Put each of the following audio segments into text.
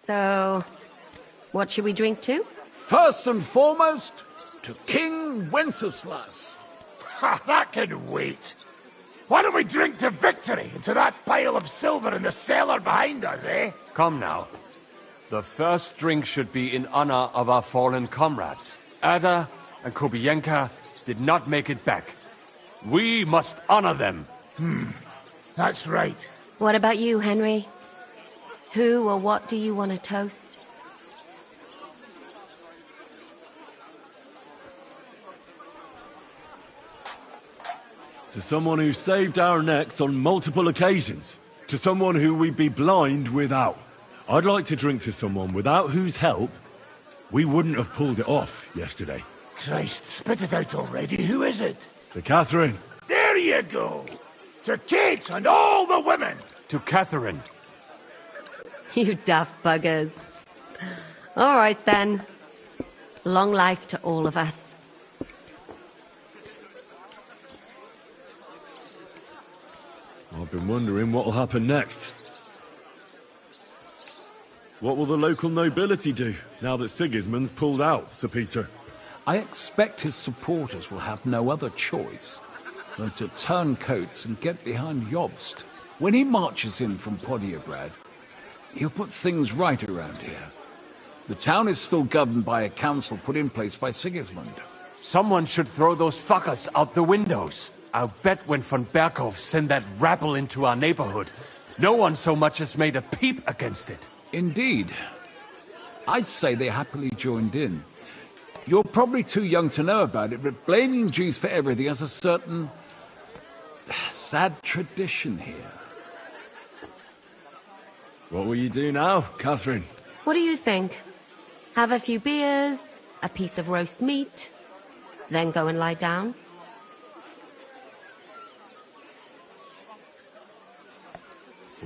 So, what should we drink to? First and foremost, to King Wenceslas. Ha, that can wait. Why don't we drink to victory and to that pile of silver in the cellar behind us, eh? Come now. The first drink should be in honor of our fallen comrades. Ada and Kubienka did not make it back. We must honor them. That's right. What about you, Henry? Who or what do you want to toast? To someone who saved our necks on multiple occasions. To someone who we'd be blind without. I'd like to drink to someone without whose help we wouldn't have pulled it off yesterday. Christ, spit it out already. Who is it? To Catherine. There you go. To Kate and all the women. To Catherine. You daft buggers. All right, then. Long life to all of us. I've been wondering what'll happen next. What will the local nobility do, now that Sigismund's pulled out, Sir Peter? I expect his supporters will have no other choice than to turn coats and get behind Jobst. When he marches in from Podiebrad, he'll put things right around here. The town is still governed by a council put in place by Sigismund. Someone should throw those fuckers out the windows. I'll bet when von Berghoff sent that rabble into our neighborhood, no one so much as made a peep against it. Indeed. I'd say they happily joined in. You're probably too young to know about it, but blaming Jews for everything has a certain sad tradition here. What will you do now, Catherine? What do you think? Have a few beers, a piece of roast meat, then go and lie down?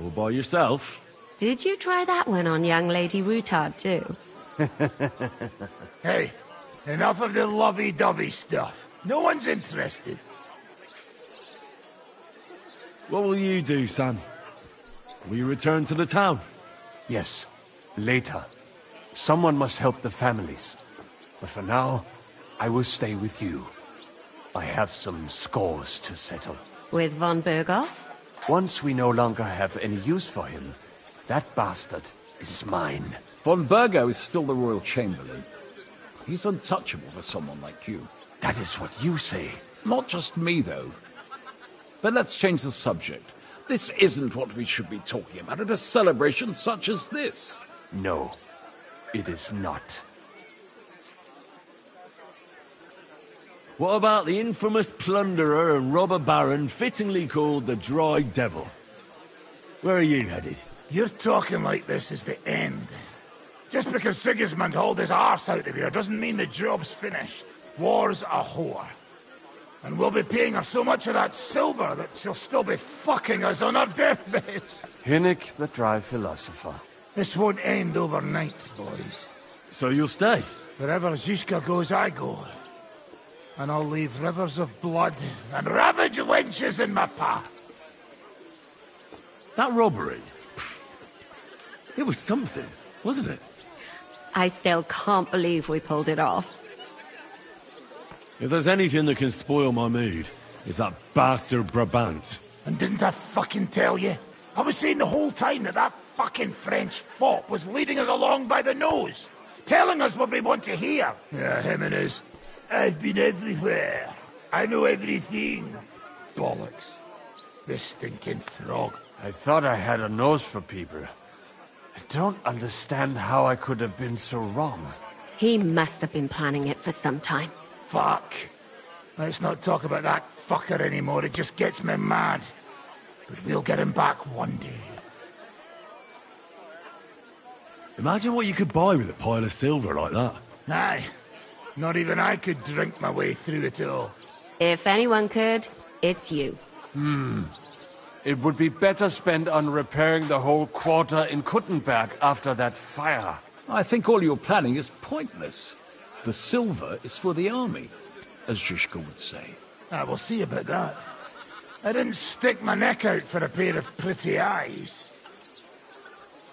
All by yourself? Did you try that one on young Lady Routard, too? Hey, enough of the lovey-dovey stuff. No one's interested. What will you do, Sam? Will you return to the town? Yes, later. Someone must help the families. But for now, I will stay with you. I have some scores to settle. With von Berghoff? Once we no longer have any use for him, that bastard is mine. Von Bergo is still the Royal Chamberlain. He's untouchable for someone like you. That is what you say. Not just me, though. But let's change the subject. This isn't what we should be talking about at a celebration such as this. No, it is not. What about the infamous plunderer and robber baron fittingly called the Dry Devil? Where are you headed? You're talking like this is the end. Just because Sigismund hauled his arse out of here doesn't mean the job's finished. War's a whore. And we'll be paying her so much of that silver that she'll still be fucking us on her deathbed. Hinnick, the dry philosopher. This won't end overnight, boys. So you'll stay? Wherever Zizka goes, I go. And I'll leave rivers of blood and ravaged wenches in my path. That robbery? It was something, wasn't it? I still can't believe we pulled it off. If there's anything that can spoil my mood, it's that bastard Brabant. And didn't I fucking tell you? I was saying the whole time that that fucking French fop was leading us along by the nose, telling us what we want to hear. Yeah, him and his. I've been everywhere. I know everything. Bollocks. This stinking frog. I thought I had a nose for people. I don't understand how I could have been so wrong. He must have been planning it for some time. Fuck. Let's not talk about that fucker anymore. It just gets me mad. But we'll get him back one day. Imagine what you could buy with a pile of silver like that. Aye. Not even I could drink my way through it all. If anyone could, it's you. It would be better spent on repairing the whole quarter in Kuttenberg after that fire. I think all your planning is pointless. The silver is for the army, as Zizka would say. We'll see about that. I didn't stick my neck out for a pair of pretty eyes.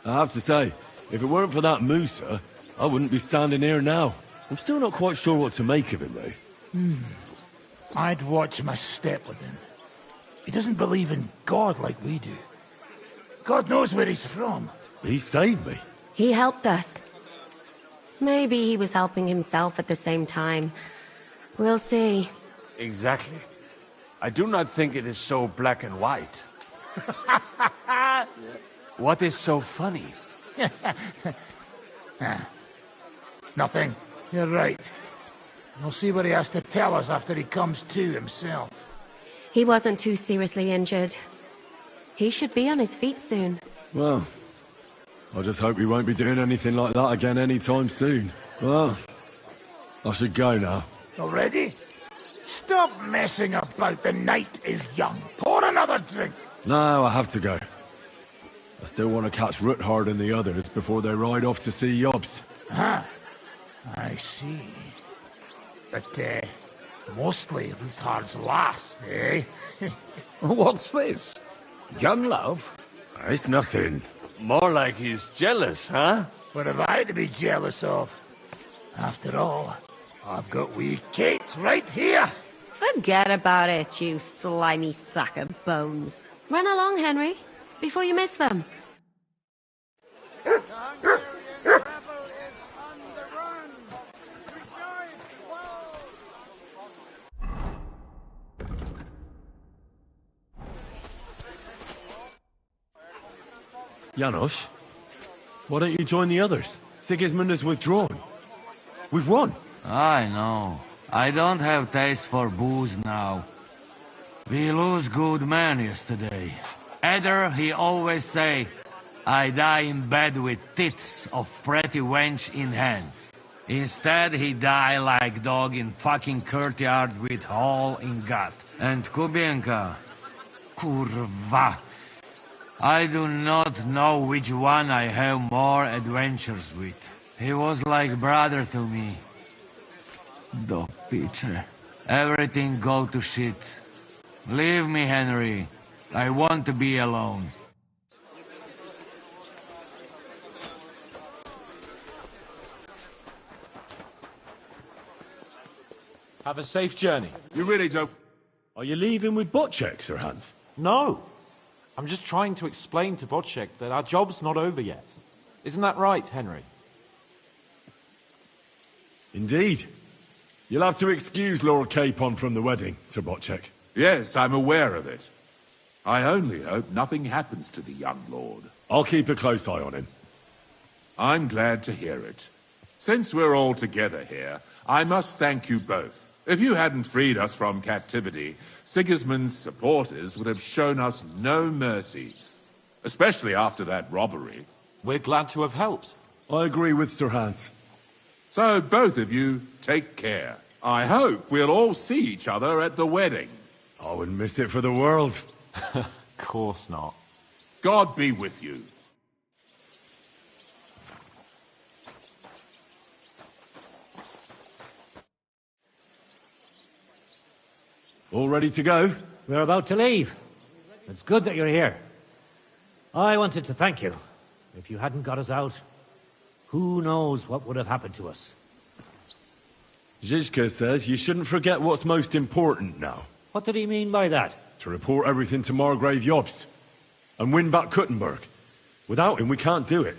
I have to say, If it weren't for that Musa, I wouldn't be standing here now. I'm still not quite sure what to make of him, though. I'd watch my step with him. He doesn't believe in God like we do. God knows where he's from. He saved me. He helped us. Maybe he was helping himself at the same time. We'll see. Exactly. I do not think it is so black and white. What is so funny? Nothing. You're right. We'll see what he has to tell us after he comes to himself. He wasn't too seriously injured. He should be on his feet soon. Well, I just hope we won't be doing anything like that again anytime soon. Well, I should go now. Already? Stop messing about. The night is young. Pour another drink. No, I have to go. I still want to catch Ruthard and the others before they ride off to see Jobst. Ah, I see. But, mostly Ruthard's last, eh? What's this? Young love? It's nothing. More like he's jealous, huh? What have I to be jealous of? After all, I've got wee Kate right here. Forget about it, you slimy sack of bones. Run along, Henry, before you miss them. Janos, why don't you join the others? Sigismund has withdrawn. We've won. I know. I don't have taste for booze now. We lose good men yesterday. Eder, he always say, I die in bed with tits of pretty wench in hands. Instead, he die like dog in fucking courtyard with hole in gut. And Kubienka, kurwa. I do not know which one I have more adventures with. He was like brother to me. Do piče. Everything go to shit. Leave me, Henry. I want to be alone. Have a safe journey. You really don't... Are you leaving with Botchek, Sir Hans? No. I'm just trying to explain to Bodchek that our job's not over yet. Isn't that right, Henry? Indeed. You'll have to excuse Lord Capon from the wedding, Sir Botchek. Yes, I'm aware of it. I only hope nothing happens to the young lord. I'll keep a close eye on him. I'm glad to hear it. Since we're all together here, I must thank you both. If you hadn't freed us from captivity, Sigismund's supporters would have shown us no mercy. Especially after that robbery. We're glad to have helped. I agree with Sir Hans. So both of you, take care. I hope we'll all see each other at the wedding. I wouldn't miss it for the world. Of course not. God be with you. All ready to go? We're about to leave. It's good that you're here. I wanted to thank you. If you hadn't got us out, who knows what would have happened to us. Zizka says you shouldn't forget what's most important now. What did he mean by that? To report everything to Margrave Jobst. And win back Kuttenberg. Without him, we can't do it.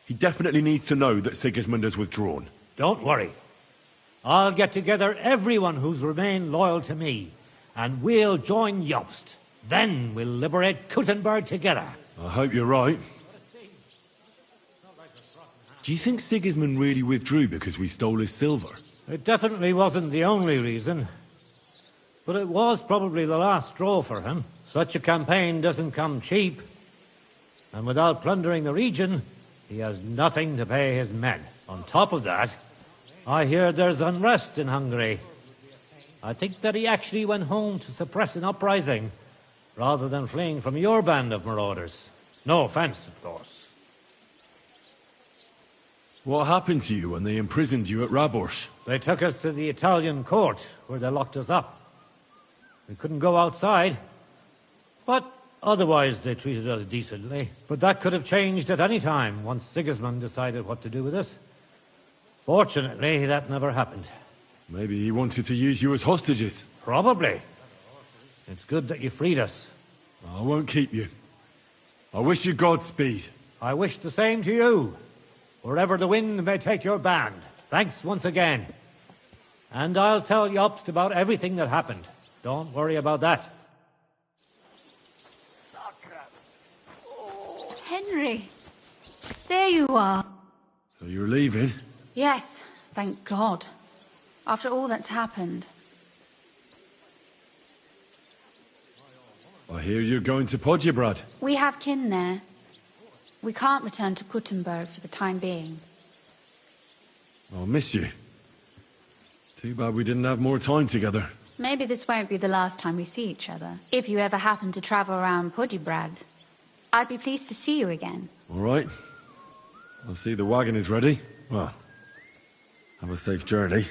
He definitely needs to know that Sigismund has withdrawn. Don't worry. I'll get together everyone who's remained loyal to me, and we'll join Jobst. Then we'll liberate Kuttenberg together. I hope you're right. Do you think Sigismund really withdrew because we stole his silver? It definitely wasn't the only reason. But it was probably the last straw for him. Such a campaign doesn't come cheap. And without plundering the region, he has nothing to pay his men. On top of that, I hear there's unrest in Hungary. I think that he actually went home to suppress an uprising, rather than fleeing from your band of marauders. No offense, of course. What happened to you when they imprisoned you at Raborsch? They took us to the Italian court, where they locked us up. We couldn't go outside. But Otherwise, they treated us decently. But that could have changed at any time once Sigismund decided what to do with us. Fortunately, that never happened. Maybe he wanted to use you as hostages. Probably. It's good that you freed us. I won't keep you. I wish you Godspeed. I wish the same to you. Wherever the wind may take your band. Thanks once again. And I'll tell Jobst about everything that happened. Don't worry about that. Henry, there you are. So you're leaving? Yes, thank God. After all that's happened. I hear you're going to Podjebrad. We have kin there. We can't return to Kuttenberg for the time being. I'll miss you. Too bad we didn't have more time together. Maybe this won't be the last time we see each other. If you ever happen to travel around Podjebrad, I'd be pleased to see you again. All right. I'll see the wagon is ready. Well, have a safe journey.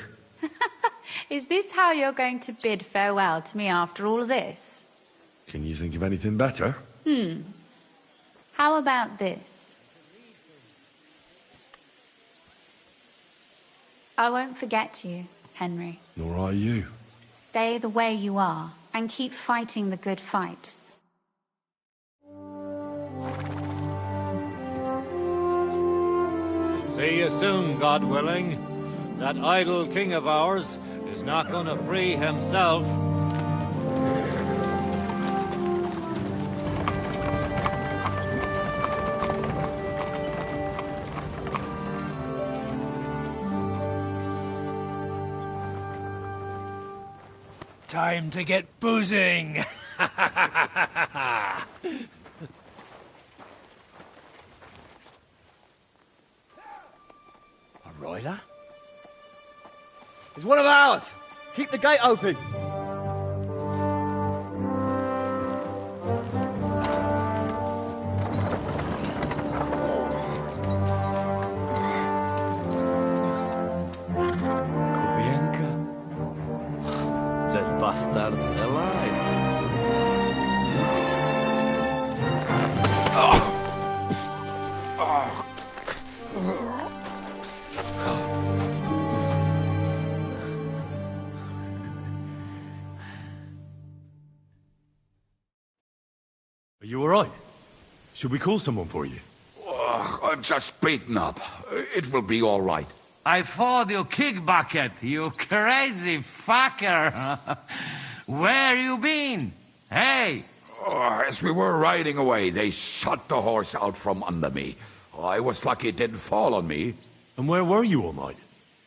Is this how you're going to bid farewell to me after all of this? Can you think of anything better? How about this? I won't forget you, Henry. Nor are you. Stay the way you are, and keep fighting the good fight. See you soon, God willing. That idle king of ours is not going to free himself. Time to get boozing! A rider? It's one of ours! Keep the gate open! Bastards alive. Are you all right? Should we call someone for you? I'm just beaten up. It will be all right. I fought you kick bucket, you crazy fucker. Where you been? Hey! As we were riding away, they shot the horse out from under me. I was lucky it didn't fall on me. And where were you all night?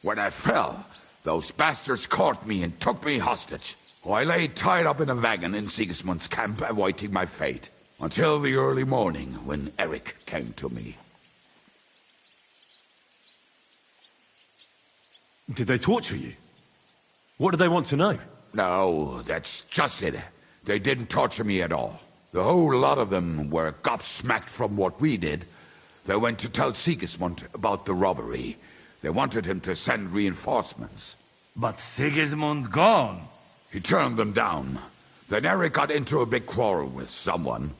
When I fell, those bastards caught me and took me hostage. I lay tied up in a wagon in Sigismund's camp, awaiting my fate. Until the early morning, when Eric came to me. Did they torture you? What do they want to know? No, that's just it. They didn't torture me at all. The whole lot of them were gobsmacked from what we did. They went to tell Sigismund about the robbery. They wanted him to send reinforcements. But Sigismund gone. He turned them down. Then Eric got into a big quarrel with someone.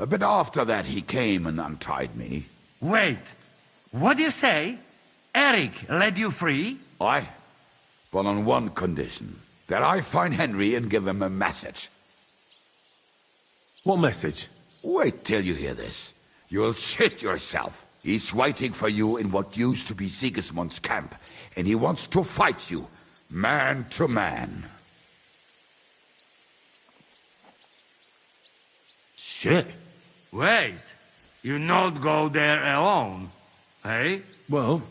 A bit after that, he came and untied me. Wait, what do you say? Eric led you free? Aye, but on one condition. That I find Henry and give him a message. What message? Wait till you hear this. You'll shit yourself. He's waiting for you in what used to be Sigismund's camp, and he wants to fight you, man to man. Shit. Wait, you not go there alone, eh? Well,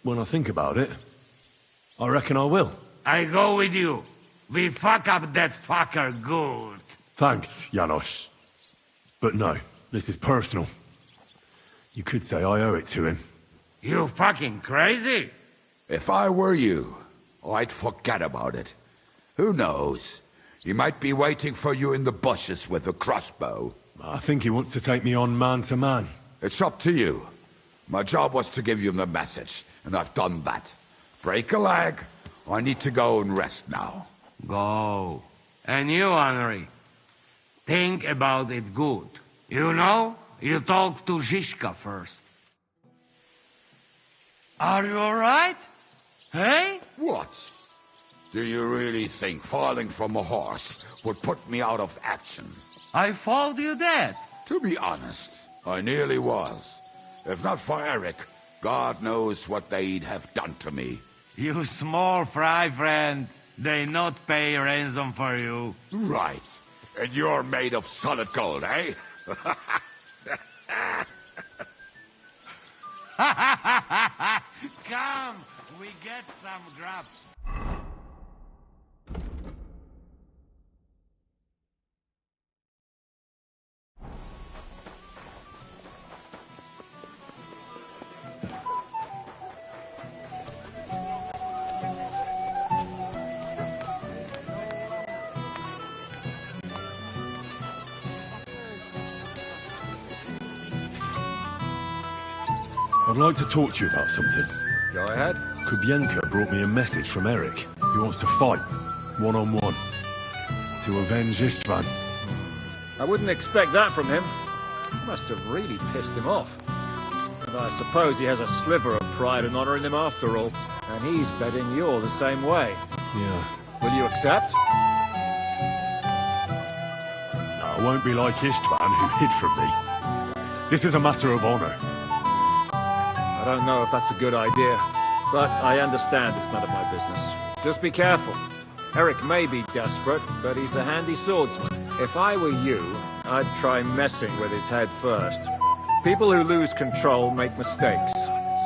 when I think about it, I reckon I will. I go with you. We fuck up that fucker good. Thanks, Janos. But no, this is personal. You could say I owe it to him. You fucking crazy? If I were you, I'd forget about it. Who knows? He might be waiting for you in the bushes with a crossbow. I think he wants to take me on man to man. It's up to you. My job was to give you the message, and I've done that. Break a leg. I need to go and rest now. Go. And you, Henry? Think about it good. You know, you talk to Zizka first. Are you alright? Hey? What? Do you really think falling from a horse would put me out of action? I thought you dead. To be honest, I nearly was. If not for Eric, God knows what they'd have done to me. You small fry, friend. They not pay ransom for you. Right. And you're made of solid gold, eh? Come, we get some grub. I'd like to talk to you about something. Go ahead. Kubienka brought me a message from Eric. He wants to fight, one-on-one, to avenge Istvan. I wouldn't expect that from him. You must have really pissed him off. And I suppose he has a sliver of pride and honor in him after all. And he's betting you're the same way. Yeah. Will you accept? No, I won't be like Istvan, who hid from me. This is a matter of honor. I don't know if that's a good idea, but I understand it's none of my business. Just be careful. Eric may be desperate, but he's a handy swordsman. If I were you, I'd try messing with his head first. People who lose control make mistakes.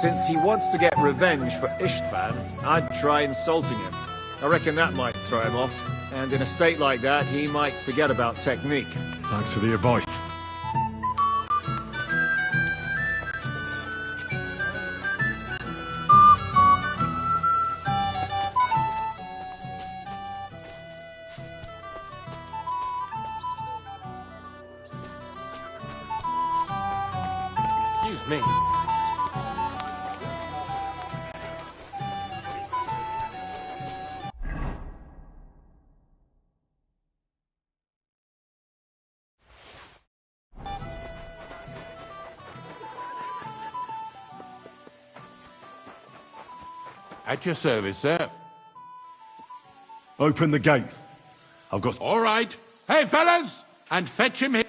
Since he wants to get revenge for Istvan, I'd try insulting him. I reckon that might throw him off, and in a state like that, he might forget about technique. Thanks for the advice. Excuse me. At your service, sir. Open the gate. I've got... All right. Hey, fellas! And fetch him here.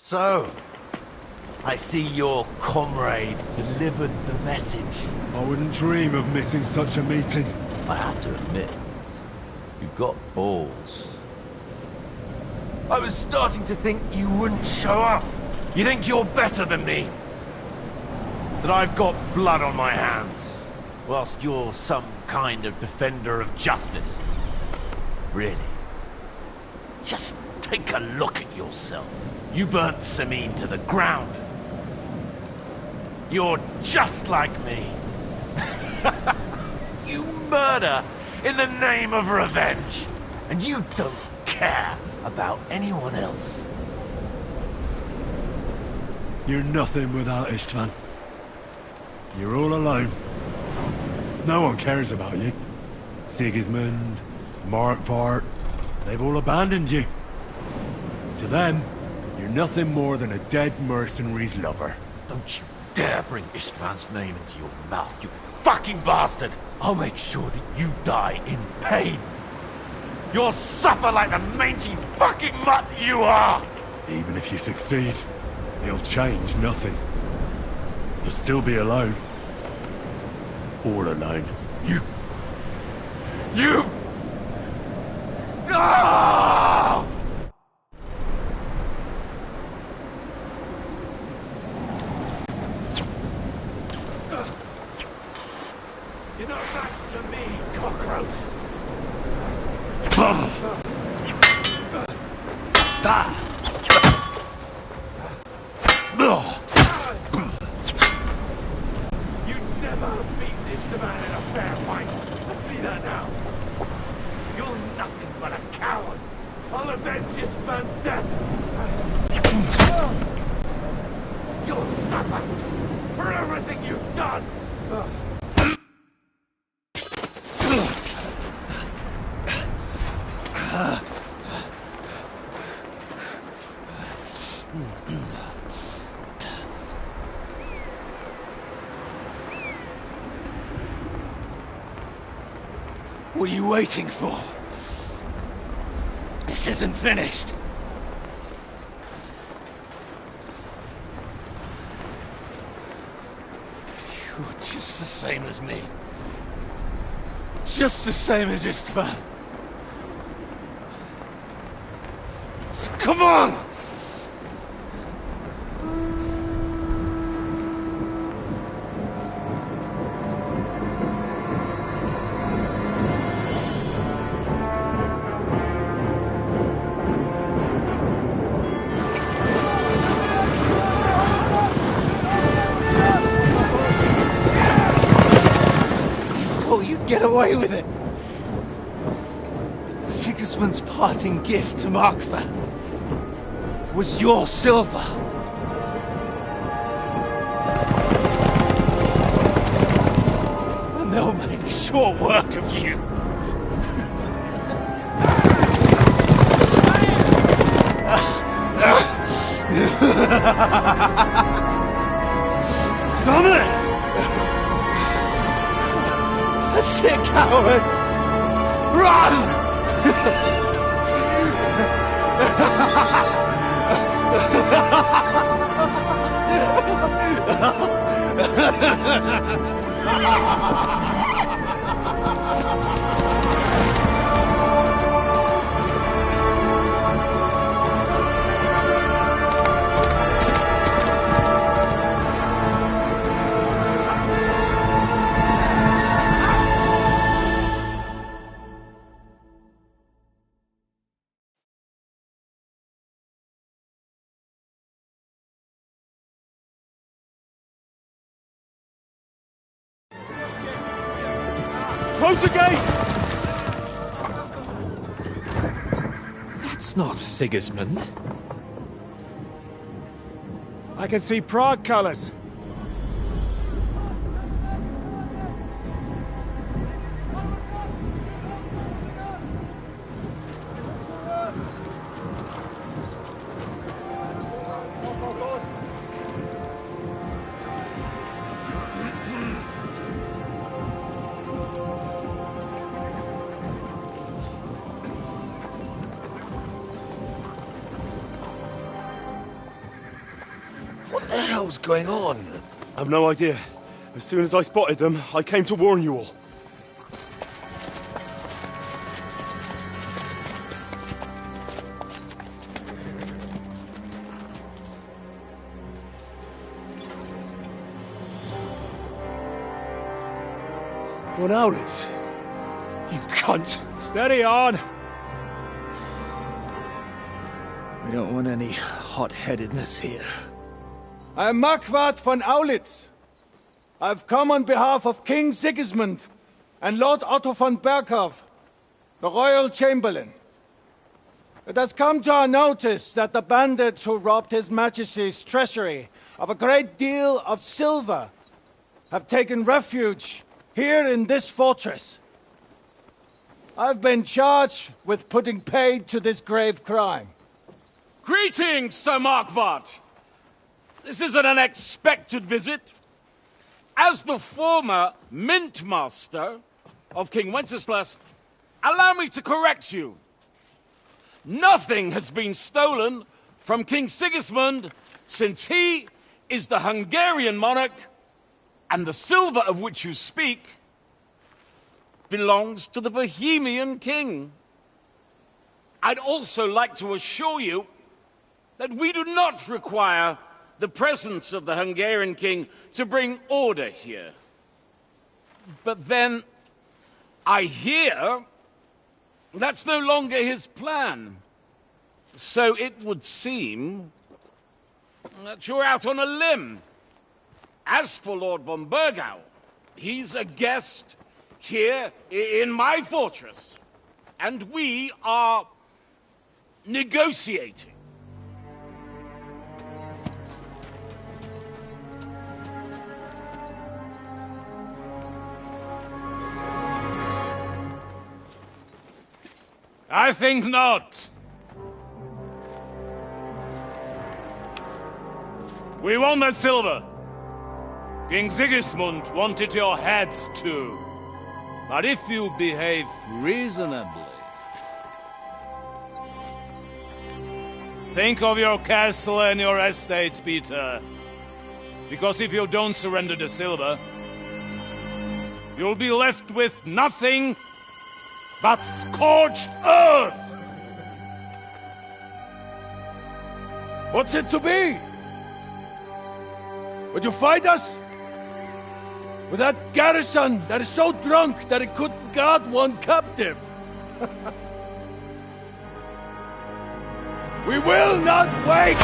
So, I see your comrade delivered the message. I wouldn't dream of missing such a meeting. I have to admit, you've got balls. I was starting to think you wouldn't show up. You think you're better than me? That I've got blood on my hands, whilst you're some kind of defender of justice. Really? Just take a look at yourself. You burnt Sameen to the ground. You're just like me. You murder in the name of revenge. And you don't care about anyone else. You're nothing without Istvan. You're all alone. No one cares about you. Sigismund, Markvart, they've all abandoned you. To them, you're nothing more than a dead mercenary's lover. Don't you dare bring Istvan's name into your mouth, you fucking bastard! I'll make sure that you die in pain. You'll suffer like the mangy fucking mutt you are! Even if you succeed, it'll change nothing. You'll still be alone. All alone. You... No! You're not back to me, cockroach. You never beat this man in a fair fight. I see that now. You're nothing but a coward. I'll avenge this man's death. You'll suffer for everything you've done. What are you waiting for? This isn't finished. You're just the same as me. Just the same as Istvan. So come on! Get away with it! Sigismund's parting gift to Markva was your silver. And they'll make short work of you. Damn it! That's it, coward! Run! Close the gate! That's not Sigismund. I can see Prague colors. What the hell's going on? I've no idea. As soon as I spotted them, I came to warn you all. One Owlets. You cunt. Steady on. We don't want any hot-headedness here. I am Marquardt von Aulitz. I've come on behalf of King Sigismund and Lord Otto von Berghoff, the Royal Chamberlain. It has come to our notice that the bandits who robbed His Majesty's treasury of a great deal of silver have taken refuge here in this fortress. I've been charged with putting paid to this grave crime. Greetings, Sir Marquardt. This is an unexpected visit. As the former Mint Master of King Wenceslas, allow me to correct you. Nothing has been stolen from King Sigismund since he is the Hungarian monarch, and the silver of which you speak belongs to the Bohemian king. I'd also like to assure you that we do not require the presence of the Hungarian king to bring order here. But then, I hear that's no longer his plan. So it would seem that you're out on a limb. As for Lord von Bergau, he's a guest here in my fortress, and we are negotiating. I think not. We want that silver. King Sigismund wanted your heads too. But if you behave reasonably... Think of your castle and your estates, Peter. Because if you don't surrender the silver, you'll be left with nothing but scorched earth! What's it to be? Would you fight us? With that garrison that is so drunk that it couldn't guard one captive? We will not wait!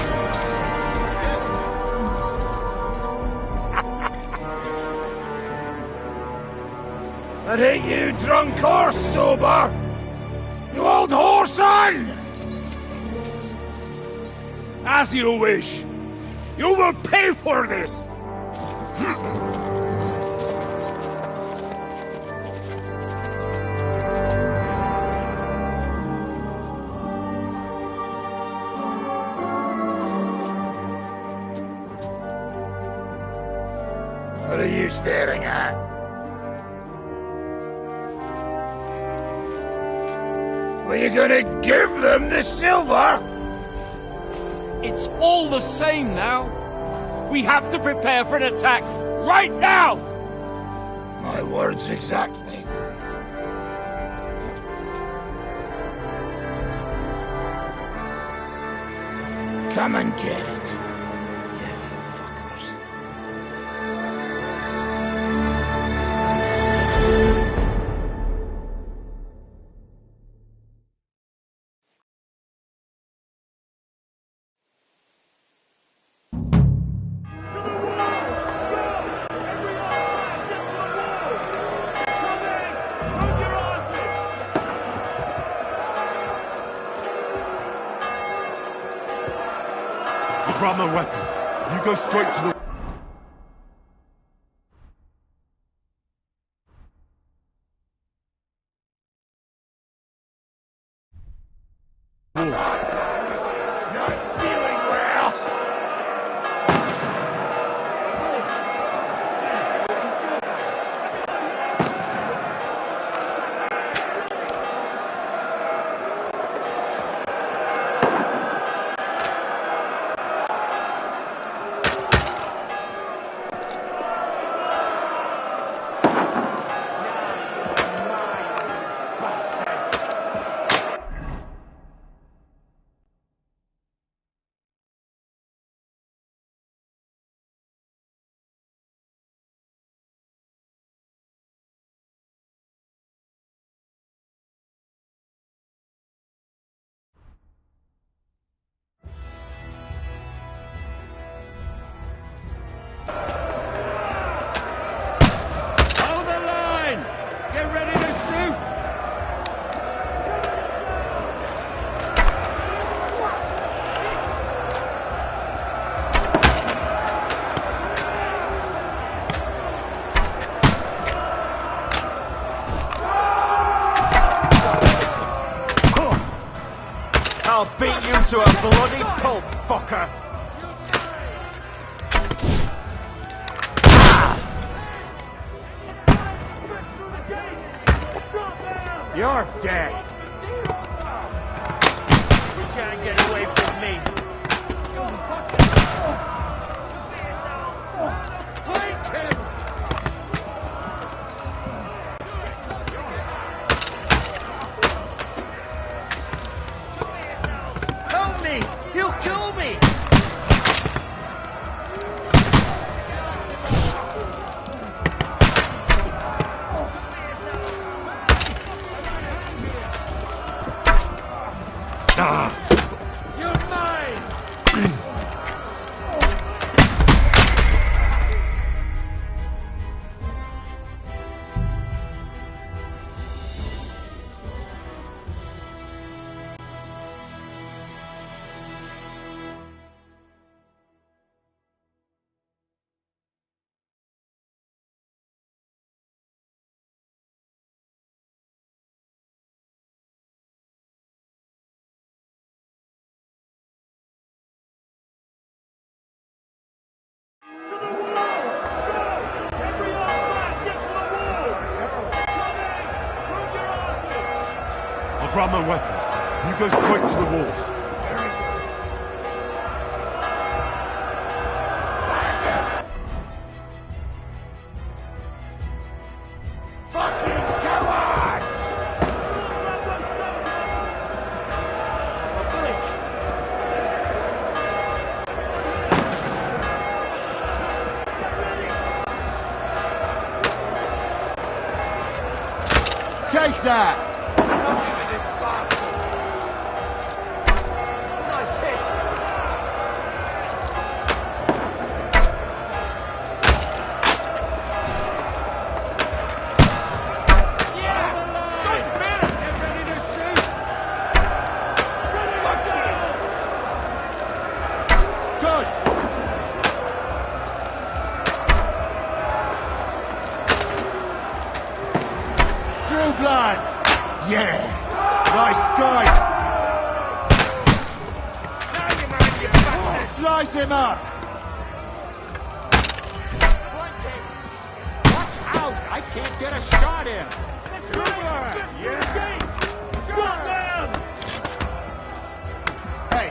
That ain't you drunk or sober! You old whoreson! As you wish. You will pay for this! What are you staring at? Were you gonna give them the silver? It's all the same now. We have to prepare for an attack right now! My words exactly. Come and get it, you fuckers. You brought my weapons. You go straight to the... Not feeling well. I'll beat you to a bloody pulp, fucker! You're dead. You can't get away from me. Help me! He'll kill me! You're mine! I'll grab my weapons. You go straight to the walls. Fucking cowards! Take that! Nice hit! Good! True blood! Yeah! Nice strike! Slice him up! Watch out! I can't get a shot in! Hey,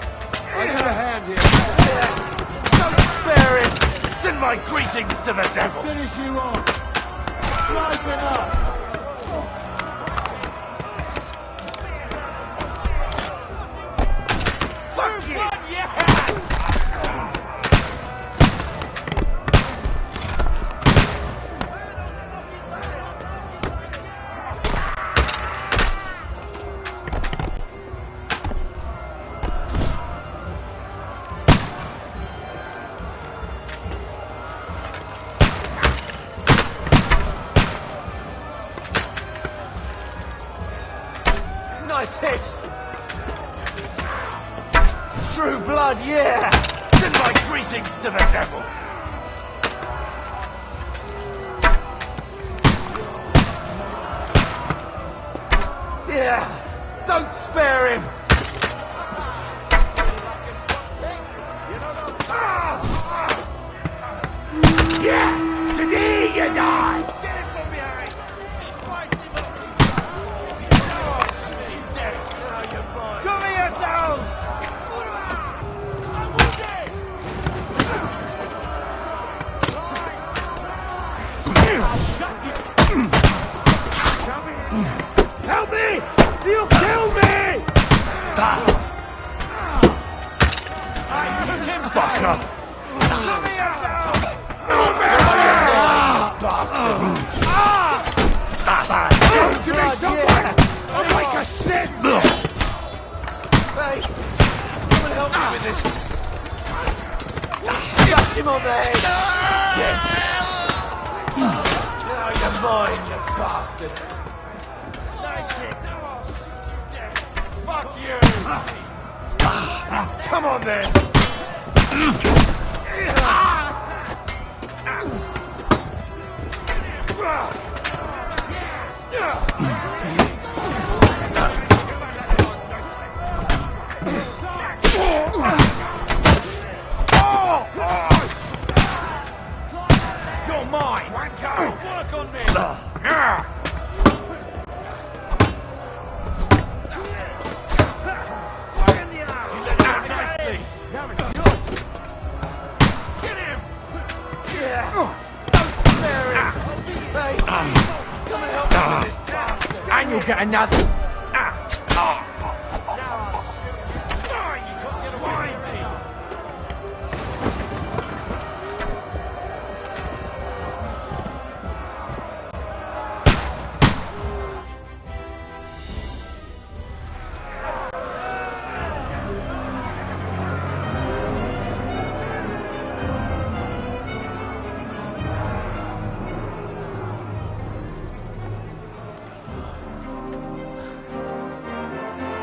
I need a hand here. Don't spare him! Send my greetings to the devil! Finish you off! Slice him up! Fuck you! Nice hit! True blood, yeah! Send my greetings to the devil! Yeah! Don't spare him! Yeah! Today you die! Cover yourselves! Help me! You'll kill me! Fucker! Give it to me, someone! I'm like a shit! Hey! Someone help me with this! Got him on the head! Yes! Now you're mine, you bastard! Nice hit! Fuck you! Come on then! You'll get another.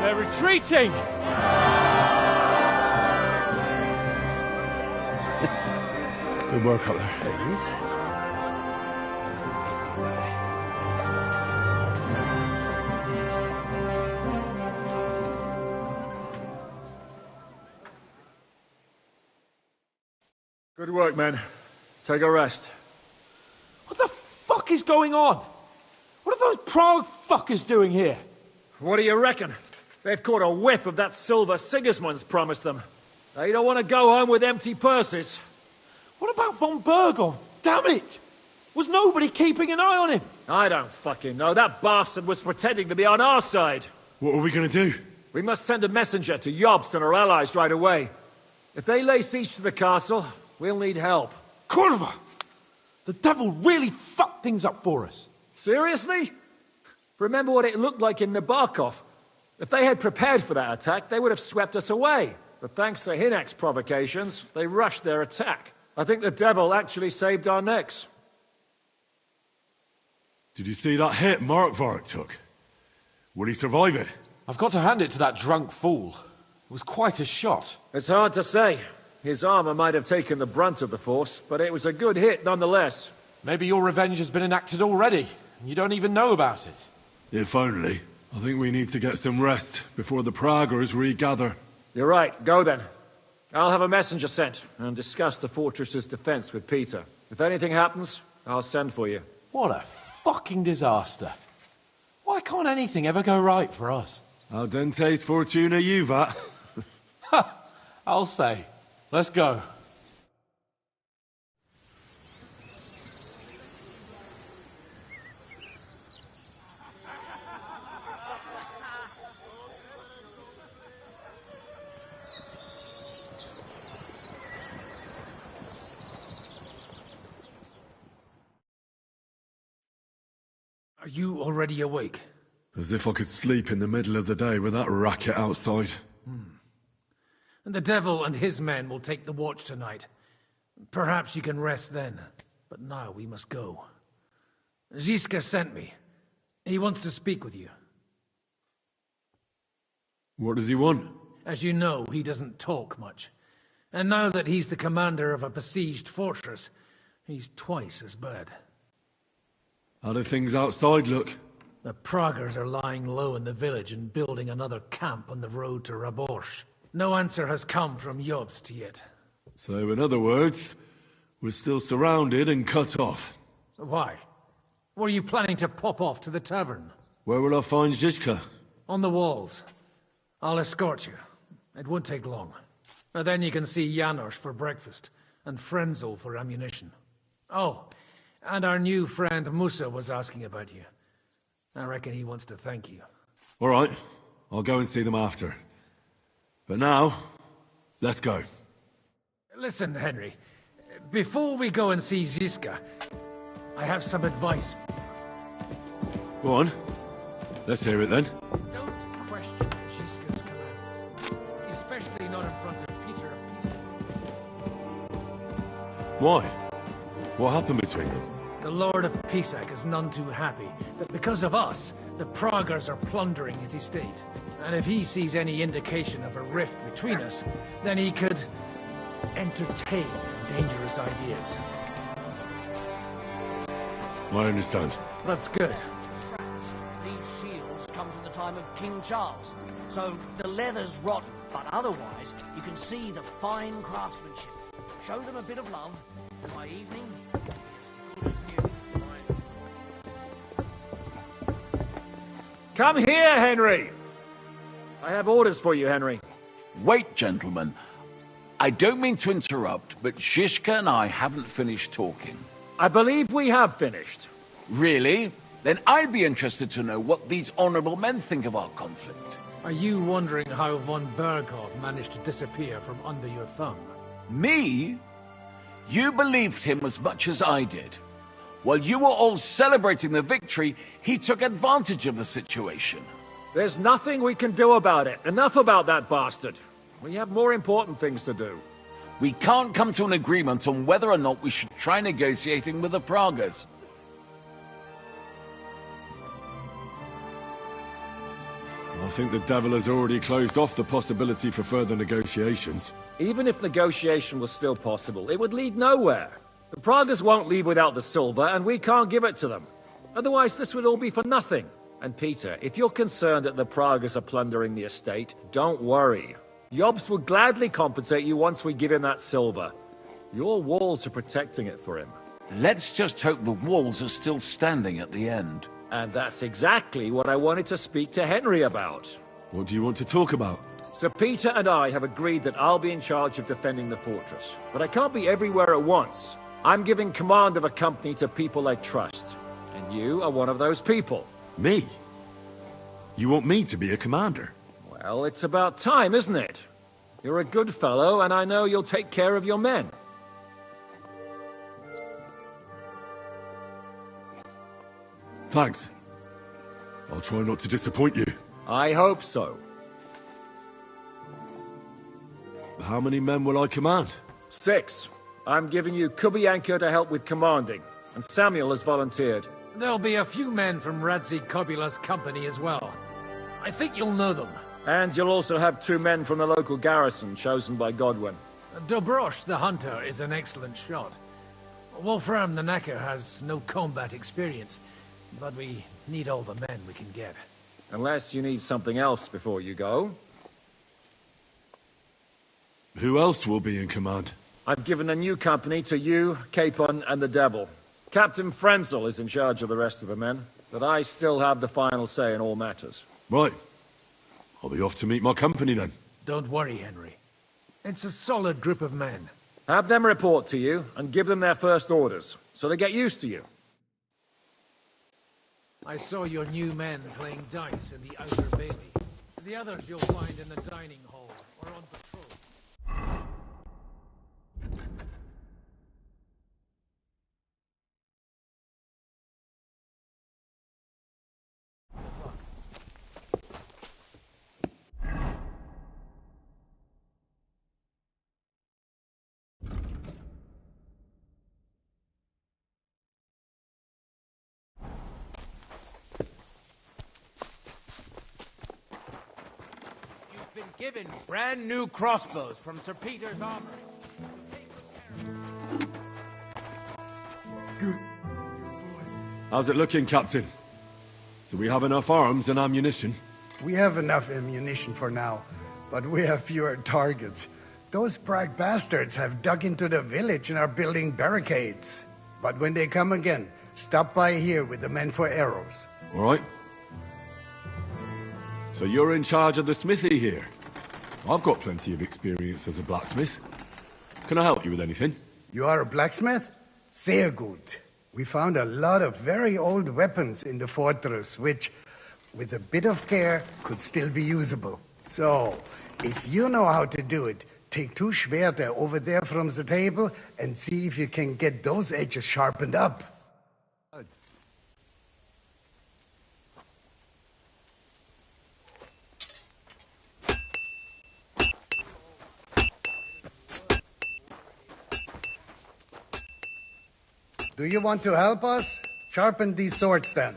They're retreating! Good work up there. There he is. He's not getting away. Good work, men. Take a rest. What the fuck is going on? What are those Prague fuckers doing here? What do you reckon? They've caught a whiff of that silver Sigismund's promised them. They don't want to go home with empty purses. What about von Bergov? Damn it! Was nobody keeping an eye on him? I don't fucking know. That bastard was pretending to be on our side. What are we gonna do? We must send a messenger to Jobst and our allies right away. If they lay siege to the castle, we'll need help. Kurva! The devil really fucked things up for us. Seriously? Remember what it looked like in Nabokov. If they had prepared for that attack, they would have swept us away. But thanks to Hinek's provocations, they rushed their attack. I think the devil actually saved our necks. Did you see that hit Markvark took? Will he survive it? I've got to hand it to that drunk fool. It was quite a shot. It's hard to say. His armor might have taken the brunt of the force, but it was a good hit nonetheless. Maybe your revenge has been enacted already, and you don't even know about it. If only. I think we need to get some rest before the Praggers regather. You're right. Go then. I'll have a messenger sent and discuss the fortress's defense with Peter. If anything happens, I'll send for you. What a fucking disaster. Why can't anything ever go right for us? Al dente's fortuna juvat. Ha! I'll say. Let's go. Are you already awake? As if I could sleep in the middle of the day with that racket outside. And the devil and his men will take the watch tonight. Perhaps you can rest then. But now we must go. Ziska sent me. He wants to speak with you. What does he want? As you know, he doesn't talk much. And now that he's the commander of a besieged fortress, he's twice as bad. How do things outside look? The Praggers are lying low in the village and building another camp on the road to Raborsh. No answer has come from Jobst yet. So, in other words, we're still surrounded and cut off. Why? Were you planning to pop off to the tavern? Where will I find Zizka? On the walls. I'll escort you. It won't take long. And then you can see Janos for breakfast, and Frenzel for ammunition. Oh, and our new friend Musa was asking about you. I reckon he wants to thank you. All right, I'll go and see them after. But now, let's go. Listen, Henry. Before we go and see Ziska, I have some advice. Go on. Let's hear it then. Don't question Ziska's commands. Especially not in front of Peter of Pisa. Why? What happened between them? The Lord of Pisak is none too happy that because of us, the Praggers are plundering his estate. And if he sees any indication of a rift between us, then he could entertain dangerous ideas. I understand. That's good. These shields come from the time of King Charles, so the leather's rotten, but otherwise you can see the fine craftsmanship. Show them a bit of love, and by evening... Come here, Henry! I have orders for you, Henry. Wait, gentlemen. I don't mean to interrupt, but Shishka and I haven't finished talking. I believe we have finished. Really? then I'd be interested to know what these honorable men think of our conflict. Are you wondering how von Berghoff managed to disappear from under your thumb? Me? You believed him as much as I did. While you were all celebrating the victory, he took advantage of the situation. There's nothing we can do about it. Enough about that bastard. We have more important things to do. We can't come to an agreement on whether or not we should try negotiating with the Pragas. I think the devil has already closed off the possibility for further negotiations. Even if negotiation was still possible, it would lead nowhere. The Pragas won't leave without the silver, and we can't give it to them. Otherwise, this would all be for nothing. And Peter, if you're concerned that the Pragas are plundering the estate, don't worry. Jobst will gladly compensate you once we give him that silver. Your walls are protecting it for him. Let's just hope the walls are still standing at the end. And that's exactly what I wanted to speak to Henry about. What do you want to talk about? Sir Peter and I have agreed that I'll be in charge of defending the fortress. But I can't be everywhere at once. I'm giving command of a company to people I trust. And you are one of those people. Me? You want me to be a commander? Well, it's about time, isn't it? You're a good fellow, and I know you'll take care of your men. Thanks. I'll try not to disappoint you. I hope so. How many men will I command? 6. I'm giving you Kubianka to help with commanding, and Samuel has volunteered. There'll be a few men from Radzi Kobula's company as well. I think you'll know them. And you'll also have 2 men from the local garrison, chosen by Godwin. Dobrosh the hunter is an excellent shot. Wolfram the knacker has no combat experience, but we need all the men we can get. Unless you need something else before you go. Who else will be in command? I've given a new company to you, Capon, and the Devil. Captain Frenzel is in charge of the rest of the men, but I still have the final say in all matters. Right. I'll be off to meet my company then. Don't worry, Henry. It's a solid group of men. Have them report to you, and give them their first orders, so they get used to you. I saw your new men playing dice in the outer bailey. The others you'll find in the dining hall, or on patrol. Given brand new crossbows from Sir Peter's armory. Good. How's it looking, Captain? Do we have enough arms and ammunition? We have enough ammunition for now, but we have fewer targets. Those Prague bastards have dug into the village and are building barricades. But when they come again, stop by here with the men for arrows. All right. So you're in charge of the smithy here? I've got plenty of experience as a blacksmith. Can I help you with anything? You are a blacksmith? Sehr gut. We found a lot of very old weapons in the fortress, which, with a bit of care, could still be usable. So, if you know how to do it, take 2 Schwerter over there from the table and see if you can get those edges sharpened up. Do you want to help us? Sharpen these swords then.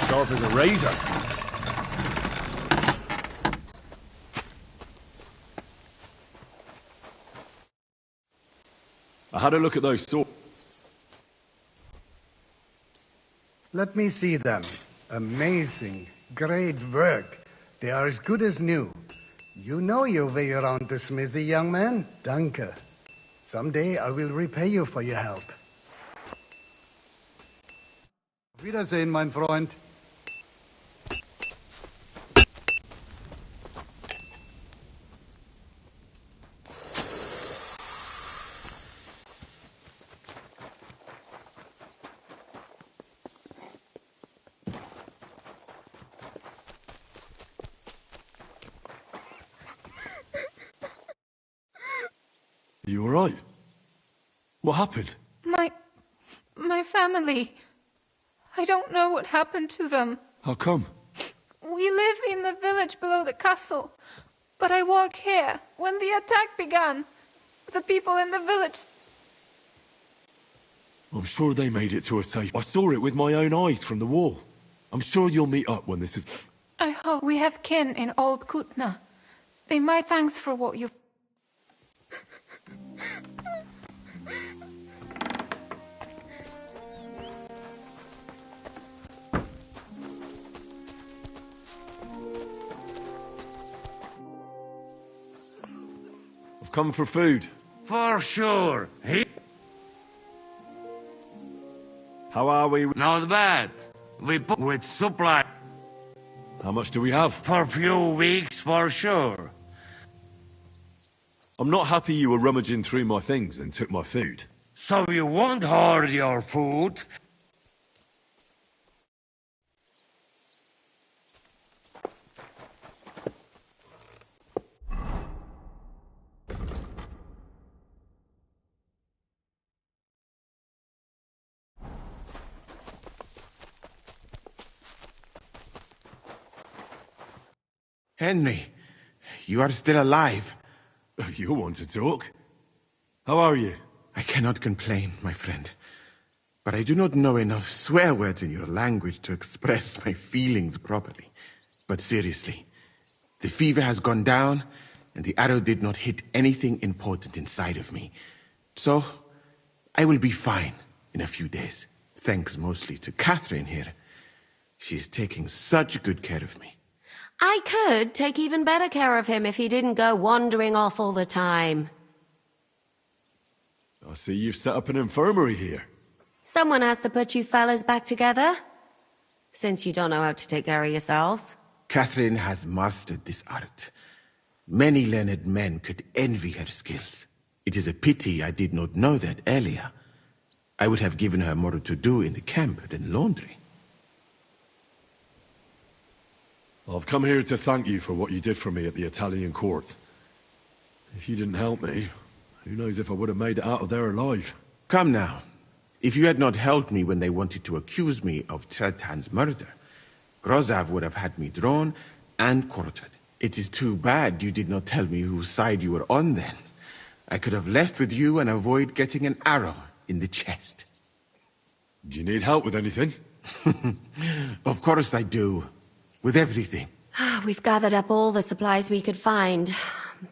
Sharp as a razor. I had a look at those swords. Let me see them. Amazing. Great work. They are as good as new. You know your way around the smithy, young man. Danke. Someday I will repay you for your help. Auf Wiedersehen, mein Freund. Are you alright? What happened? My family. I don't know what happened to them. How come? We live in the village below the castle, but I work here. When the attack began, the people in the village... I'm sure they made it to a safe. I saw it with my own eyes from the wall. I'm sure you'll meet up when this is... I hope we have kin in Old Kutna. They might thanks for what you've... I've come for food. For sure. How are we? Not bad. We put with supply. How much do we have? For a few weeks, for sure. I'm not happy you were rummaging through my things and took my food. So you won't hoard your food? Henry, you are still alive. You want to talk? How are you? I cannot complain, my friend. But I do not know enough swear words in your language to express my feelings properly. But seriously, the fever has gone down, and the arrow did not hit anything important inside of me. So, I will be fine in a few days. Thanks mostly to Catherine here. She's taking such good care of me. I could take even better care of him if he didn't go wandering off all the time. I see you've set up an infirmary here. Someone has to put you fellas back together, since you don't know how to take care of yourselves. Catherine has mastered this art. Many learned men could envy her skills. It is a pity I did not know that earlier. I would have given her more to do in the camp than laundry. I've come here to thank you for what you did for me at the Italian court. If you didn't help me, who knows if I would have made it out of there alive. Come now. If you had not helped me when they wanted to accuse me of Tretan's murder, Grozav would have had me drawn and quartered. It is too bad you did not tell me whose side you were on then. I could have left with you and avoid getting an arrow in the chest. Do you need help with anything? Of course I do. With everything. We've gathered up all the supplies we could find,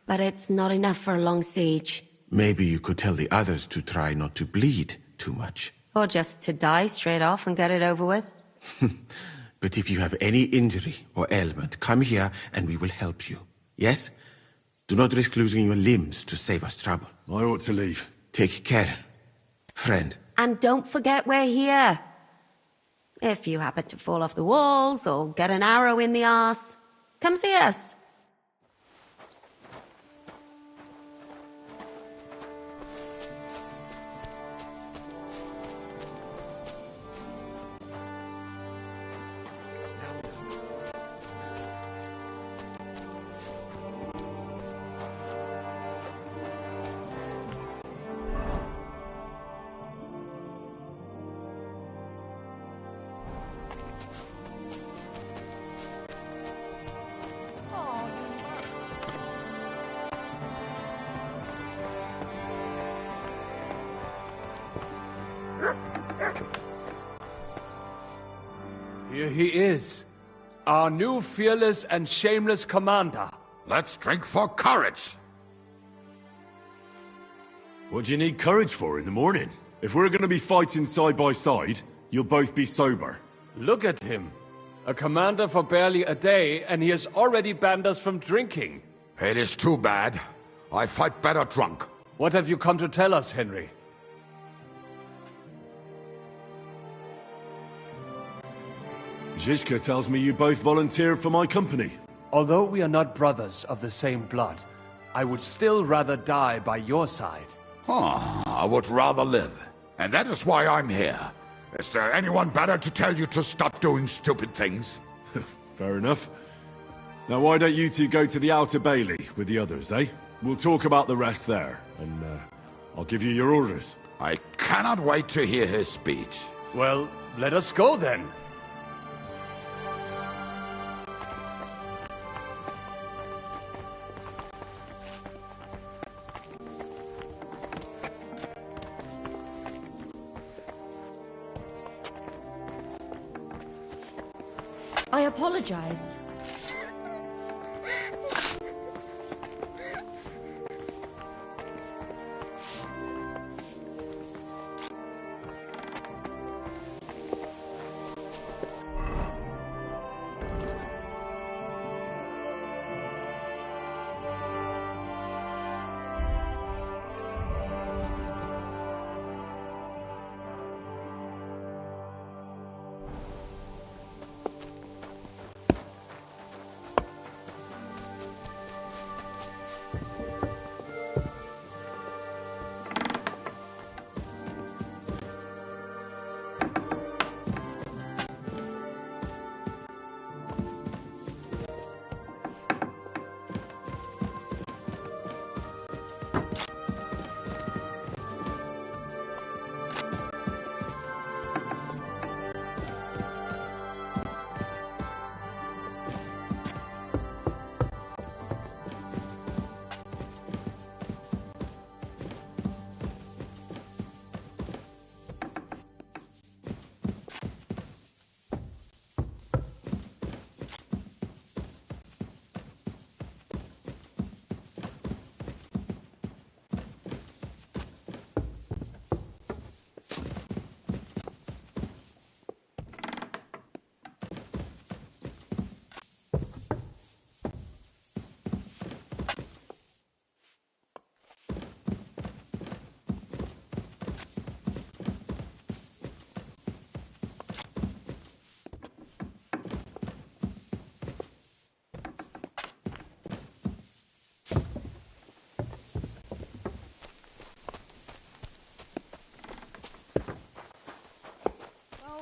but it's not enough for a long siege. Maybe you could tell the others to try not to bleed too much. Or just to die straight off and get it over with. But if you have any injury or ailment, come here and we will help you. Yes? Do not risk losing your limbs to save us trouble. I ought to leave. Take care, friend. And don't forget we're here. If you happen to fall off the walls or get an arrow in the arse, come see us. Here he is. Our new fearless and shameless commander. Let's drink for courage. What do you need courage for in the morning? If we're gonna be fighting side by side, you'll both be sober. Look at him. A commander for barely a day, and he has already banned us from drinking. It is too bad. I fight better drunk. What have you come to tell us, Henry? Zizka tells me you both volunteered for my company. Although we are not brothers of the same blood, I would still rather die by your side. I would rather live. And that is why I'm here. Is there anyone better to tell you to stop doing stupid things? Fair enough. Now why don't you two go to the Outer Bailey with the others, eh? We'll talk about the rest there, and I'll give you your orders. I cannot wait to hear his speech. Well, let us go then. I apologize.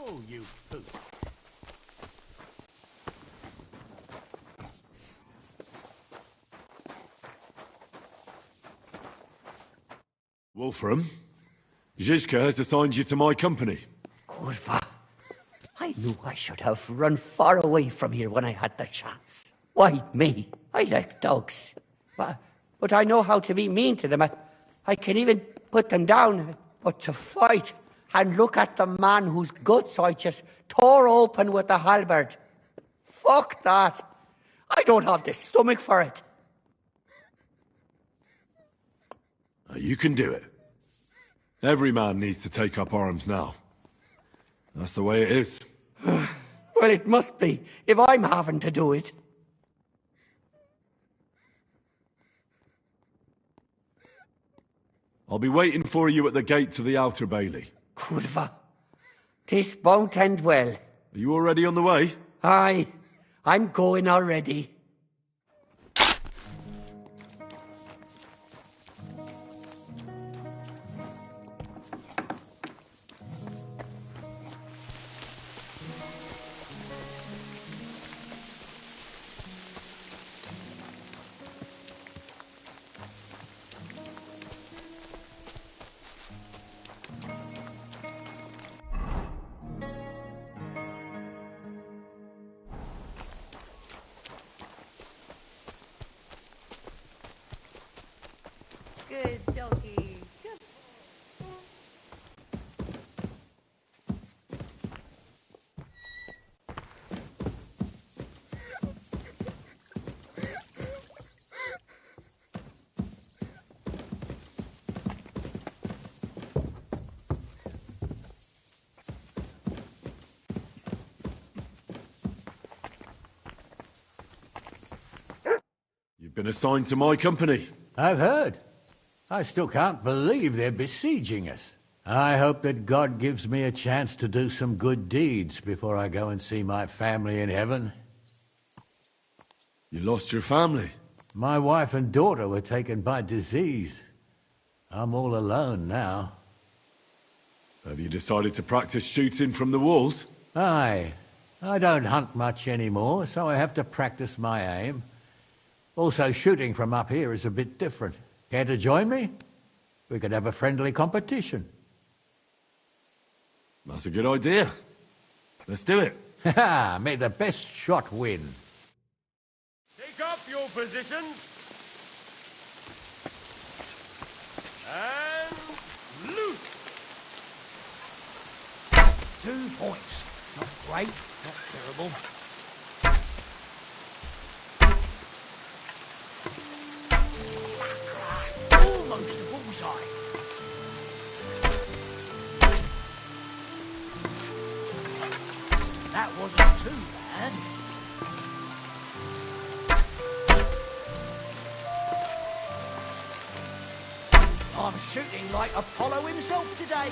Oh, you poop. Wolfram, Zizka has assigned you to my company. Kurva. I knew I should have run far away from here when I had the chance. Why me? I like dogs. But I know how to be mean to them. I can even put them down. But to fight and look at the man whose guts I just tore open with the halberd. Fuck that. I don't have the stomach for it. You can do it. Every man needs to take up arms now. That's the way it is. Well, it must be, if I'm having to do it. I'll be waiting for you at the gate to the Outer Bailey. Kurva. This won't end well. Are you already on the way? Aye. I'm going already. Good doggy. Good. You've been assigned to my company. I've heard. I still can't believe they're besieging us. I hope that God gives me a chance to do some good deeds before I go and see my family in heaven. You lost your family? My wife and daughter were taken by disease. I'm all alone now. Have you decided to practice shooting from the walls? Aye. I don't hunt much anymore, so I have to practice my aim. Also, shooting from up here is a bit different. Care to join me? We could have a friendly competition. That's a good idea. Let's do it. Ha! May the best shot win. Take up your positions. And loose. 2 points. Not great, not terrible. Almost a bullseye. That wasn't too bad. I'm shooting like Apollo himself today.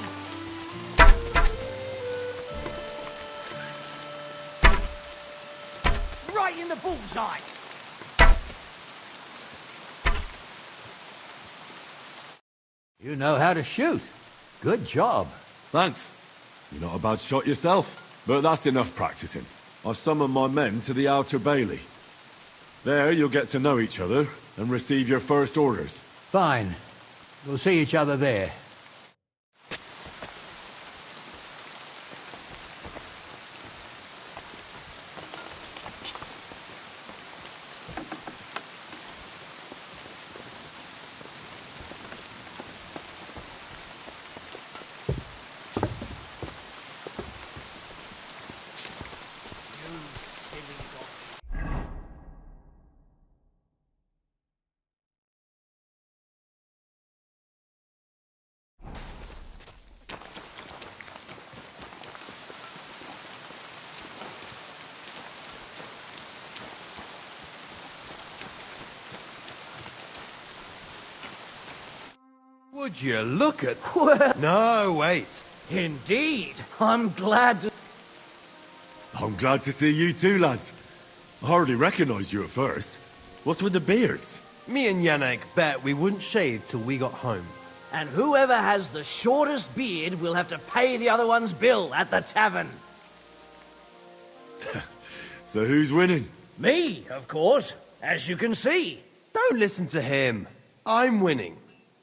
Right in the bullseye. You know how to shoot. Good job. Thanks. You're not a bad shot yourself, but that's enough practicing. I've summoned my men to the Outer Bailey. There you'll get to know each other and receive your first orders. Fine. We'll see each other there. Would you look at... Well, no, wait. Indeed. I'm glad to... I'm glad to see you too, lads. I hardly recognised you at first. What's with the beards? Me and Yannick bet we wouldn't shave till we got home. And whoever has the shortest beard will have to pay the other one's bill at the tavern. So who's winning? Me, of course, as you can see. Don't listen to him. I'm winning.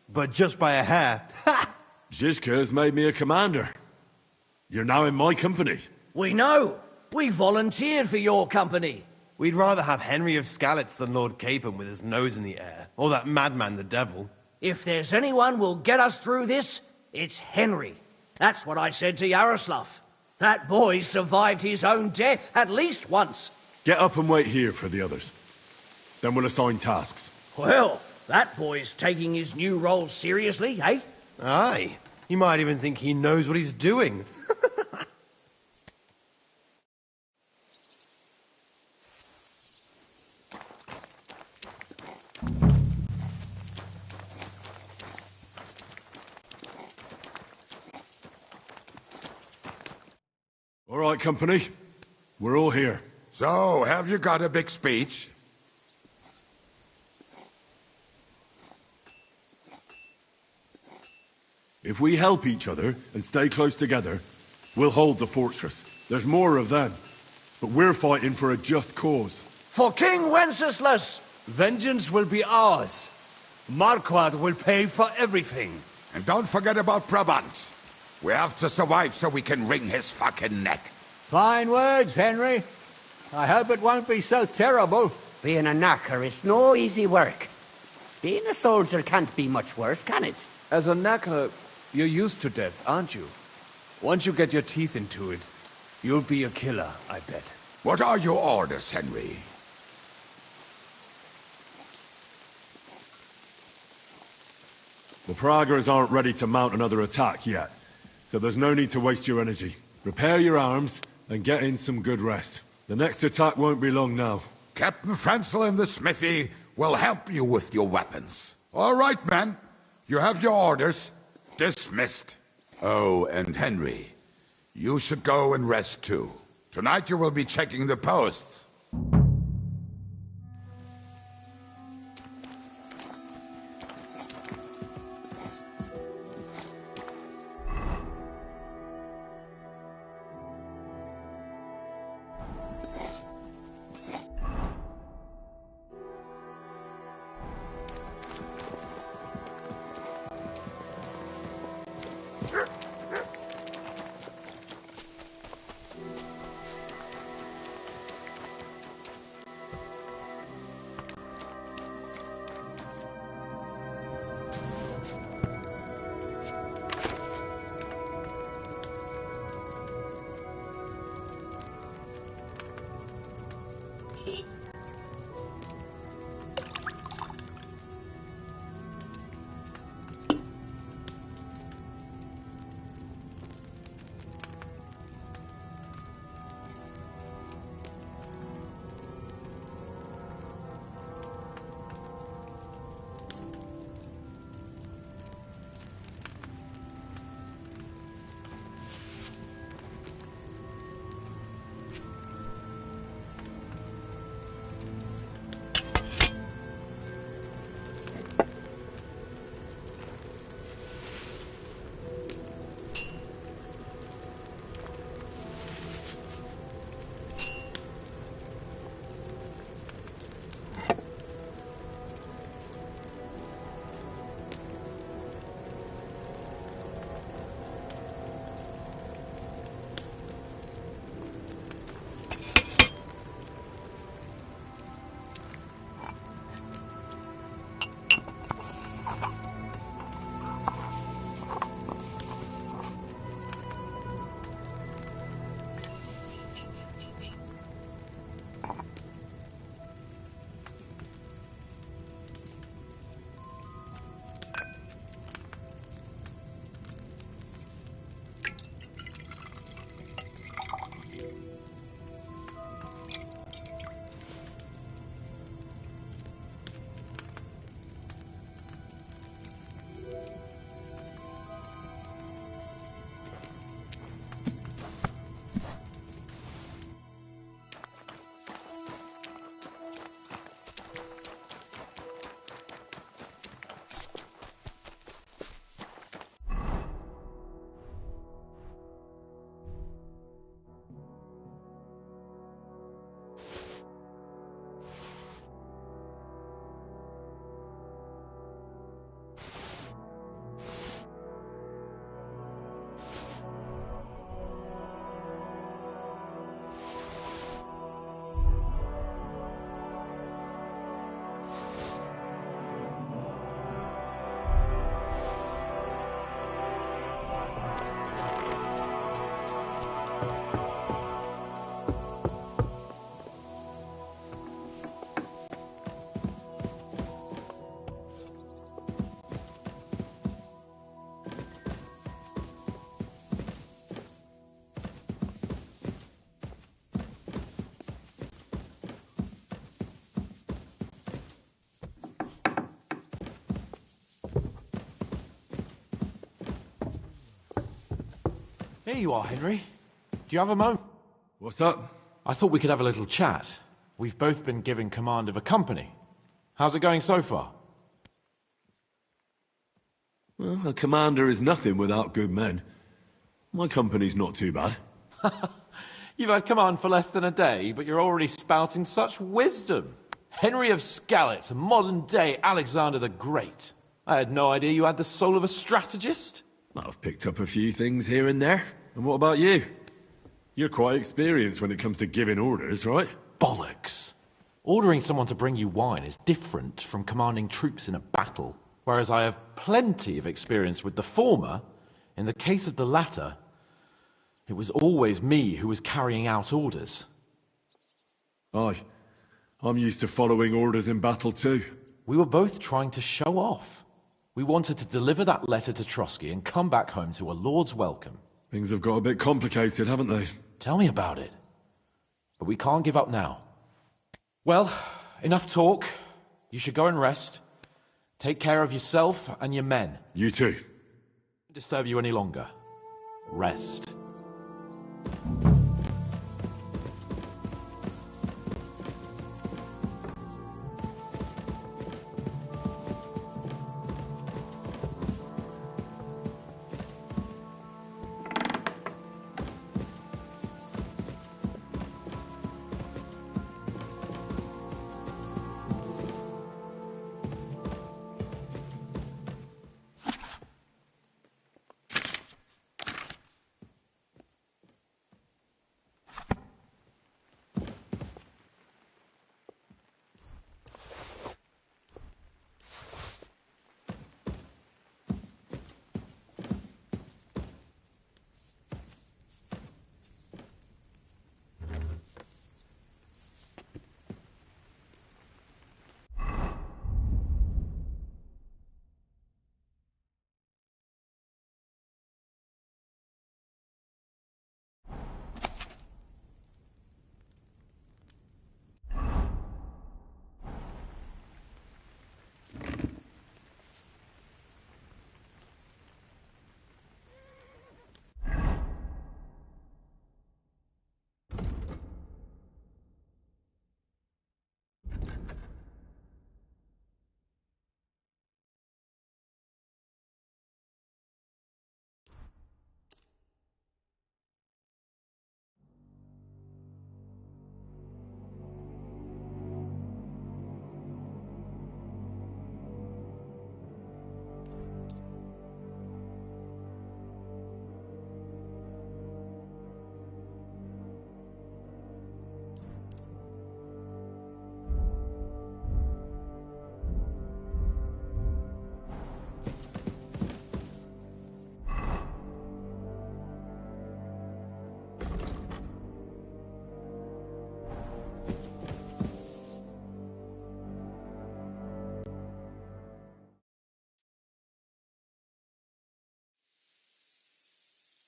But just by a hair. Ha! Zizka has made me a commander. You're now in my company. We know. We volunteered for your company. We'd rather have Henry of Skalitz than Lord Capon with his nose in the air. Or that madman, the devil. If there's anyone will get us through this, it's Henry. That's what I said to Yaroslav. That boy survived his own death at least once. Get up and wait here for the others. Then we'll assign tasks. Well, that boy's taking his new role seriously, eh? Aye. You might even think he knows what he's doing. All right, company. We're all here. So, have you got a big speech? If we help each other and stay close together, we'll hold the fortress. There's more of them. But we're fighting for a just cause. For King Wenceslas! Vengeance will be ours. Marquardt will pay for everything. And don't forget about Brabant. We have to survive so we can wring his fucking neck. Fine words, Henry. I hope it won't be so terrible. Being a knacker is no easy work. Being a soldier can't be much worse, can it? As a knacker, you're used to death, aren't you? Once you get your teeth into it, you'll be a killer, I bet. What are your orders, Henry? The Praggers aren't ready to mount another attack yet, so there's no need to waste your energy. Repair your arms and get in some good rest. The next attack won't be long now. Captain Francel in the smithy will help you with your weapons. All right, men. You have your orders. Dismissed. Oh, and Henry, you should go and rest too. Tonight you will be checking the posts. Here you are, Henry. Do you have a moment? What's up? I thought we could have a little chat. We've both been given command of a company. How's it going so far? Well, a commander is nothing without good men. My company's not too bad. You've had command for less than a day, but you're already spouting such wisdom. Henry of Skalitz, a modern-day Alexander the Great. I had no idea you had the soul of a strategist. I've picked up a few things here and there. And what about you? You're quite experienced when it comes to giving orders, right? Bollocks. Ordering someone to bring you wine is different from commanding troops in a battle. Whereas I have plenty of experience with the former, in the case of the latter, it was always me who was carrying out orders. Aye. I'm used to following orders in battle too. We were both trying to show off. We wanted to deliver that letter to Trotsky and come back home to a lord's welcome. Things have got a bit complicated, haven't they? Tell me about it. But we can't give up now. Well, enough talk. You should go and rest. Take care of yourself and your men. You too. Don't disturb you any longer. Rest.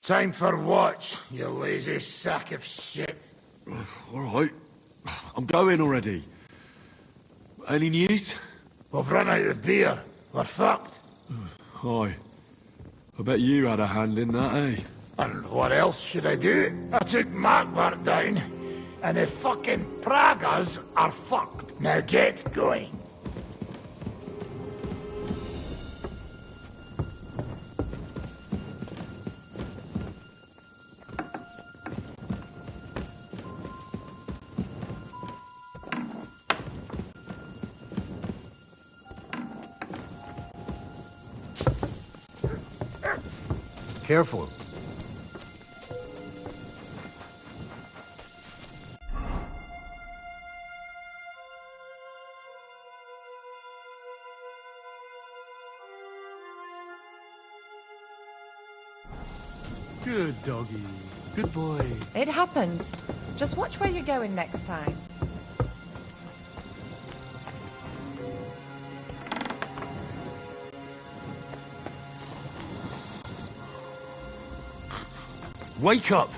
Time for watch, you lazy sack of shit. All right. I'm going already. Any news? We've run out of beer. We're fucked. Aye. I bet you had a hand in that, eh? And what else should I do? I took Markvart down, and the fucking Pragas are fucked. Now get going. Careful. Good doggy. Good boy. It happens. Just watch where you're going next time. Wake up!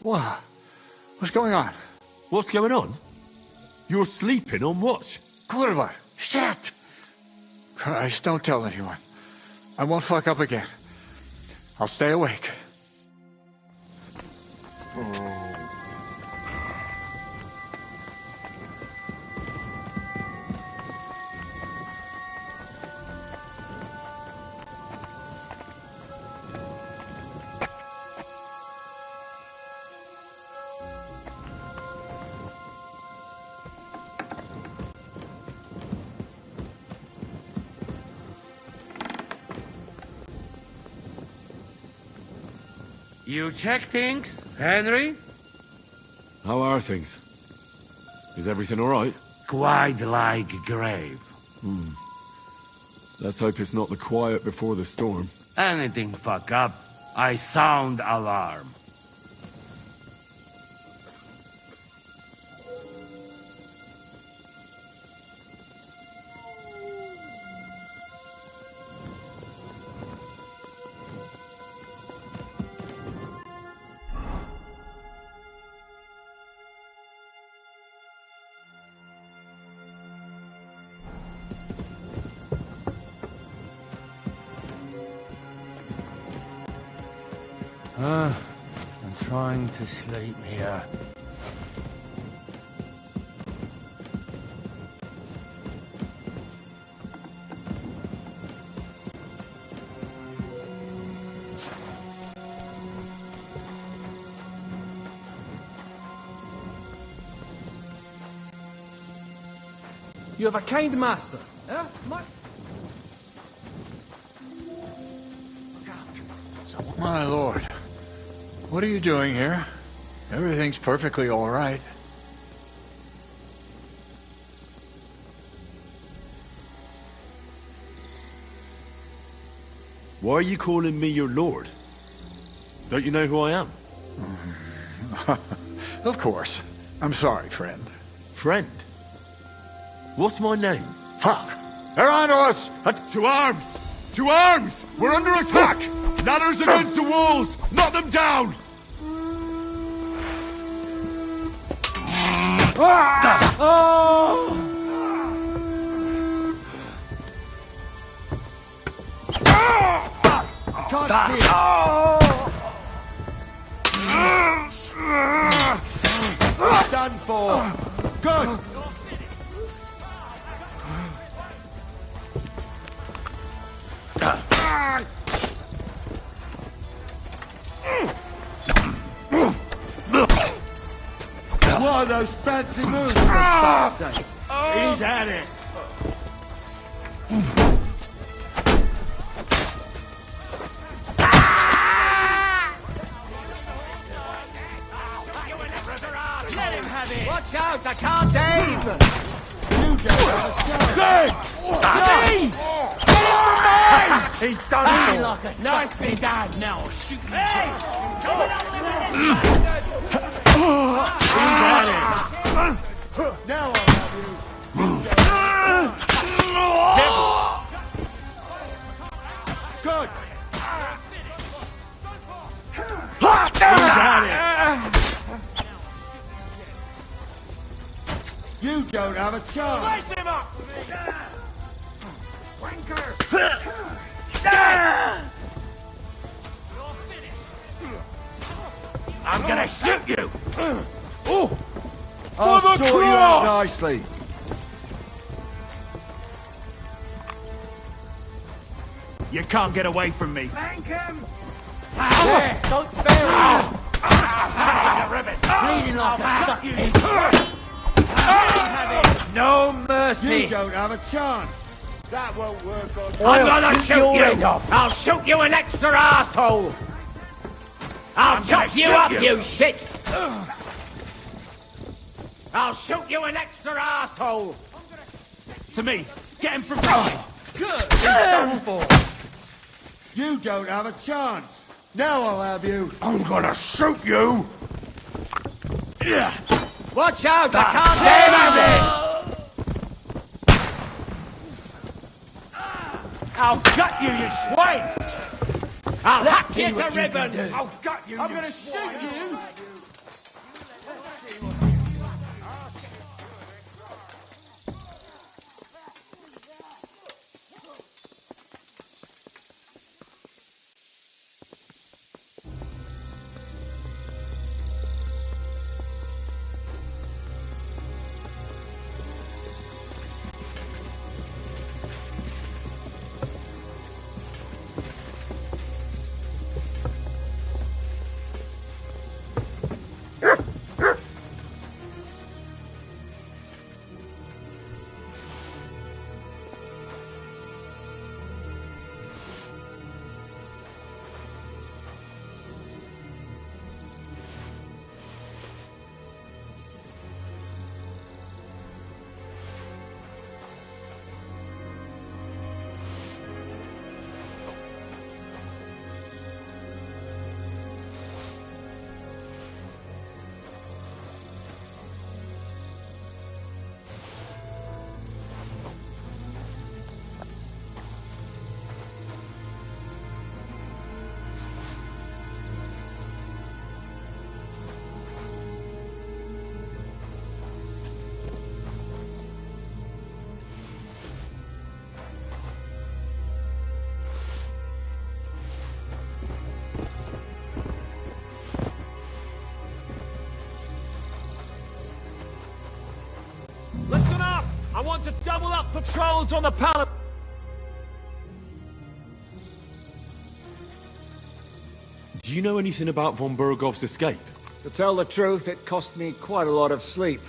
What? What's going on? What's going on? You're sleeping on watch. Kurva! Shit! Christ, don't tell anyone. I won't fuck up again. I'll stay awake. You check things, Henry? How are things? Is everything all right? Quite like grave. Let's hope it's not the quiet before the storm. Anything fuck up, I sound alarm. I'm trying to sleep here. You have a kind master, eh? My lord, what are you doing here? Everything's perfectly all right. Why are you calling me your lord? Don't you know who I am? Of course. I'm sorry, friend. Friend? What's my name? Fuck! They're onto us! To arms! To arms! We're under attack! Ladders against the walls! Knock them down! Done for! Good! What are those fancy moves, for fuck's sake? He's at it! Let him have it! Watch out, I can't aim! You don't have a shot! Good! Get him from me! He's done for! Like a nicely done! Now I'll shoot you! Hey! He's at it! Now I'll have you! Good! He's at it! You don't have a chance! Lace him up! Wanker! I'm gonna shoot you! Oh! I'll sort you out nicely. You can't get away from me. Thank him! There! Don't spare him! Bleeding like a stuck pig! No mercy! You don't have a chance. That won't work on... I'm gonna shoot you! Head off. I'll shoot you an extra asshole! I'll chop you up, you shit! I'll shoot you an extra asshole! To me! Get him from behind! Good! He's done for! You don't have a chance! Now I'll have you! I'm gonna shoot you! Watch out! I can't aim at it! I'll gut you, you swine! I'll hack you to ribbons! I'll gut you, I'm gonna shoot you! Listen up! I want to double up patrols on the palace. Do you know anything about von Bergov's escape? To tell the truth, it cost me quite a lot of sleep.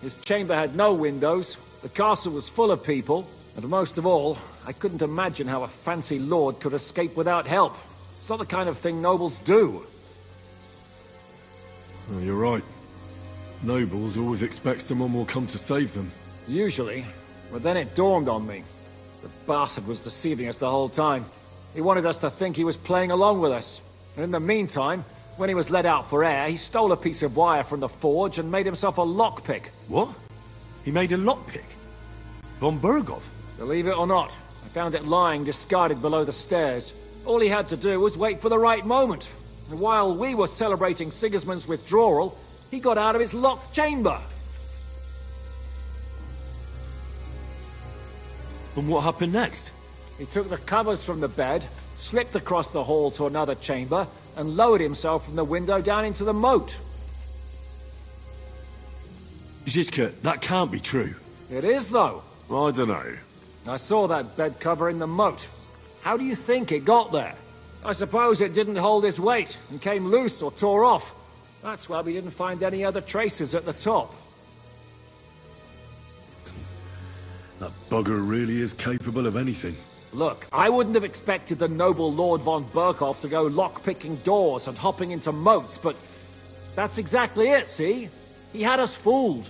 His chamber had no windows, the castle was full of people, and most of all, I couldn't imagine how a fancy lord could escape without help. It's not the kind of thing nobles do. Oh, you're right. Nobles always expect someone will come to save them. Usually, but then it dawned on me. The bastard was deceiving us the whole time. He wanted us to think he was playing along with us. And in the meantime, when he was let out for air, he stole a piece of wire from the forge and made himself a lockpick. What? He made a lockpick? Von Bergov? Believe it or not, I found it lying discarded below the stairs. All he had to do was wait for the right moment. And while we were celebrating Sigismund's withdrawal, he got out of his locked chamber. And what happened next? He took the covers from the bed, slipped across the hall to another chamber, and lowered himself from the window down into the moat. Zizka, that can't be true. It is, though. I don't know. I saw that bed cover in the moat. How do you think it got there? I suppose it didn't hold his weight and came loose or tore off. That's why we didn't find any other traces at the top. That bugger really is capable of anything. Look, I wouldn't have expected the noble Lord von Berkhoff to go lock-picking doors and hopping into moats, but that's exactly it, see? He had us fooled.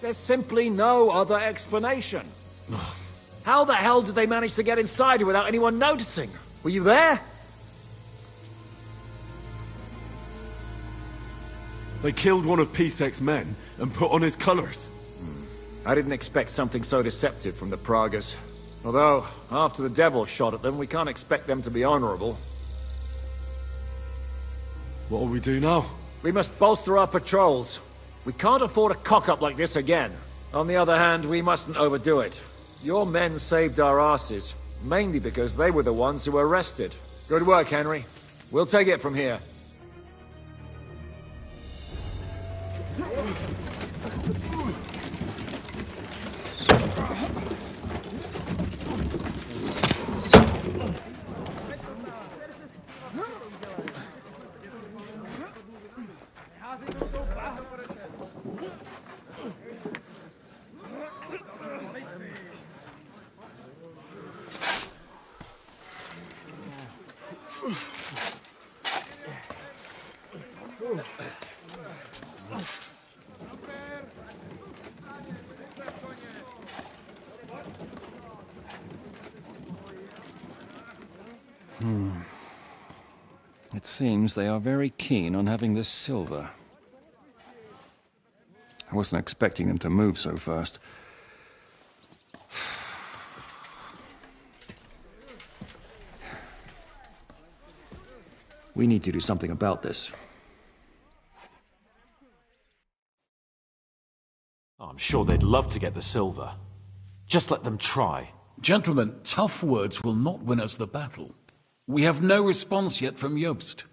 There's simply no other explanation. How the hell did they manage to get inside without anyone noticing? Were you there? They killed one of Pisek's men and put on his colors. I didn't expect something so deceptive from the Pragas. Although, after the devil shot at them, we can't expect them to be honorable. What'll we do now? We must bolster our patrols. We can't afford a cock-up like this again. On the other hand, we mustn't overdo it. Your men saved our asses, mainly because they were the ones who were arrested. Good work, Henry. We'll take it from here. It seems they are very keen on having this silver. I wasn't expecting them to move so fast. We need to do something about this. I'm sure they'd love to get the silver. Just let them try. Gentlemen, tough words will not win us the battle. We have no response yet from Jobst.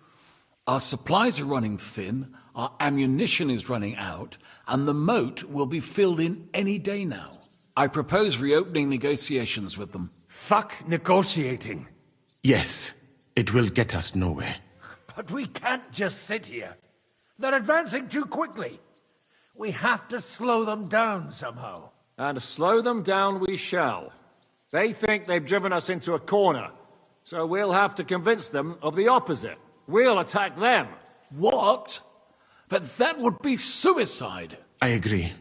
Our supplies are running thin, our ammunition is running out, and the moat will be filled in any day now. I propose reopening negotiations with them. Fuck negotiating. Yes, it will get us nowhere. But we can't just sit here. They're advancing too quickly. We have to slow them down somehow. And slow them down we shall. They think they've driven us into a corner, so we'll have to convince them of the opposite. We'll attack them. What? But that would be suicide. I agree.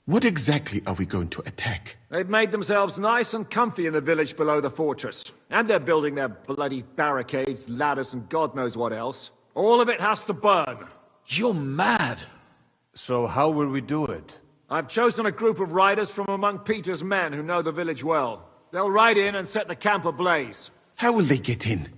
What exactly are we going to attack? They've made themselves nice and comfy in the village below the fortress. And they're building their bloody barricades, ladders, and God knows what else. All of it has to burn. You're mad. So how will we do it? I've chosen a group of riders from among Peter's men who know the village well. They'll ride in and set the camp ablaze. How will they get in?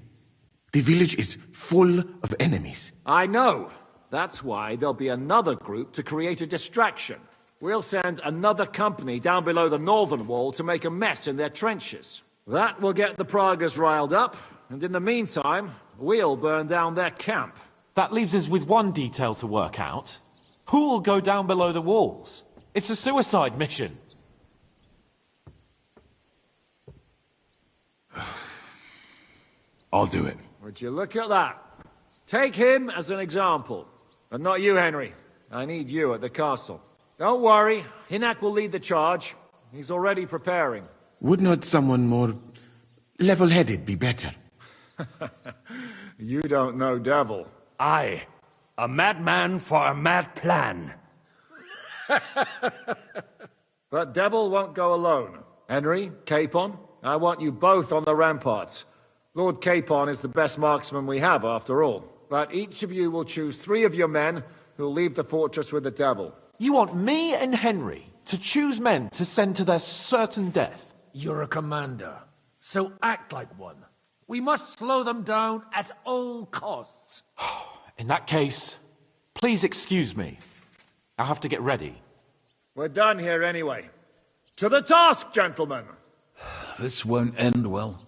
The village is full of enemies. I know. That's why there'll be another group to create a distraction. We'll send another company down below the northern wall to make a mess in their trenches. That will get the Pragas riled up, and in the meantime, we'll burn down their camp. That leaves us with one detail to work out. Who will go down below the walls? It's a suicide mission. I'll do it. Would you look at that? Take him as an example. And not you, Henry. I need you at the castle. Don't worry, Hinak will lead the charge. He's already preparing. Would not someone more level-headed be better? You don't know Devil. Aye. A madman for a mad plan. But Devil won't go alone. Henry, Capon, I want you both on the ramparts. Lord Capon is the best marksman we have, after all. But each of you will choose 3 of your men who'll leave the fortress with the Devil. You want me and Henry to choose men to send to their certain death? You're a commander, so act like one. We must slow them down at all costs. In that case, please excuse me. I'll have to get ready. We're done here anyway. To the task, gentlemen! This won't end well.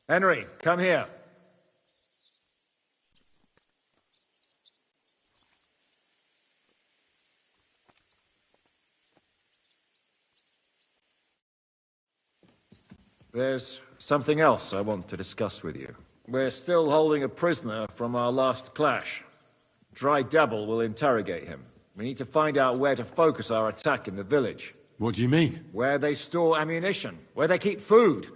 Henry, come here. There's something else I want to discuss with you. We're still holding a prisoner from our last clash. Dry Devil will interrogate him. We need to find out where to focus our attack in the village. What do you mean? Where they store ammunition, where they keep food,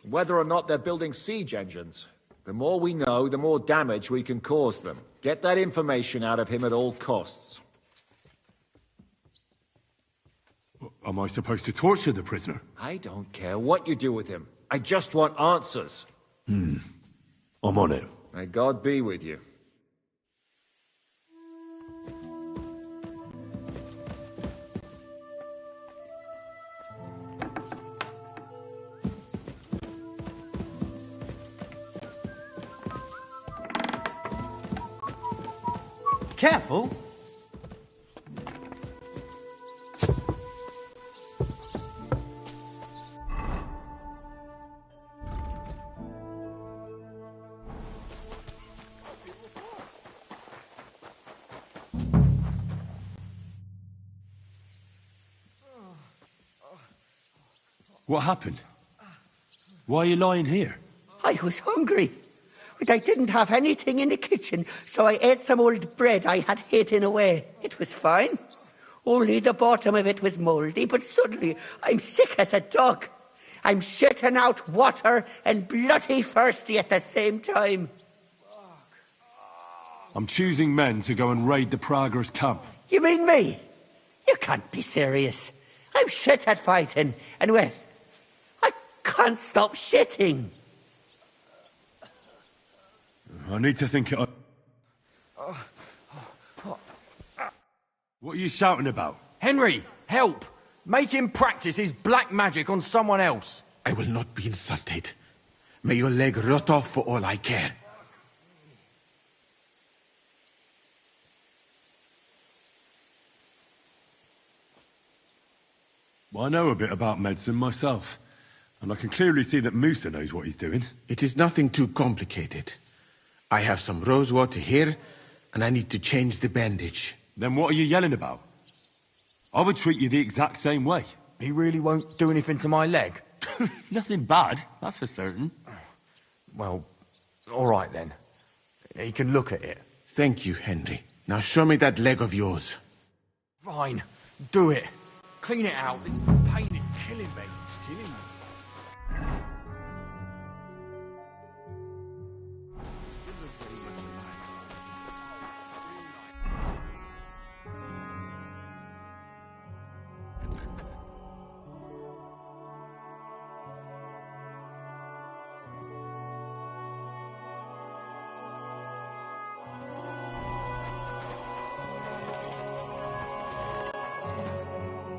whether or not they're building siege engines. The more we know, the more damage we can cause them. Get that information out of him at all costs. Am I supposed to torture the prisoner? I don't care what you do with him. I just want answers. I'm on it. May God be with you. Careful. What happened? Why are you lying here? I was hungry, but I didn't have anything in the kitchen, so I ate some old bread I had hidden away. It was fine. Only the bottom of it was mouldy, but suddenly I'm sick as a dog. I'm shitting out water and bloody thirsty at the same time. I'm choosing men to go and raid the Prager's camp. You mean me? You can't be serious. I'm shit at fighting, and well, I can't stop shitting. I need to think it up. What are you shouting about? Henry, help! Make him practice his black magic on someone else. I will not be insulted. May your leg rot off for all I care. I know a bit about medicine myself, and I can clearly see that Musa knows what he's doing. It is nothing too complicated. I have some rose water here, and I need to change the bandage. Then what are you yelling about? I would treat you the exact same way. He really won't do anything to my leg. Nothing bad, that's for certain. Well, all right then. He can look at it. Thank you, Henry. Now show me that leg of yours. Fine, do it. Clean it out. This pain is killing me. It's killing me.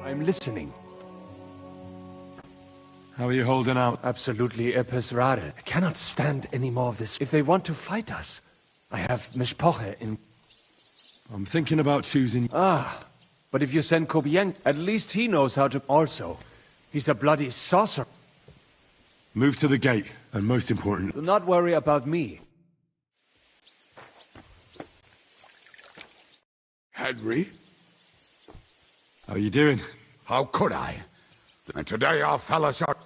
I'm listening. How are you holding out? Absolutely epis rare. I cannot stand any more of this. If they want to fight us, I have Mishpoche in... I'm thinking about choosing... But if you send Kobieng, at least he knows how to... Also, he's a bloody sorcerer. Move to the gate, and most important... Do not worry about me. Henry? How you doing? How could I? And today our fellas are...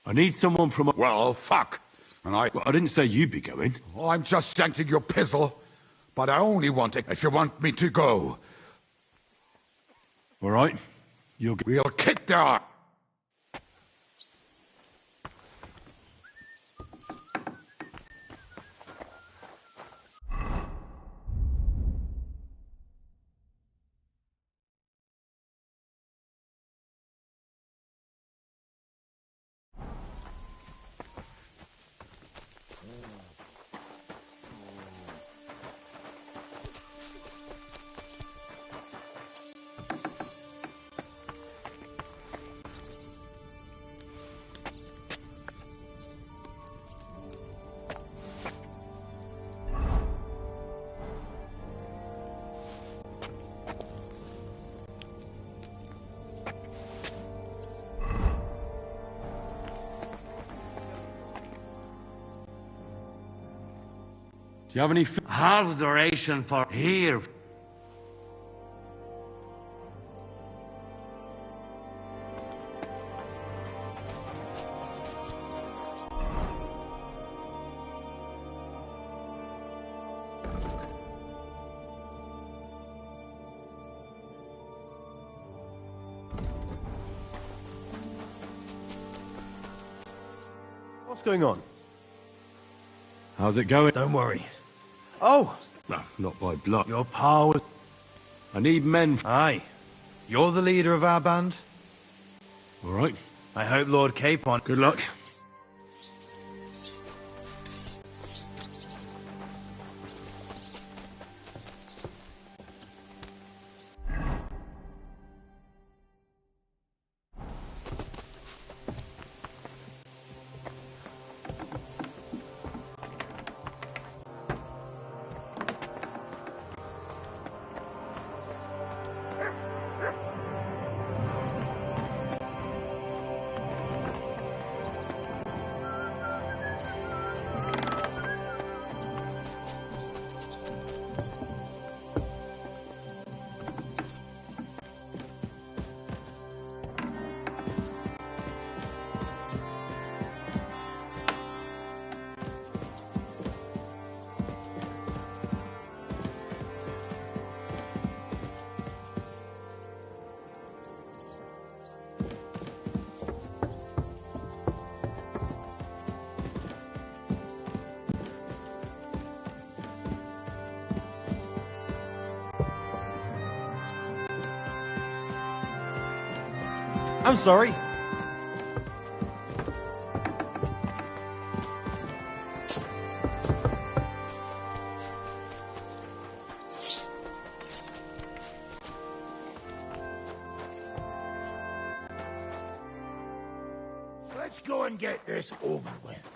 I need someone from... Well, fuck. And Well, I didn't say you'd be going. Oh, I'm just sending you pizzle. But I only want it if you want me to go. All right. We'll kick their ass. Do you have any... Half duration for here. What's going on? How's it going? Don't worry. Oh! No, not by blood. Your pa was... I need men... Aye. You're the leader of our band? All right. I hope Lord Capon... Good luck. I'm sorry. Let's go and get this over with.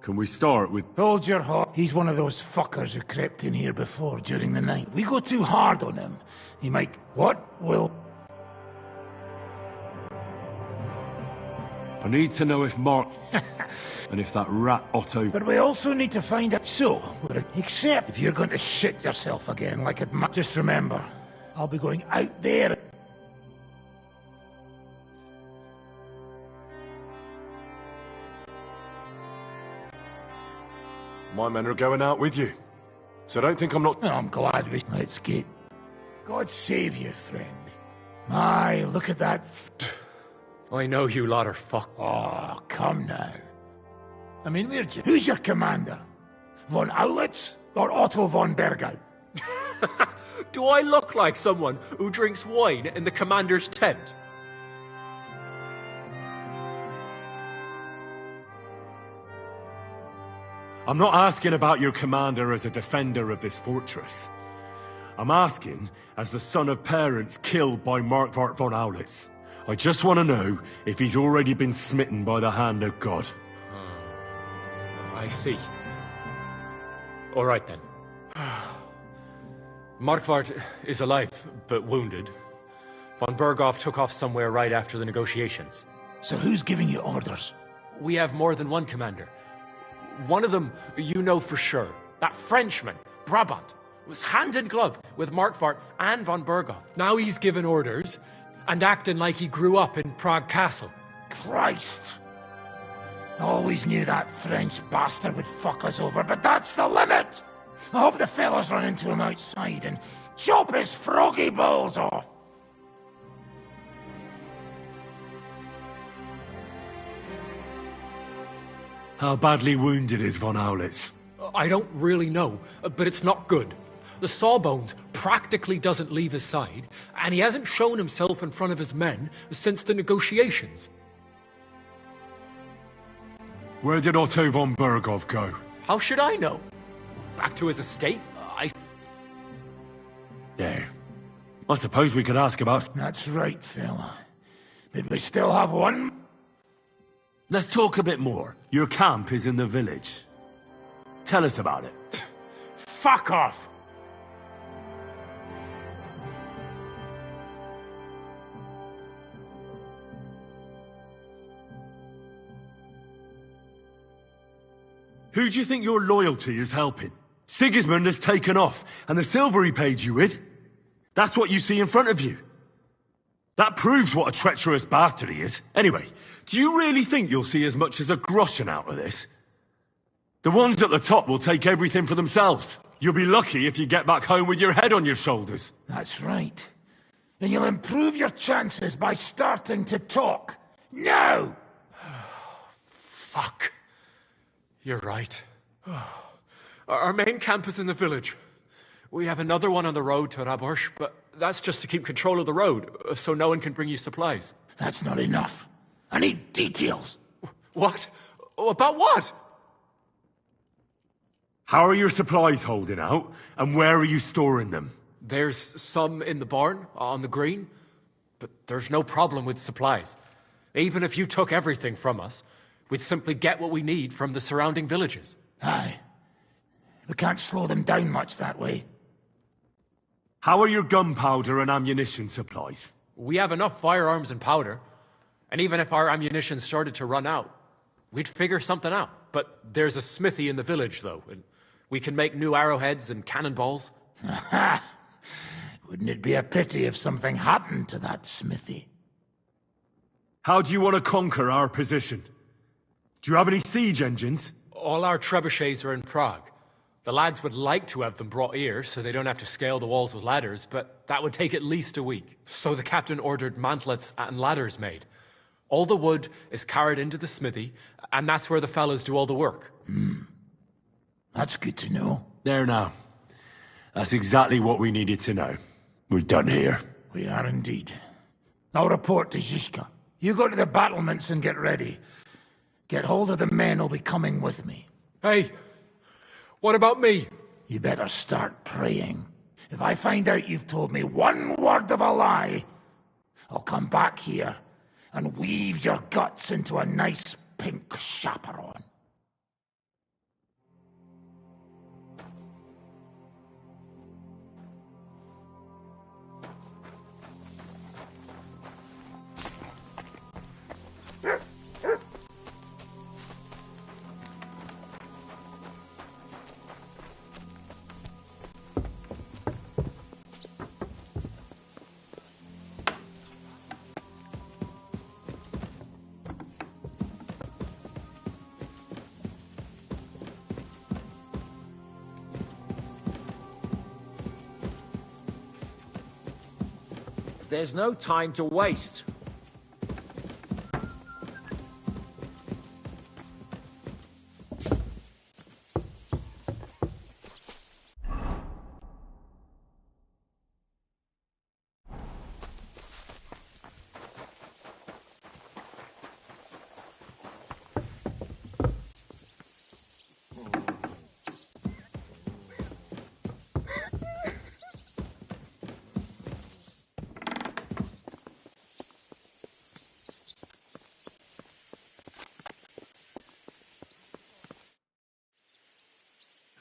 Can we start with... Hold your horse. He's one of those fuckers who crept in here before during the night. We go too hard on him. He might... What will... I need to know if Mark... and if that rat Otto... But we also need to find out... So, except if you're going to shit yourself again like it might... Just remember, I'll be going out there... My men are going out with you. So don't think I'm not... Oh, I'm glad we... Let's get... God save you, friend. My, look at that... I know you lot are fuck... Oh, come now. I mean, who's your commander? Von Aulitz or Otto von Bergau? Do I look like someone who drinks wine in the commander's tent? I'm not asking about your commander as a defender of this fortress. I'm asking as the son of parents killed by Markvart von Aulitz. I just want to know if he's already been smitten by the hand of God. I see. All right then. Markvart is alive, but wounded. Von Berghoff took off somewhere right after the negotiations. So who's giving you orders? We have more than one commander. One of them you know for sure. That Frenchman, Brabant. was hand in glove with Markvart and von Berghoff. Now he's giving orders and acting like he grew up in Prague Castle. Christ! I always knew that French bastard would fuck us over, but that's the limit! I hope the fellas run into him outside and chop his froggy balls off! How badly wounded is von Aulitz? I don't really know, but it's not good. The sawbones practically doesn't leave his side, and he hasn't shown himself in front of his men since the negotiations. Where did Otto von Berghoff go? How should I know? Back to his estate? There. I suppose we could ask about... That's right, Phil. But we still have one... Let's talk a bit more. Your camp is in the village. Tell us about it. Fuck off! Who do you think your loyalty is helping? Sigismund has taken off, and the silver he paid you with? That's what you see in front of you. That proves what a treacherous bastard he is. Anyway, do you really think you'll see as much as a groschen out of this? The ones at the top will take everything for themselves. You'll be lucky if you get back home with your head on your shoulders. That's right. And you'll improve your chances by starting to talk. Now! Fuck. You're right. Our main camp is in the village. We have another one on the road to Raborsch, but that's just to keep control of the road, so no one can bring you supplies. That's not enough. I need details. What? About what? How are your supplies holding out, and where are you storing them? There's some in the barn, on the green, but there's no problem with supplies. Even if you took everything from us, we'd simply get what we need from the surrounding villages. Aye. We can't slow them down much that way. How are your gunpowder and ammunition supplies? We have enough firearms and powder, and even if our ammunition started to run out, we'd figure something out. But there's a smithy in the village, though, and we can make new arrowheads and cannonballs. Aha! Wouldn't it be a pity if something happened to that smithy? How do you want to conquer our position? Do you have any siege engines? All our trebuchets are in Prague. The lads would like to have them brought here so they don't have to scale the walls with ladders, but that would take at least a week. So the captain ordered mantlets and ladders made. All the wood is carried into the smithy, and that's where the fellas do all the work. That's good to know. There now. That's exactly what we needed to know. We're done here. We are indeed. I'll report to Zizka. You go to the battlements and get ready. Get hold of the men who'll be coming with me. Hey, what about me? You better start praying. If I find out you've told me one word of a lie, I'll come back here and weave your guts into a nice pink chaperon. There's no time to waste.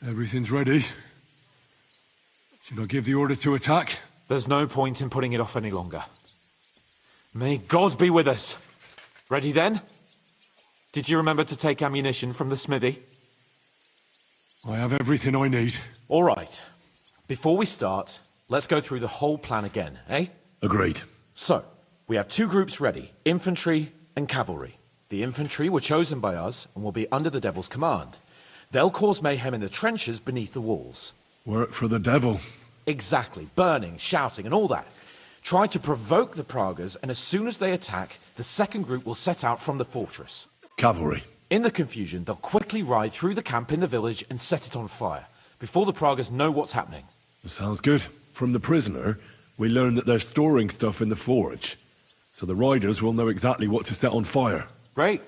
Everything's ready. Should I give the order to attack? There's no point in putting it off any longer. May God be with us. Ready then? Did you remember to take ammunition from the smithy? I have everything I need. All right. Before we start, let's go through the whole plan again, eh? Agreed. So, we have 2 groups ready, infantry and cavalry. The infantry were chosen by us and will be under the Devil's command. They'll cause mayhem in the trenches beneath the walls. Work for the devil. Exactly, burning, shouting and all that. Try to provoke the Pragas, and as soon as they attack, the second group will set out from the fortress. Cavalry. In the confusion, they'll quickly ride through the camp in the village and set it on fire, before the Pragas know what's happening. Sounds good. From the prisoner, we learned that they're storing stuff in the forge, so the riders will know exactly what to set on fire. Great.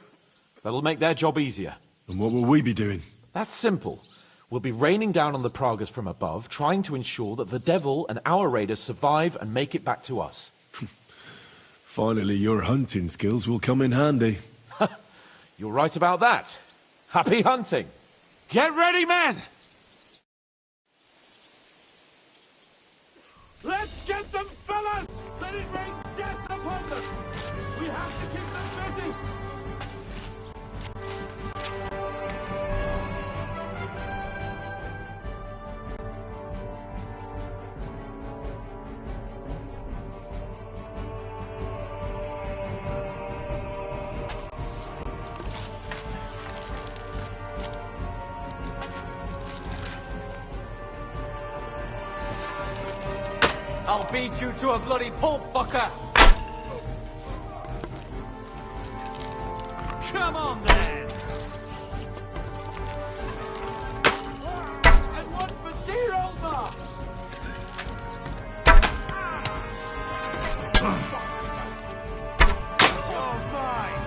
That'll make their job easier. And what will we be doing? That's simple. We'll be raining down on the Pragas from above, trying to ensure that the devil and our raiders survive and make it back to us. Finally, your hunting skills will come in handy. You're right about that. Happy hunting! Get ready, men! Let's get them, fellas! Let it rain death upon them! We have to keep them busy! I'll beat you to a bloody pulp, fucker! Come on, then! And one for dear Olma! You're mine!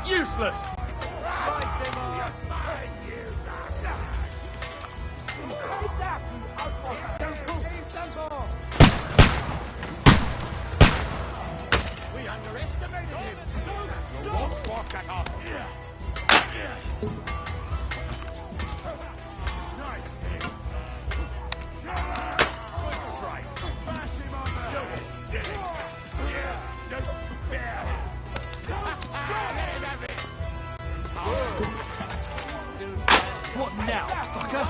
Useless! We underestimated him! You won't walk at us! What now, fucker?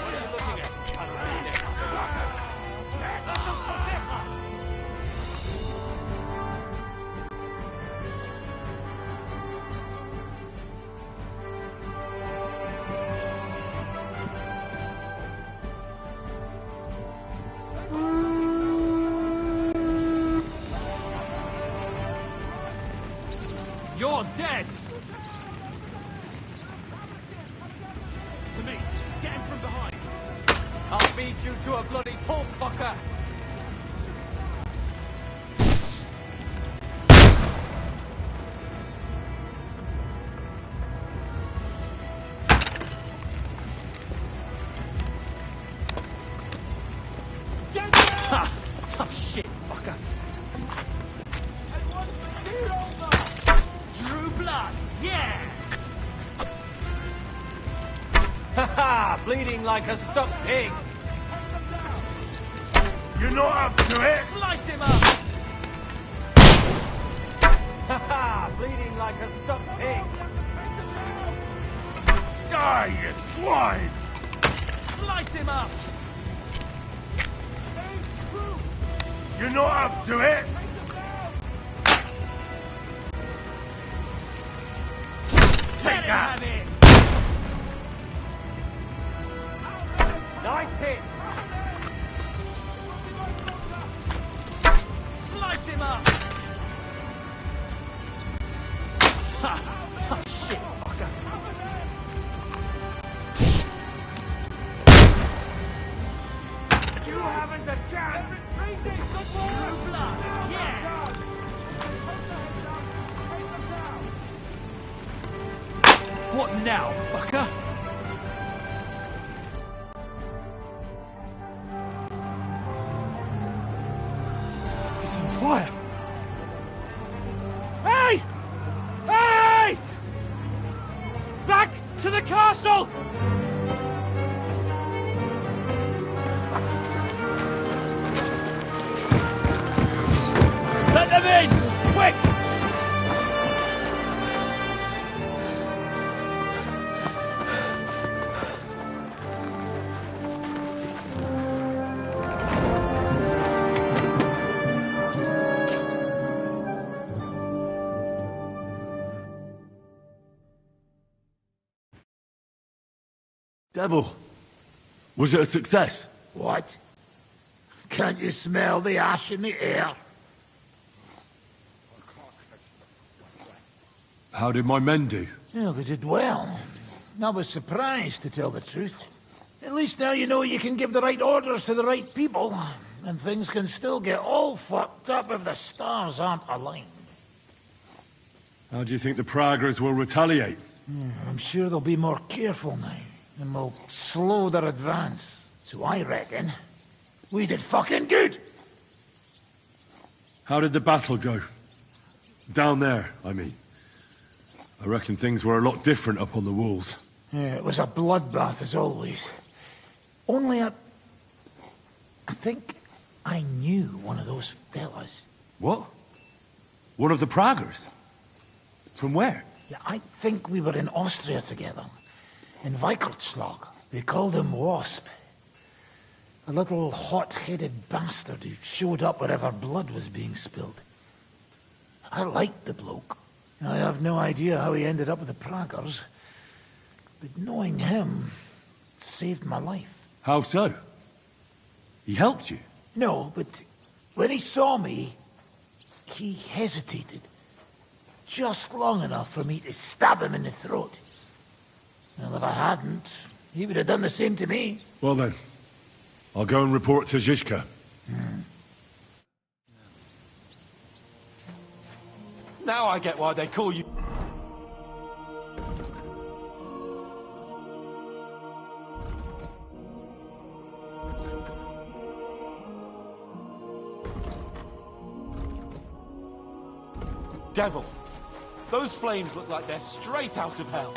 What are you looking at? You're dead! To me! Get him from behind! I'll beat you to a bloody pulp, fucker! Ha! Tough shit, fucker! Drew blood, yeah! Ha! Bleeding like a stuck pig! You're not up to it! Slice him up! Ha! Bleeding like a stuck pig! Die, you swine! Slice him up! You're not up to it! Take that! Have it. Nice hit! Slice him up! Ha! Tough shit, fucker! You haven't a chance! True blood! Yeah! What now, fucker? It's on fire. Hey! Hey! Back to the castle! Let them in! Quick! Devil, was it a success? What? Can't you smell the ash in the air? How did my men do? Well, they did well. I was surprised, to tell the truth. At least now you know you can give the right orders to the right people, and things can still get all fucked up if the stars aren't aligned. How do you think the Praggers will retaliate? I'm sure they'll be more careful now, and will slow their advance. So I reckon we did fucking good. How did the battle go? Down there, I mean. I reckon things were a lot different up on the walls. Yeah, it was a bloodbath as always. Only I think I knew one of those fellas. What? One of the Praggers? From where? Yeah, I think we were in Austria together. In Weikertschlag. They called him Wasp. A little hot-headed bastard who showed up wherever blood was being spilled. I liked the bloke. I have no idea how he ended up with the Praggers, but knowing him saved my life. How so? He helped you? No, but when he saw me, he hesitated. Just long enough for me to stab him in the throat. Now, if I hadn't, he would have done the same to me. Well then, I'll go and report to Zizka. Now I get why they call you... Devil. Those flames look like they're straight out of hell.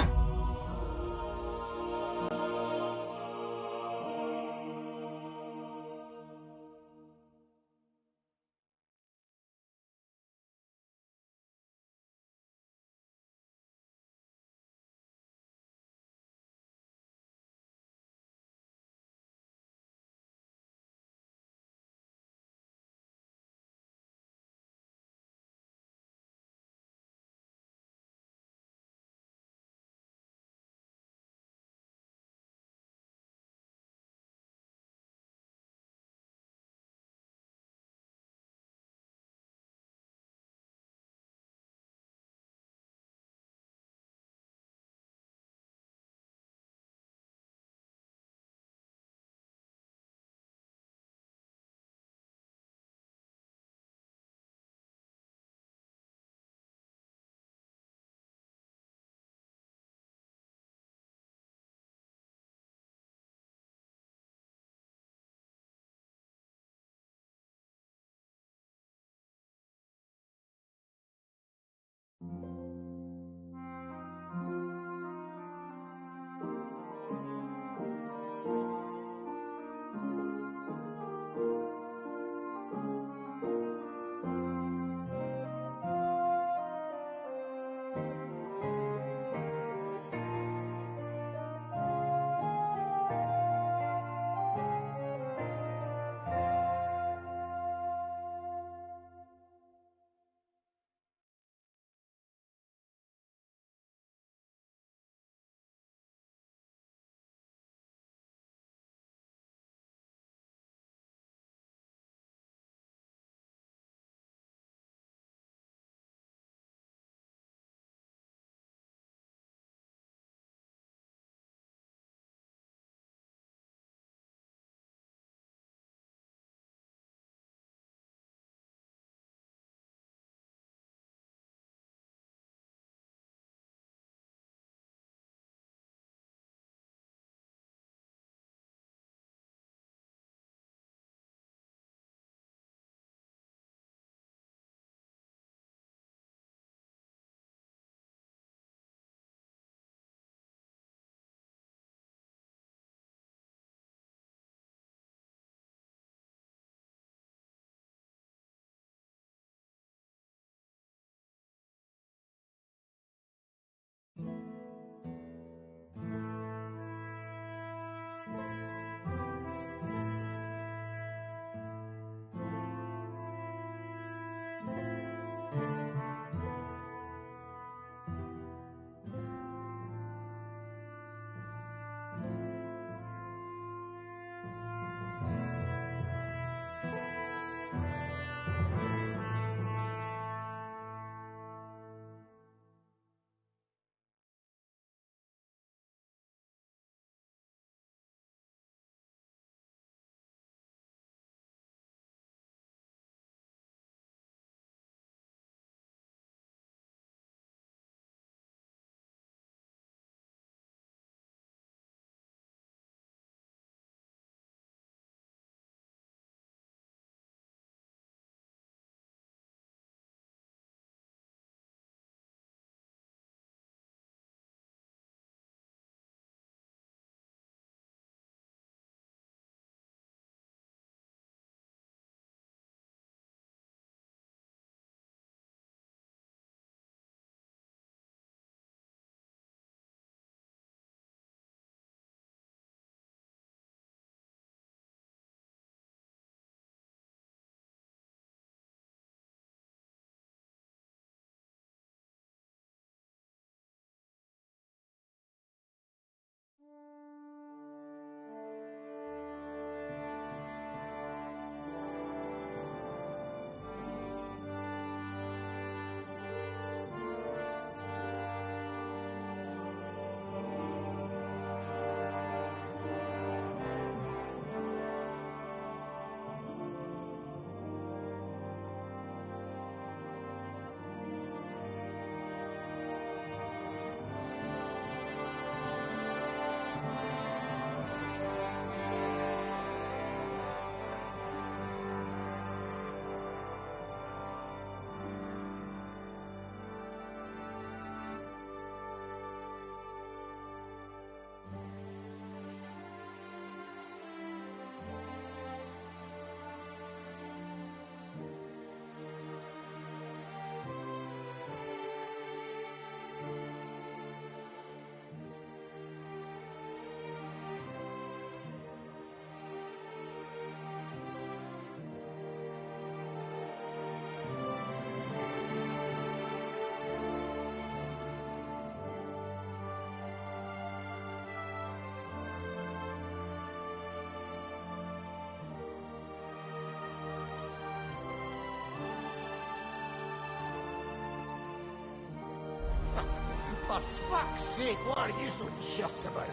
Oh, fuck's sake, what are you so chuffed about?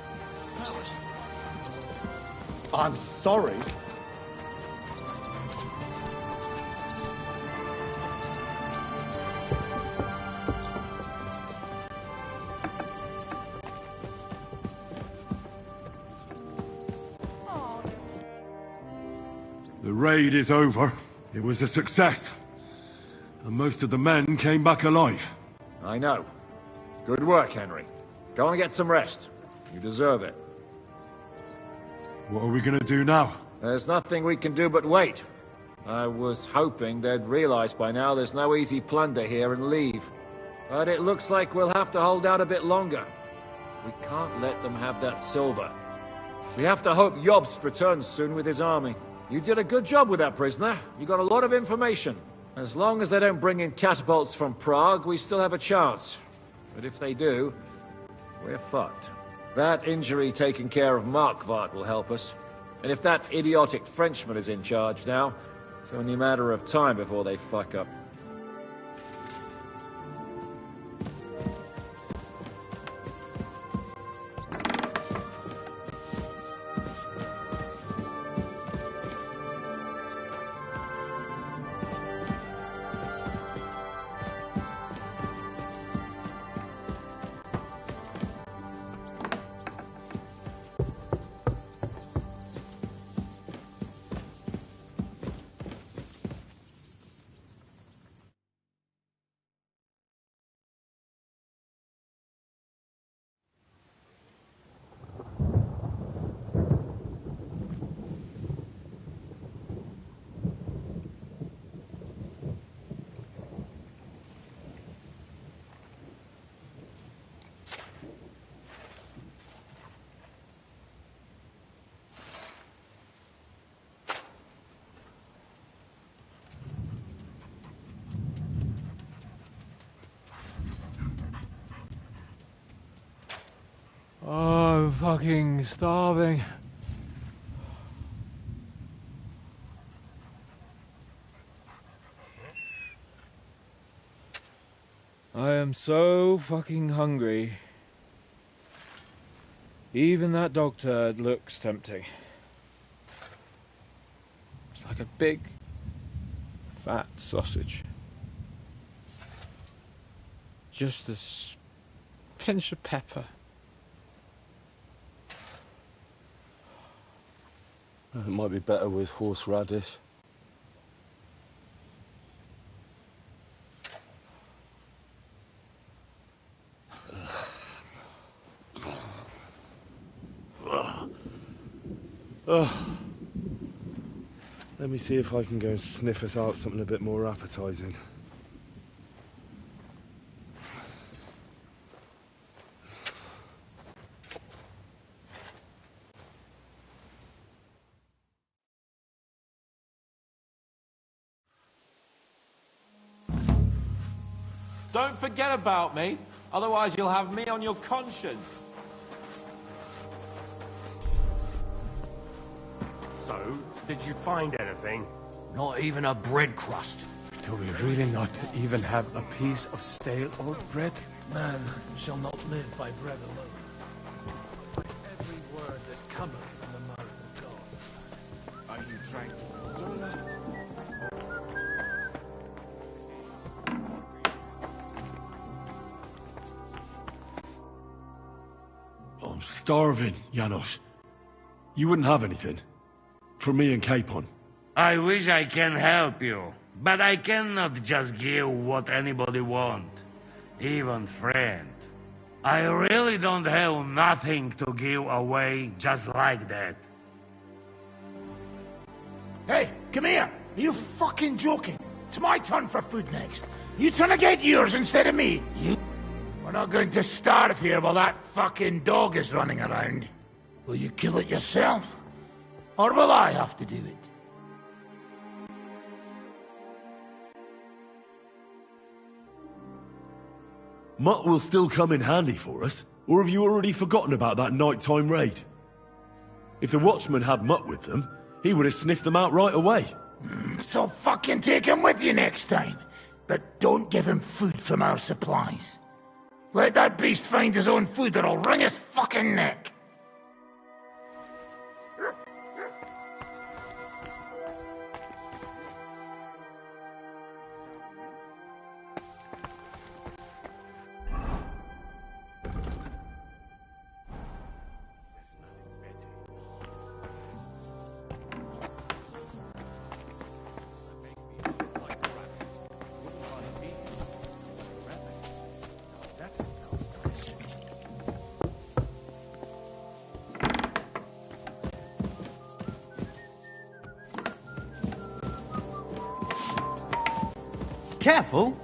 I'm sorry. The raid is over. It was a success. And most of the men came back alive. I know. Good work, Henry. Go and get some rest. You deserve it. What are we gonna do now? There's nothing we can do but wait. I was hoping they'd realize by now there's no easy plunder here and leave. But it looks like we'll have to hold out a bit longer. We can't let them have that silver. We have to hope Jobst returns soon with his army. You did a good job with that prisoner. You got a lot of information. As long as they don't bring in catapults from Prague, we still have a chance. But if they do, we're fucked. That injury taken care of Markvart will help us. And if that idiotic Frenchman is in charge now, it's only a matter of time before they fuck up. Oh, I'm fucking starving. I am so fucking hungry. Even that dog turd looks tempting. It's like a big, fat sausage. Just a pinch of pepper. It might be better with horseradish. Let me see if I can go and sniff us out something a bit more appetizing. Don't forget about me, otherwise you'll have me on your conscience. So, did you find anything? Not even a bread crust. Do we really not even have a piece of stale old bread? Man shall not live by bread alone, by every word that cometh from the mouth of God. Are you trying to... I'm starving, Janos. You wouldn't have anything? For me and Capon. I wish I can help you, but I cannot just give what anybody want, even friend. I really don't have nothing to give away just like that. Hey, come here! Are you fucking joking? It's my turn for food next. You trying to get yours instead of me? We're not going to starve here while that fucking dog is running around. Will you kill it yourself? Or will I have to do it? Mutt will still come in handy for us, or have you already forgotten about that nighttime raid? If the watchman had Mutt with them, he would have sniffed them out right away. So fucking take him with you next time. But don't give him food from our supplies. Let that beast find his own food or I'll wring his fucking neck. Careful!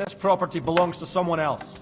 This property belongs to someone else.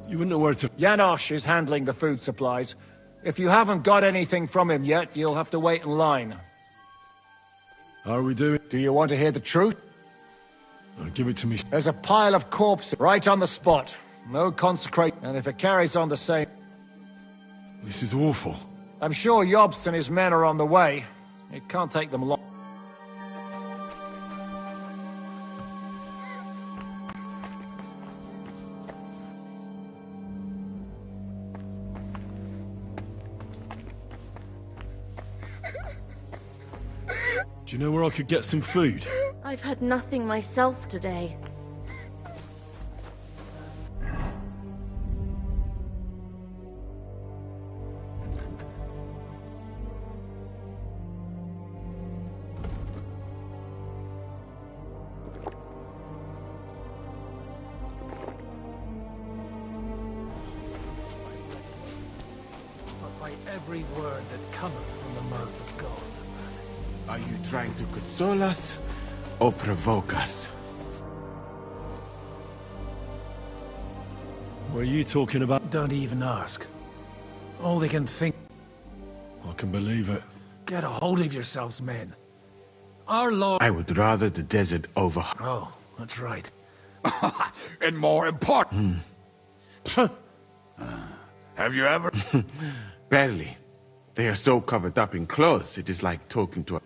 You wouldn't know where to... Janosch is handling the food supplies. If you haven't got anything from him yet, you'll have to wait in line. How are we doing? Do you want to hear the truth? Give it to me. There's a pile of corpses right on the spot. No consecrate, and if it carries on the same... This is awful. I'm sure Jobst and his men are on the way. It can't take them long. Do you know where I could get some food? I've had nothing myself today. But by every word that cometh from the mouth of God. Are you trying to console us or provoke us? What are you talking about? Don't even ask. All they can think... I can believe it. Get a hold of yourselves, men. Our Lord... I would rather the desert over... Oh, that's right. And more important... have you ever... Barely. They are so covered up in clothes, it is like talking to a...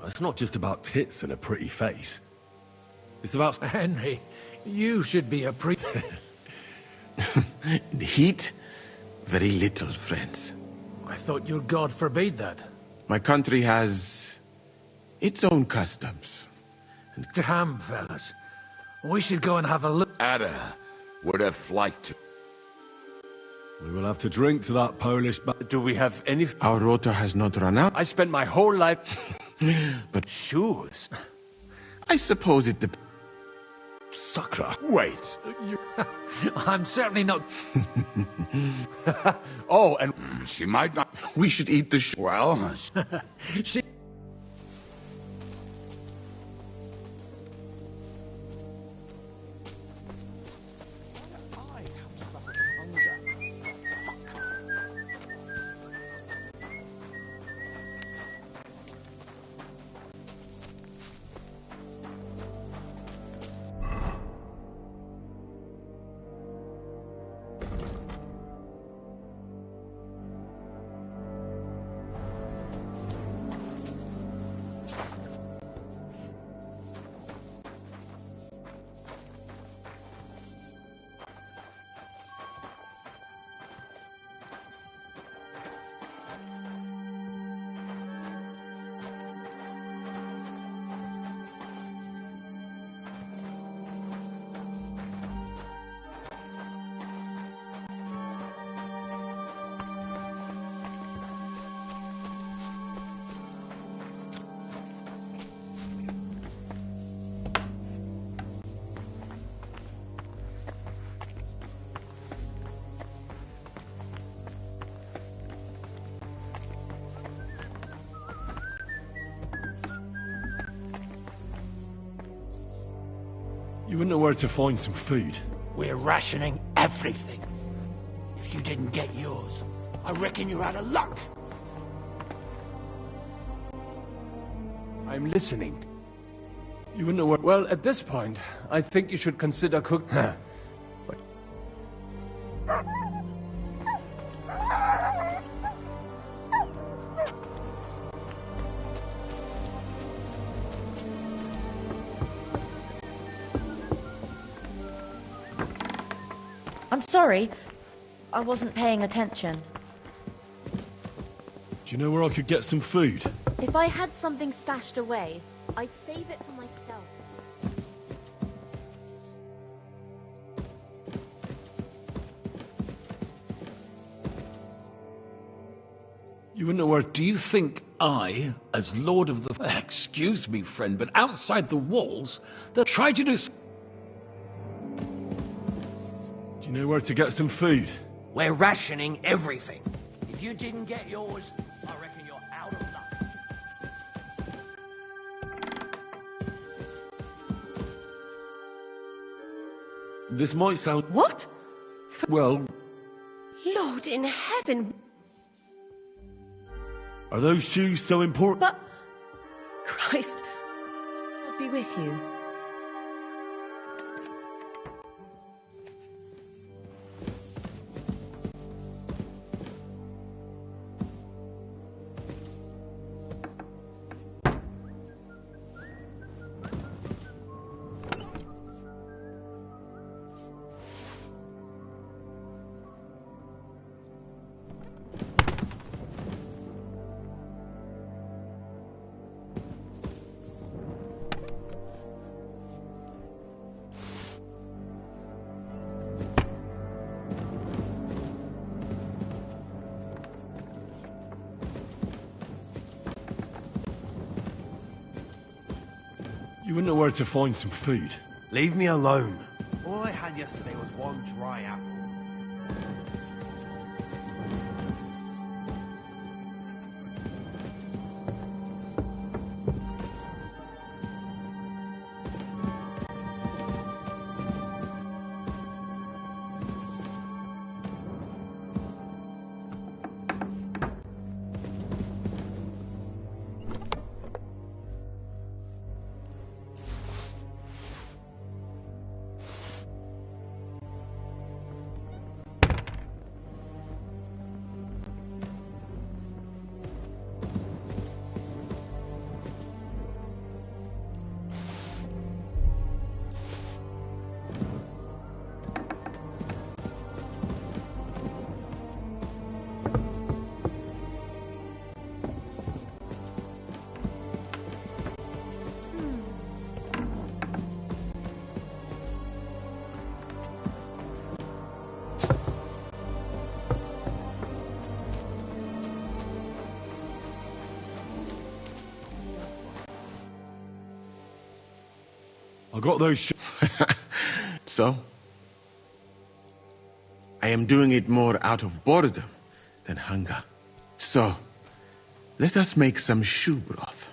It's not just about tits and a pretty face. It's about... Henry, you should be a priest. In the heat, very little, friends. I thought your God forbade that. My country has its own customs. Damn, fellas. We should go and have a look. Ada would have liked to. We will have to drink to that Polish... Do we have any... Our rota has not run out. I spent my whole life... But shoes. I suppose it depends. Sucker. Wait. I'm certainly not... Oh, and... She might not... We should eat the Well... she... You wouldn't know where to find some food. We're rationing everything. If you didn't get yours, I reckon you're out of luck. I'm listening. You wouldn't know Well, at this point, I think you should consider cook... I'm sorry. I wasn't paying attention. Do you know where I could get some food? If I had something stashed away, I'd save it for myself. You wouldn't know where... Do you think I, as Lord of the... Excuse me, friend, but outside the walls, they'll try to do... Do you know where to get some food? We're rationing everything. If you didn't get yours, I reckon you're out of luck. This might sound... What? Well... Lord in heaven! Are those shoes so important? But... Christ, I'll be with you. You wouldn't know where to find some food. Leave me alone. All I had yesterday was one dry apple. I got those So? I am doing it more out of boredom than hunger. So, let us make some shoe broth.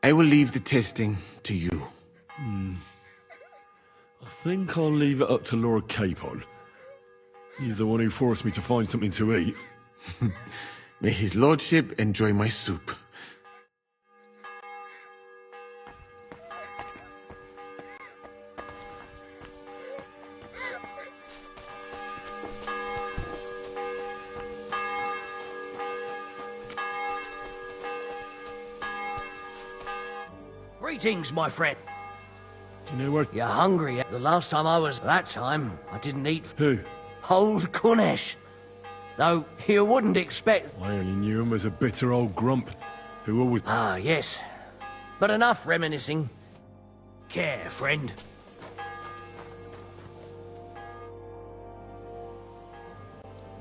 I will leave the testing to you. I think I'll leave it up to Lord Capon. He's the one who forced me to find something to eat. May his lordship enjoy my soup. Greetings, my friend. Do you know where... You're hungry. The last time I was that time, I didn't eat... Who? Old Kunesh. Though you wouldn't expect... I only knew him as a bitter old grump who always... Ah, yes. But enough reminiscing. Care, friend.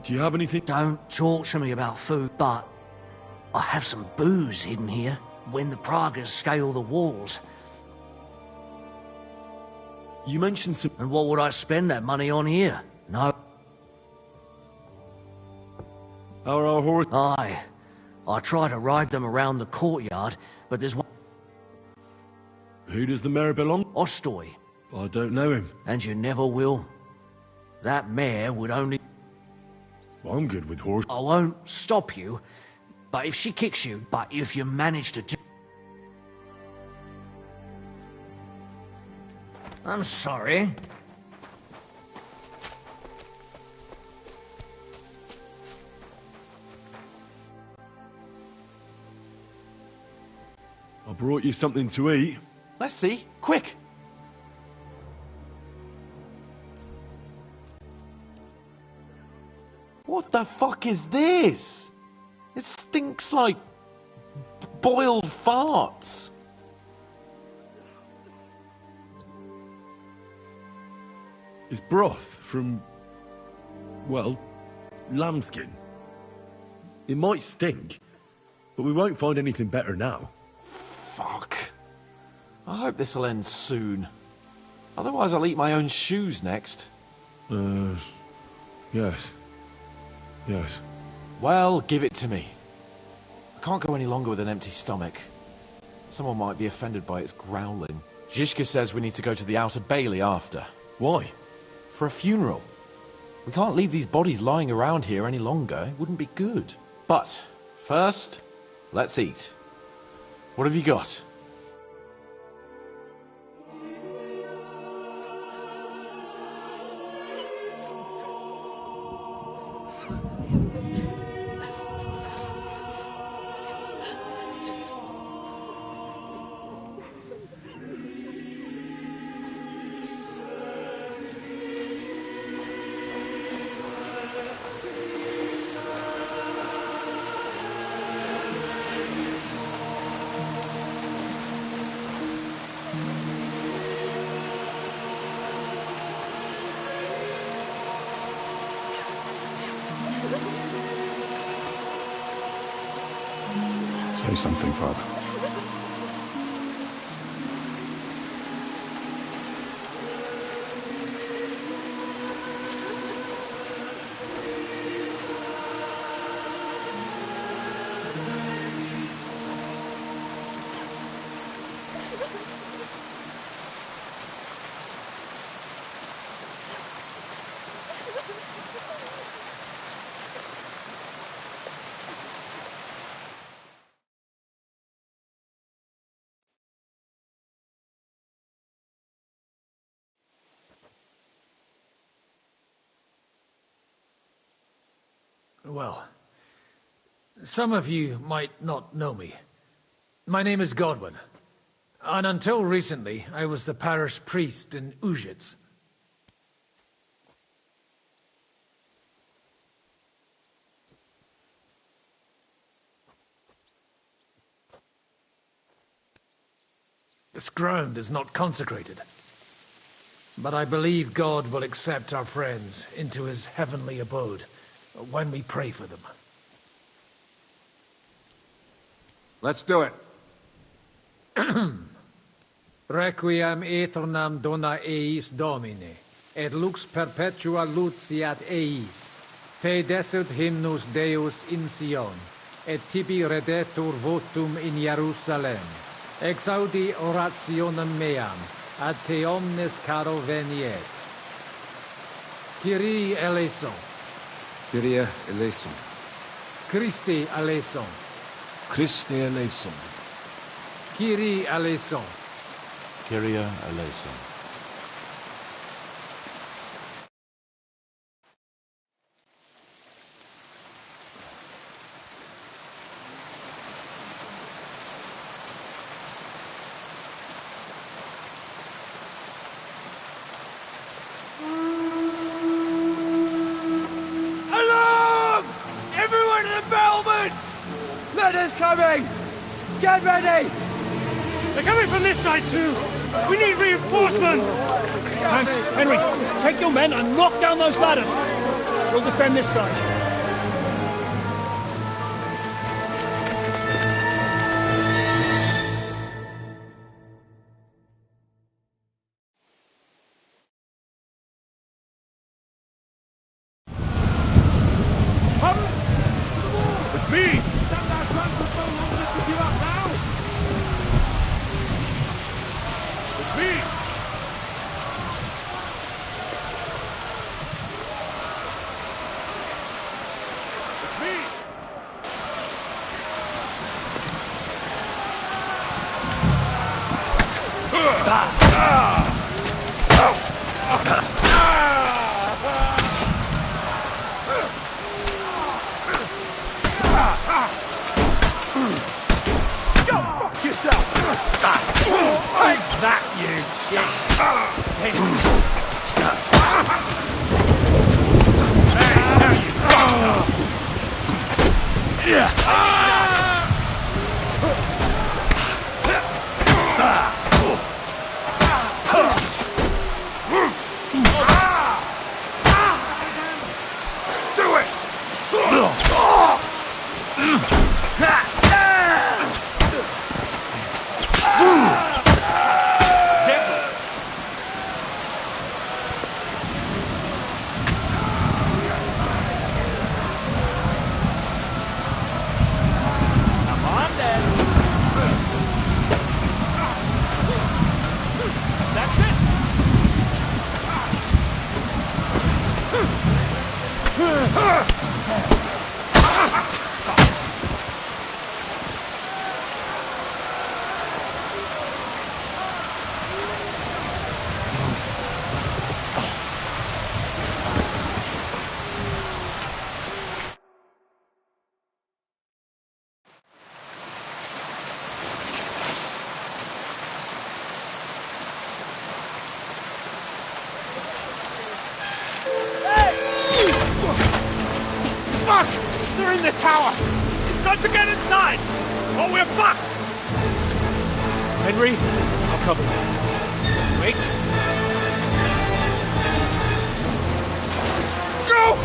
Do you have anything? Don't talk to me about food, but I have some booze hidden here. When the Pragas scale the walls. You mentioned some... And what would I spend that money on here? No. How are our horses? Aye. I try to ride them around the courtyard, but there's one... Who does the mare belong? Ostoy. I don't know him. And you never will. That mare would only... Well, I'm good with horse. I won't stop you, but if she kicks you, if you manage to do... I'm sorry. I brought you something to eat. Let's see. Quick! What the fuck is this? It stinks like boiled farts. It's broth from, well, lambskin. It might stink, but we won't find anything better now. Fuck. I hope this'll end soon. Otherwise I'll eat my own shoes next. Yes. Yes. Well, give it to me. I can't go any longer with an empty stomach. Someone might be offended by its growling. Zizka says we need to go to the Outer Bailey after. Why? For a funeral. We can't leave these bodies lying around here any longer. It wouldn't be good. But, first, let's eat. What have you got? Say something, Father. Well, some of you might not know me. My name is Godwin, and until recently, I was the parish priest in Ujitz. This ground is not consecrated, but I believe God will accept our friends into his heavenly abode when we pray for them. Let's do it. Requiem aeternam dona eis Domine, et lux perpetua luciat eis. Te desut hymnus Deus in Sion, et tibi redetur votum in Jerusalem. Exaudi orationem meam, ad te omnes caro veniet. Kyrie eleison. Kyrie eleison. Christi eleison. Christe eleison. Kyrie eleison. Kyrie eleison. Alarm! Everyone in the battlements! Letters coming! Get ready! They're coming from this side too! We need reinforcements! Hans, Henry, take your men and knock down those ladders! We'll defend this side. It's me! It's me! Take that, you shit! Fuck! They're in the tower! We've got to get inside! Or we're fucked! Henry, I'll cover you. Wait. Go!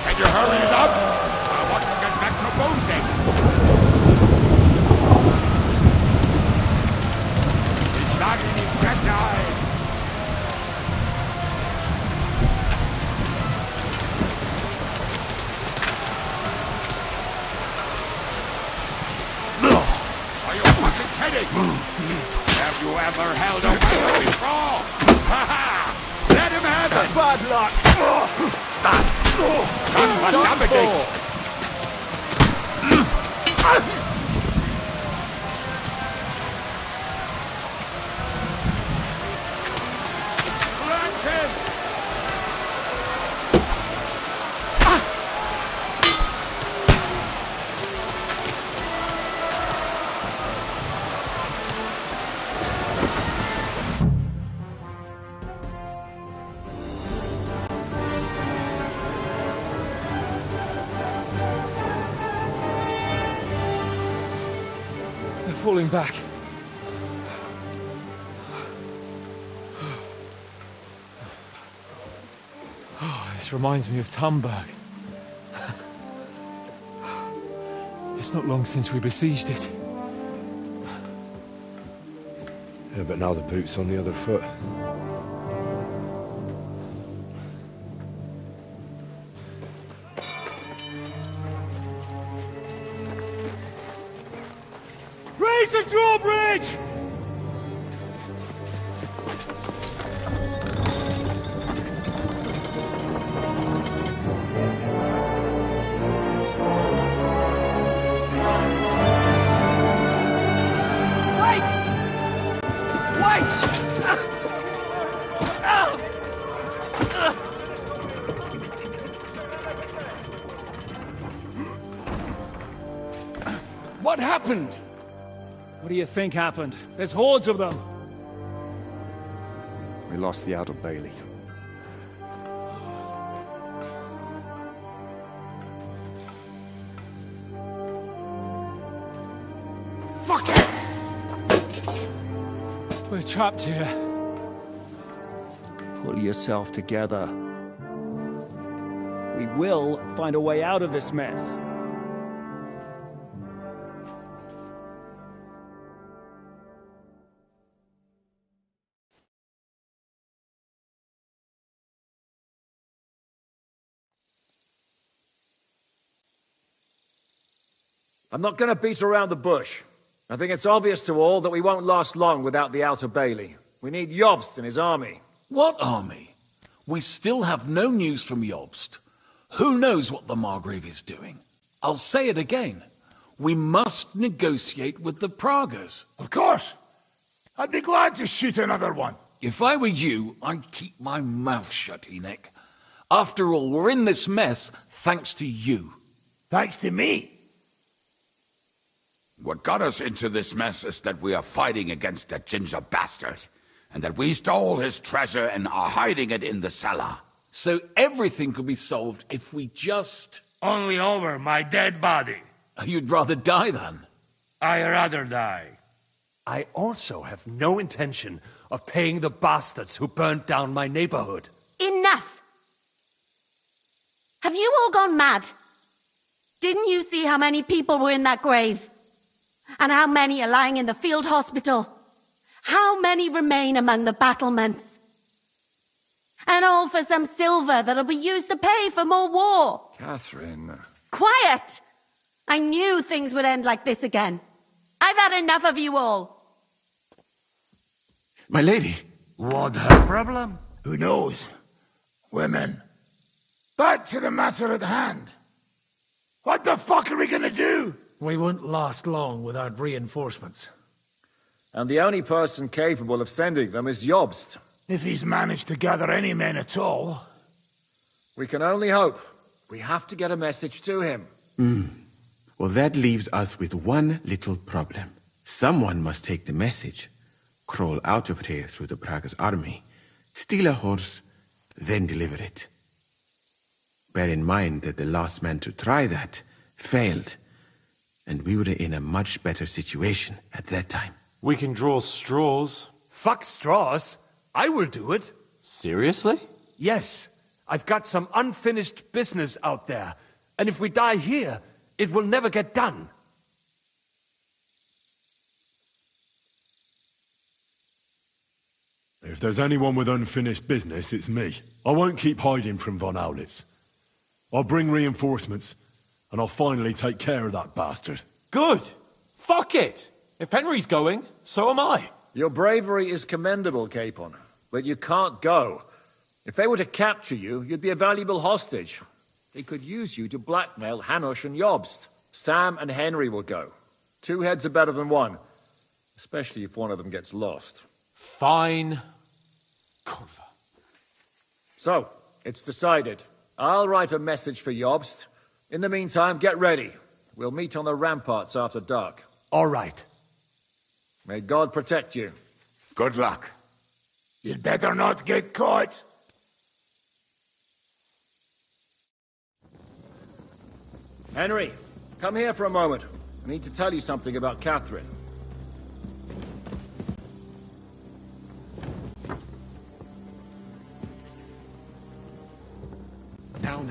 Can you hurry it up? I want to get back to boating. He's not in his red. Are you fucking kidding? Have you ever held a weapon before? Ha ha! Let him have it! Bad luck! Falling back. Oh, this reminds me of Tamberg. It's not long since we besieged it. Yeah, but now the boot's on the other foot. Raise the drawbridge! What happened? What do you think happened? There's hordes of them. We lost the outer bailey. Fuck it! We're trapped here. Pull yourself together. We will find a way out of this mess. I'm not going to beat around the bush. I think it's obvious to all that we won't last long without the Outer Bailey. We need Jobst and his army. What army? We still have no news from Jobst. Who knows what the Margrave is doing? I'll say it again. We must negotiate with the Pragas. Of course. I'd be glad to shoot another one. If I were you, I'd keep my mouth shut, Enoch. After all, we're in this mess thanks to you. Thanks to me? What got us into this mess is that we are fighting against that ginger bastard, and that we stole his treasure and are hiding it in the cellar. So everything could be solved if we just... Only over my dead body. You'd rather die then? I'd rather die. I also have no intention of paying the bastards who burnt down my neighborhood. Enough! Have you all gone mad? Didn't you see how many people were in that grave? And how many are lying in the field hospital? How many remain among the battlements? And all for some silver that'll be used to pay for more war. Catherine. Quiet! I knew things would end like this again. I've had enough of you all. My lady. What her problem? Who knows? Women. Back to the matter at hand. What the fuck are we gonna do? We won't last long without reinforcements. And the only person capable of sending them is Jobst. If he's managed to gather any men at all. We can only hope. We have to get a message to him. Well, that leaves us with one little problem. Someone must take the message, crawl out of here through the Pragas army, steal a horse, then deliver it. Bear in mind that the last man to try that failed, and we were in a much better situation at that time. We can draw straws. Fuck straws. I will do it. Seriously? Yes. I've got some unfinished business out there, and if we die here, it will never get done. If there's anyone with unfinished business, it's me. I won't keep hiding from von Aulitz. I'll bring reinforcements, and I'll finally take care of that bastard. Good. Fuck it. If Henry's going, so am I. Your bravery is commendable, Capon, but you can't go. If they were to capture you, you'd be a valuable hostage. They could use you to blackmail Hanush and Jobst. Sam and Henry will go. 2 heads are better than 1, especially if one of them gets lost. Fine. Corva. So, it's decided. I'll write a message for Jobst. In the meantime, get ready. We'll meet on the ramparts after dark. All right. May God protect you. Good luck. You'd better not get caught. Henry, come here for a moment. I need to tell you something about Catherine. Now.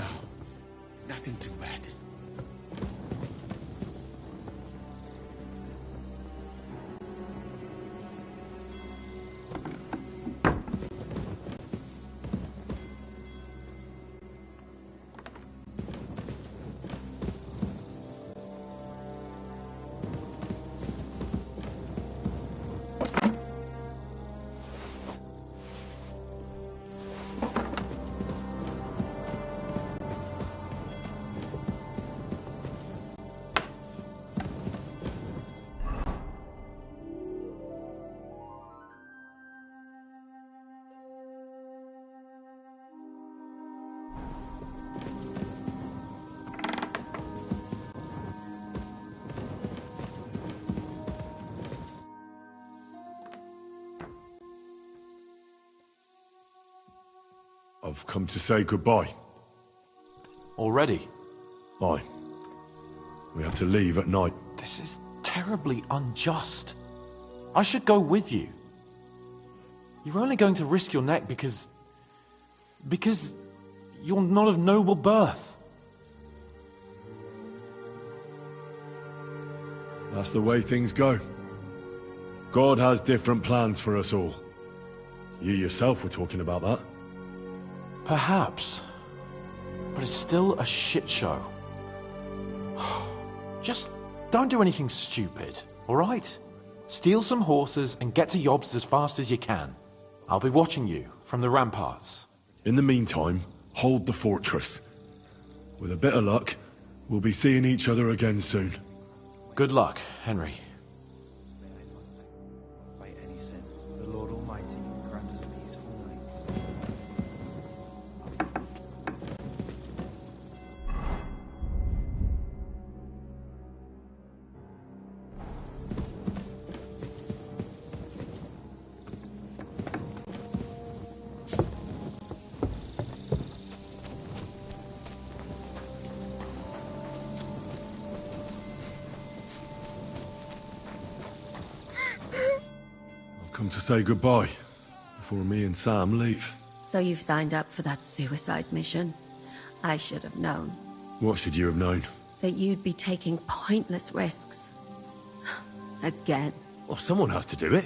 It's nothing too bad. I've come to say goodbye. Already? Aye. We have to leave at night. This is terribly unjust. I should go with you. You're only going to risk your neck because Because you're not of noble birth. That's the way things go. God has different plans for us all. You yourself were talking about that. Perhaps. But it's still a shit show. Just don't do anything stupid, alright? Steal some horses and get to Yobst as fast as you can. I'll be watching you from the ramparts. In the meantime, hold the fortress. With a bit of luck, we'll be seeing each other again soon. Good luck, Henry. By any sin, the Lord Almighty grant us peaceful nights. Come to say goodbye before me and Sam leave. So you've signed up for that suicide mission? I should have known. What should you have known? That you'd be taking pointless risks. Again. Well, someone has to do it.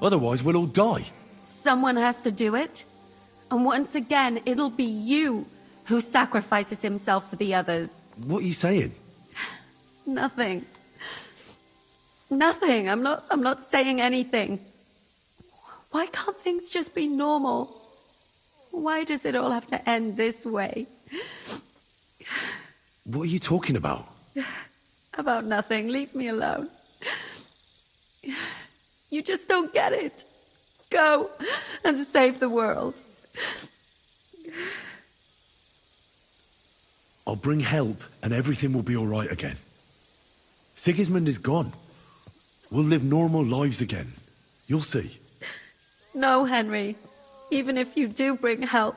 Otherwise, we'll all die. Someone has to do it. And once again, it'll be you who sacrifices himself for the others. What are you saying? Nothing. Nothing. I'm not saying anything. Why can't things just be normal? Why does it all have to end this way? What are you talking about? About nothing. Leave me alone. You just don't get it. Go and save the world. I'll bring help and everything will be all right again. Sigismund is gone. We'll live normal lives again. You'll see. No, Henry. Even if you do bring help,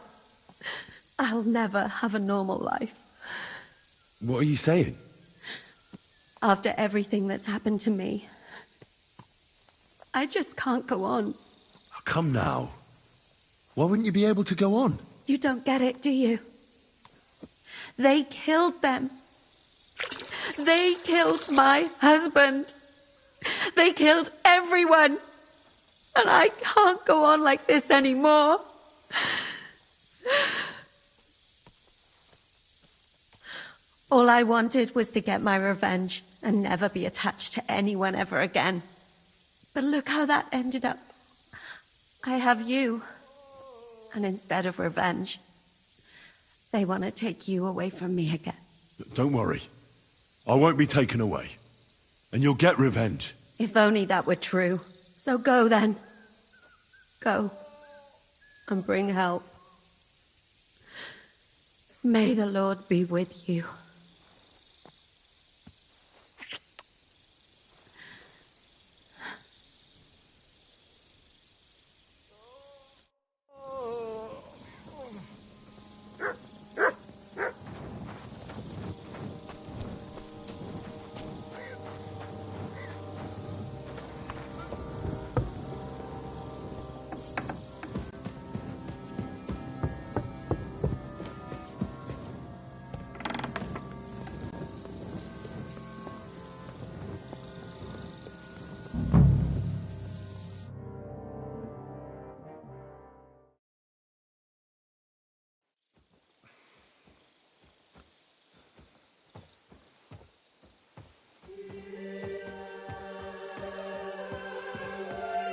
I'll never have a normal life. What are you saying? After everything that's happened to me, I just can't go on. Oh, come now. Why wouldn't you be able to go on? You don't get it, do you? They killed them. They killed my husband. They killed everyone. And I can't go on like this anymore. All I wanted was to get my revenge and never be attached to anyone ever again. But look how that ended up. I have you. And instead of revenge, they want to take you away from me again. Don't worry. I won't be taken away. And you'll get revenge. If only that were true. So go then. Go. And bring help. May the Lord be with you.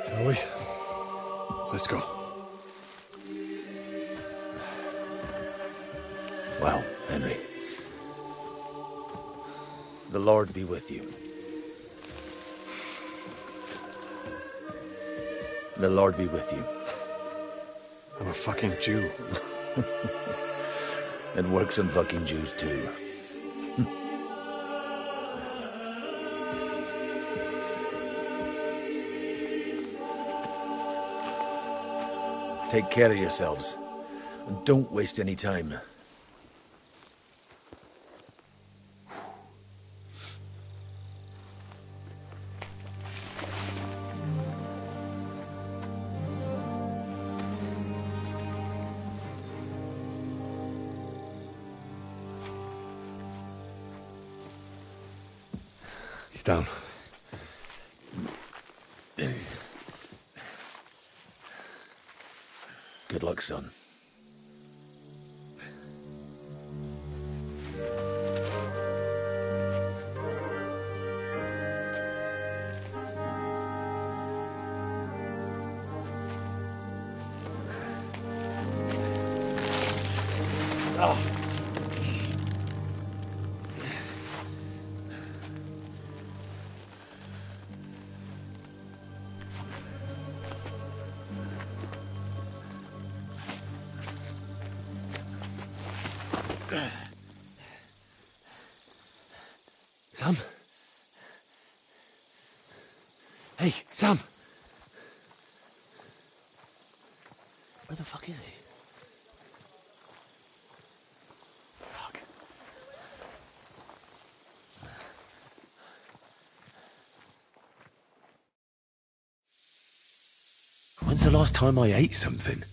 Shall we? Let's go. Well, Henry. The Lord be with you. The Lord be with you. I'm a fucking Jew. It works on fucking Jews too. Take care of yourselves, and don't waste any time. heads down. Good luck, son. Sam? Hey, Sam! Where the fuck is he? Fuck. When's the last time I ate something?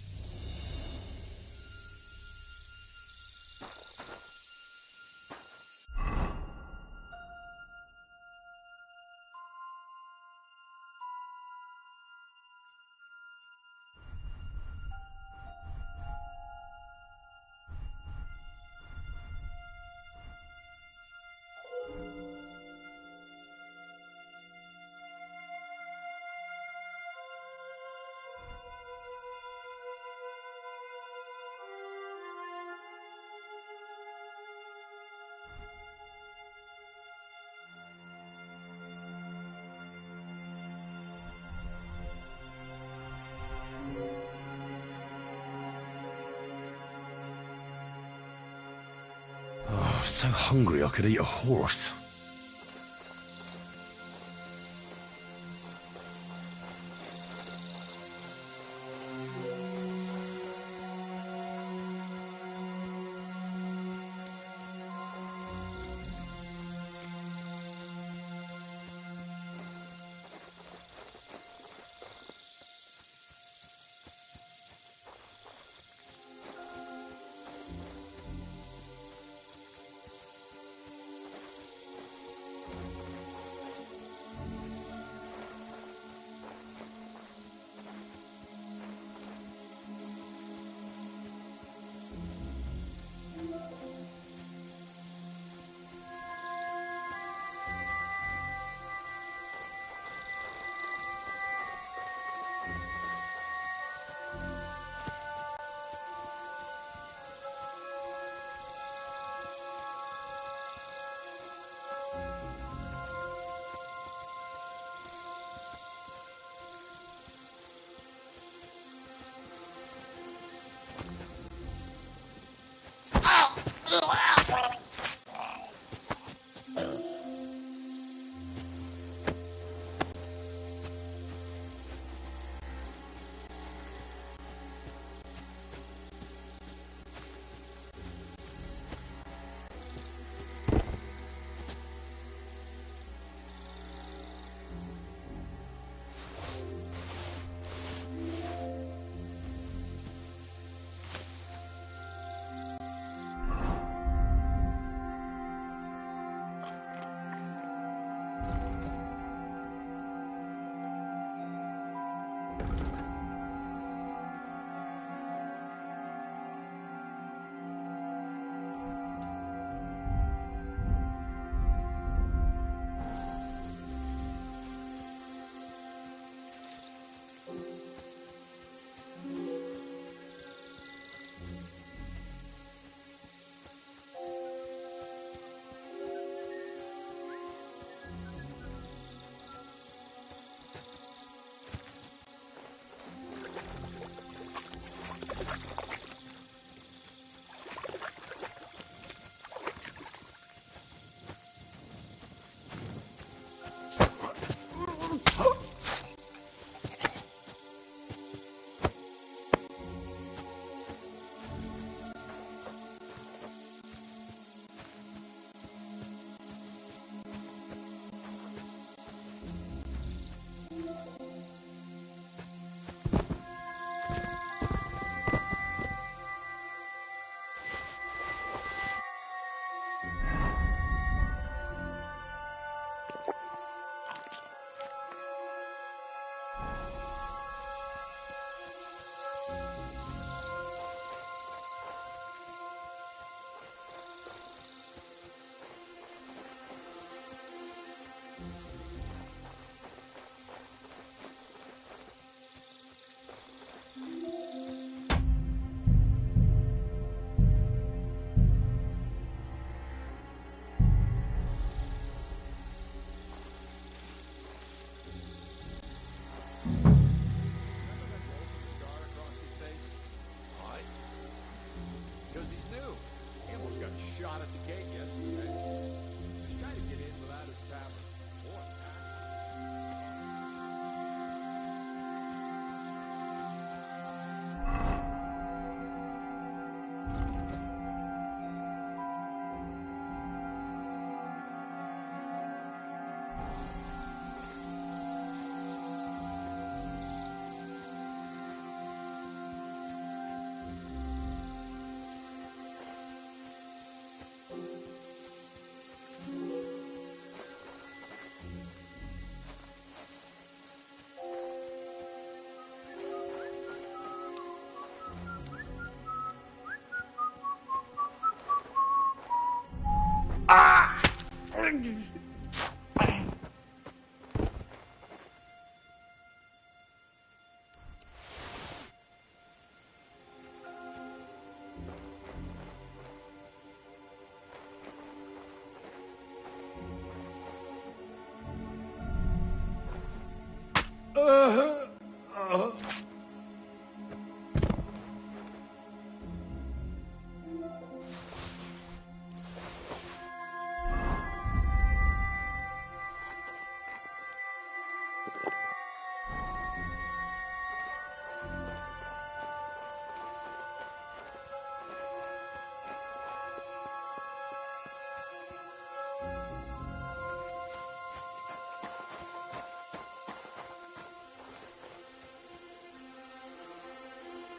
Oh, so hungry I could eat a horse.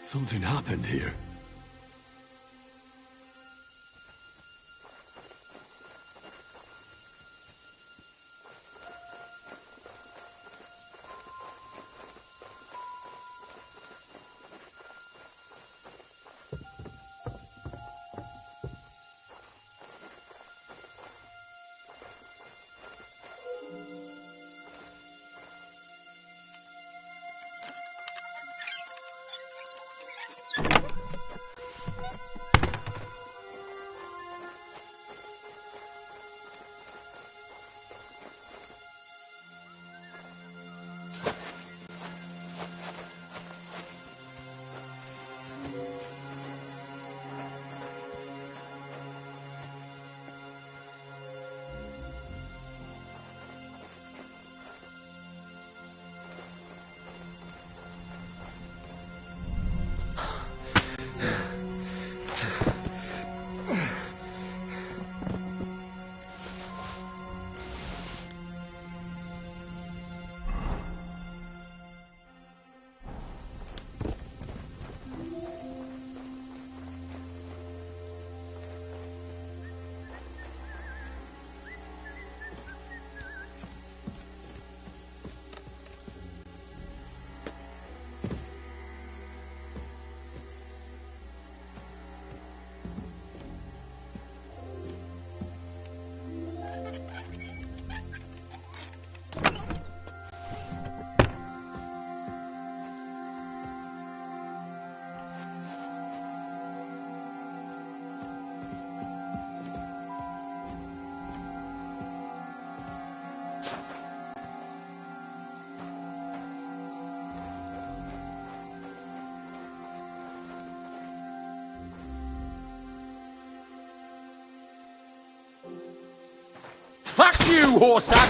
Something happened here. Fuck you, horseman!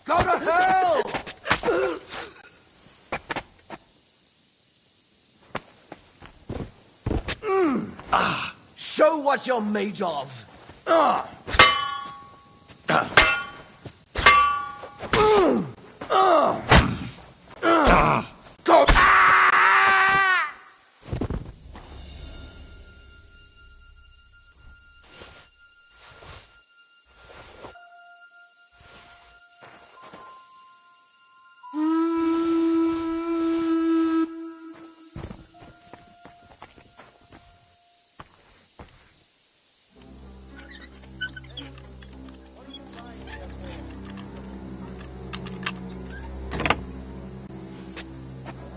Go to hell! Show what you're made of. Go!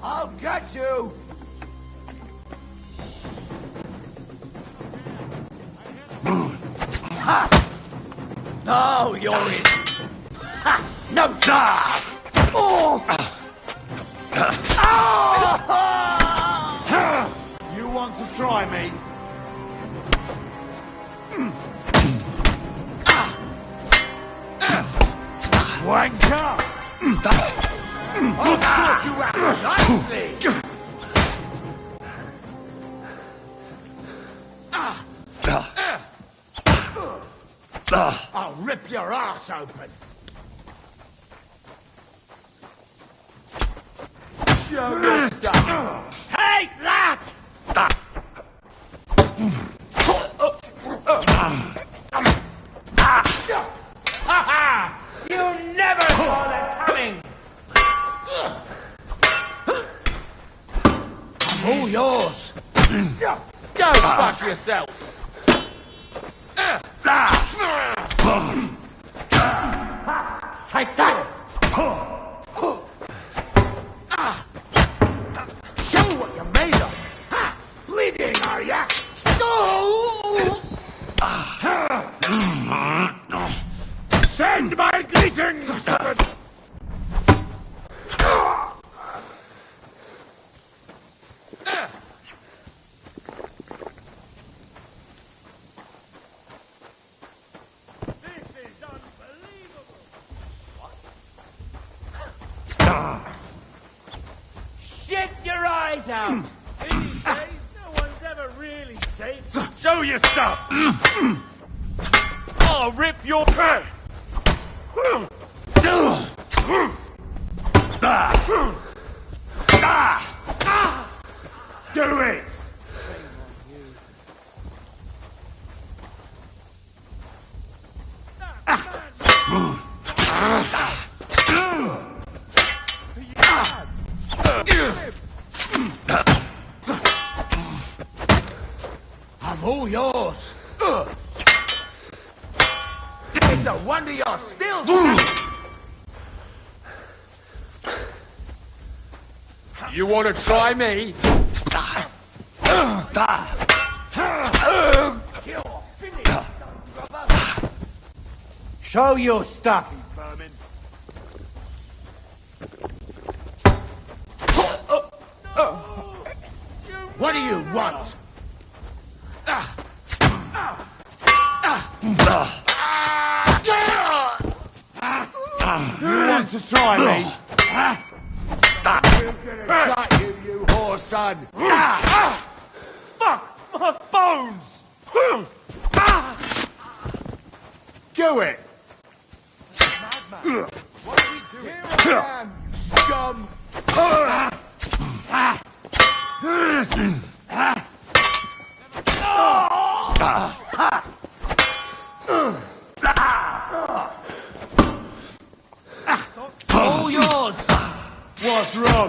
I'll get you! Ha! Now you're in! Ha! No job! Oh! You want to try me? Wanker! I'll sort you out nicely! I'll rip your ass open. Show your stuff. Take that! Ha ha! You never saw that coming! I'm all yours. Go fuck yourself! Take that! Show what you're made of! Bleeding, are ya? Send my greetings! Shit your eyes out! These days, no one's ever really safe. Show your stuff! I'll rip your... Do it! I'm all yours. It's a wonder you're still... You want to try me? Show your stuff, vermin. What do you want? Who wants to try me? Got you, you whore son. Fuck my bones! Do it. What are we doing? Here I am, scum. All yours! What's wrong?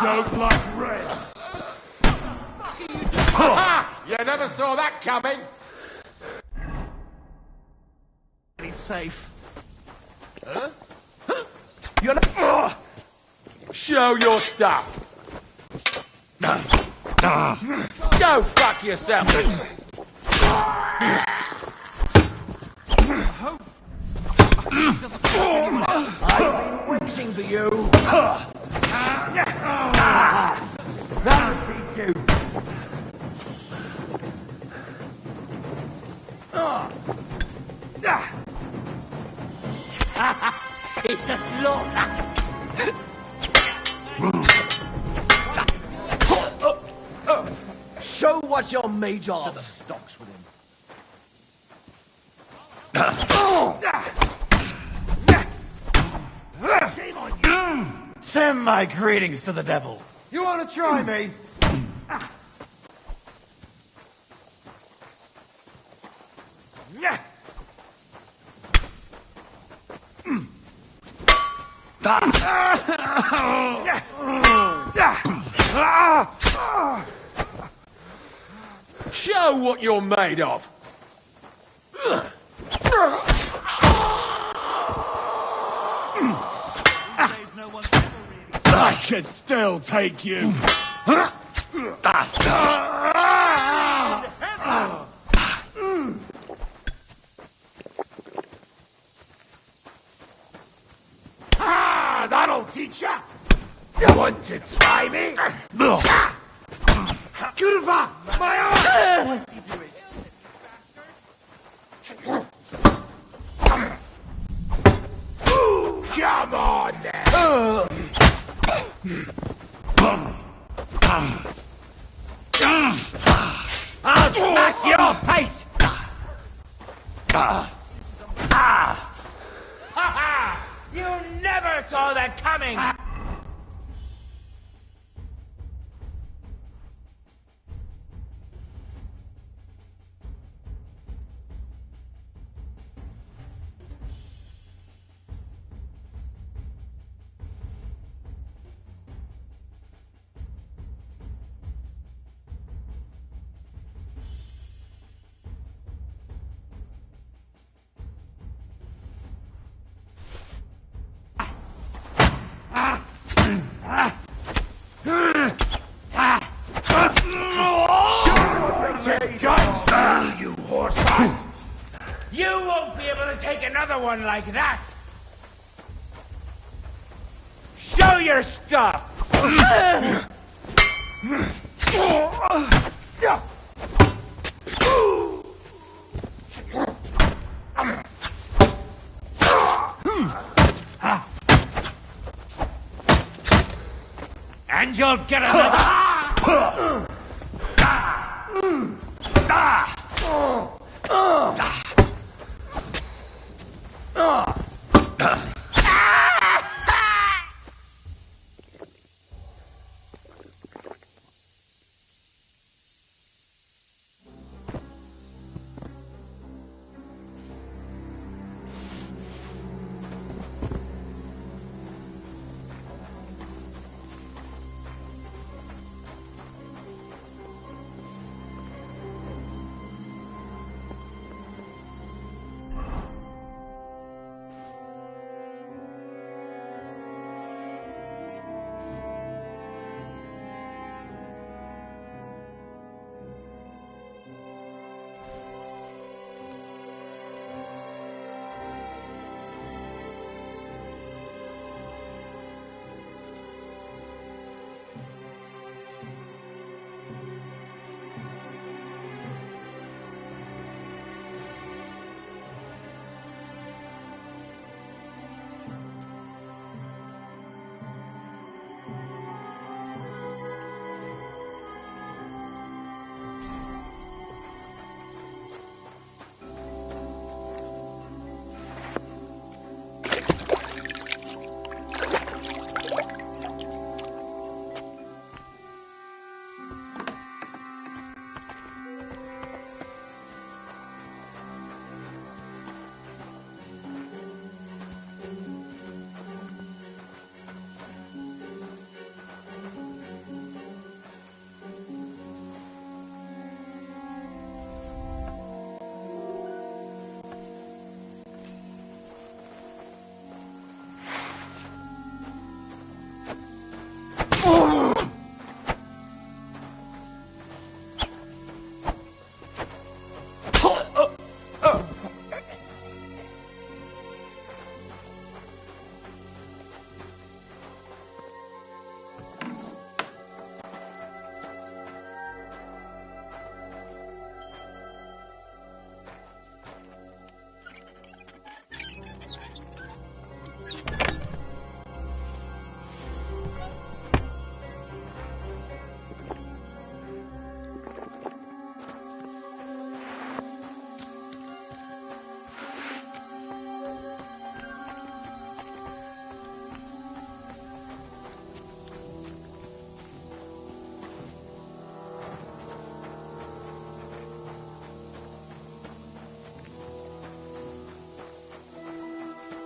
Don't like red. You never saw that coming! He's safe. Huh? You're not... Show your stuff! Go fuck yourself! I've been waiting for you. That'll teach you. It's a slaughter! Show what you're made of. To the stocks with him. Shame on you. Send my greetings to the devil. You want to try me? Show what you're made of! I can still take you. That'll teach ya. You want to try me? Kurva! My arm! Come on, now! I'll smash your face! saw that coming! You horse! You won't be able to take another one like that! Show your stuff! And you'll get another...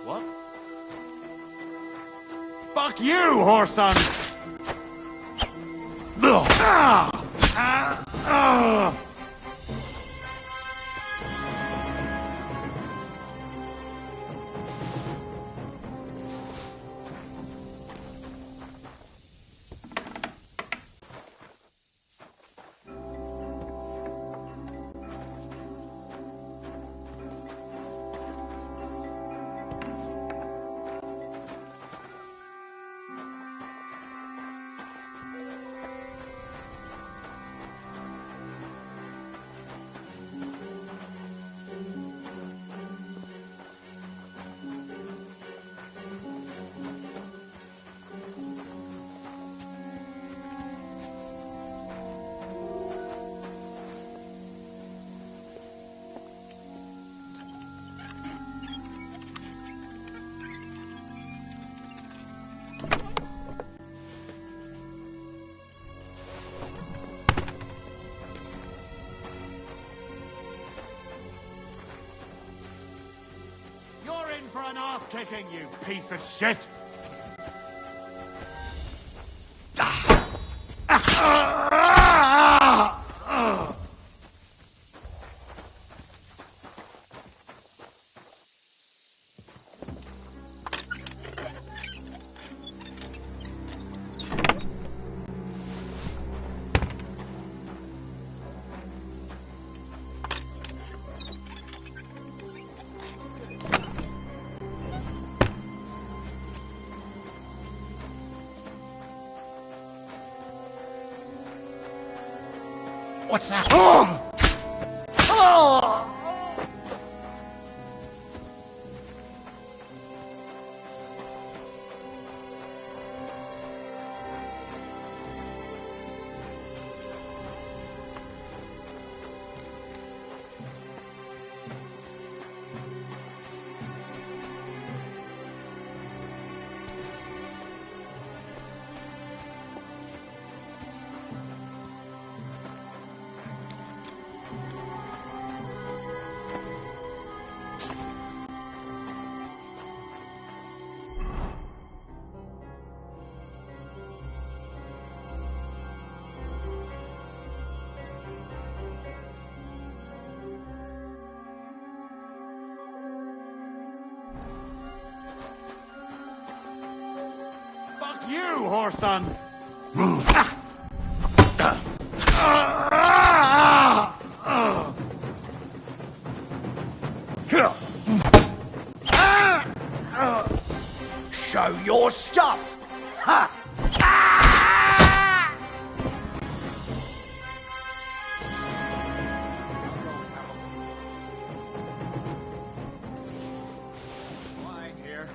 What? Fuck you, whoreson! an ass kicking, you piece of shit! What's that? Oh! Oh! Fuck you, whoreson! Show your stuff! Ha! Lying here.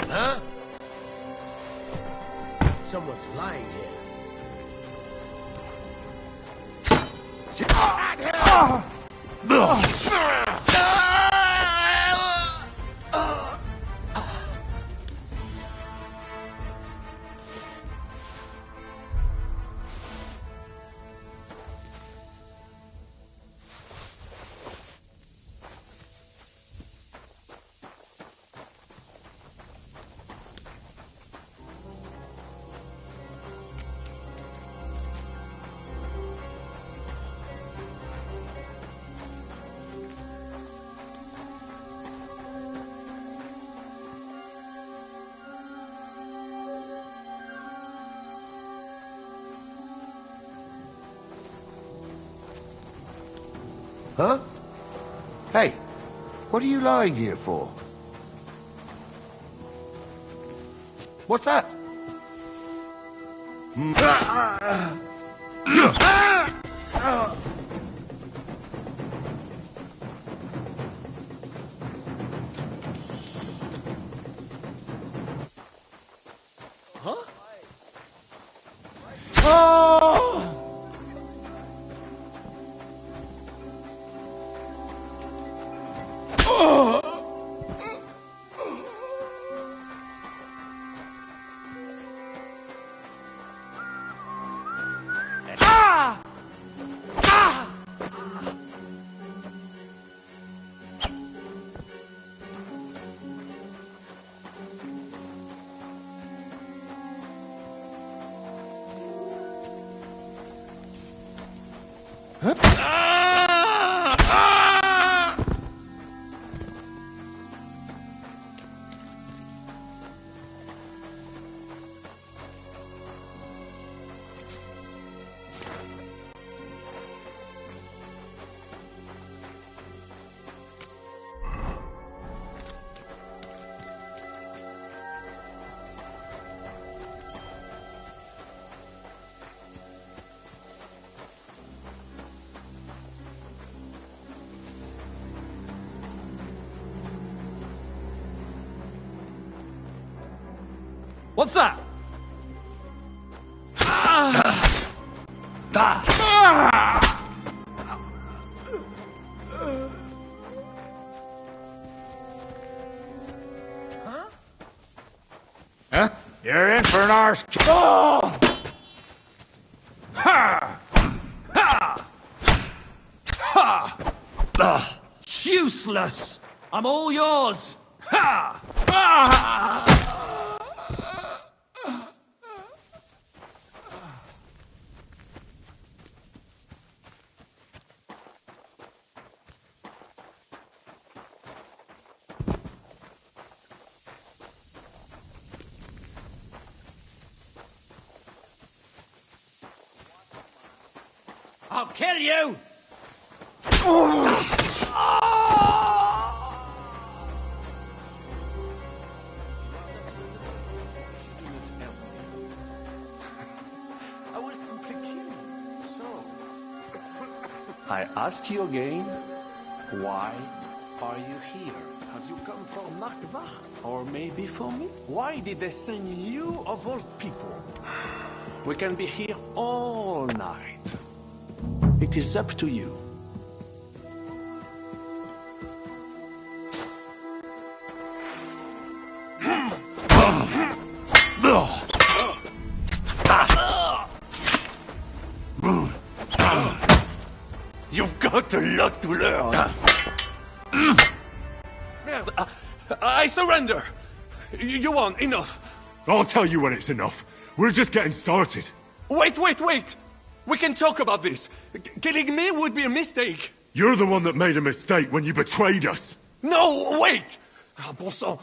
Huh? Someone's lying here. Huh? Hey, what are you lying here for? What's that? Huh? Oh! What's that? Huh? You're in for an arse. Oh! Ha! Ha! Ha! Useless! I'm all yours! Ha! Ah! I'll kill you! I will simply kill you. So, I ask you again, why are you here? Have you come for Markva? Or maybe for me? Why did they send you of all people? We can be here all night. It is up to you. You've got a lot to learn. I surrender. You won. Enough. I'll tell you when it's enough. We're just getting started. Wait. We can talk about this. Killing me would be a mistake. You're the one that made a mistake when you betrayed us. No, wait. Bon sang.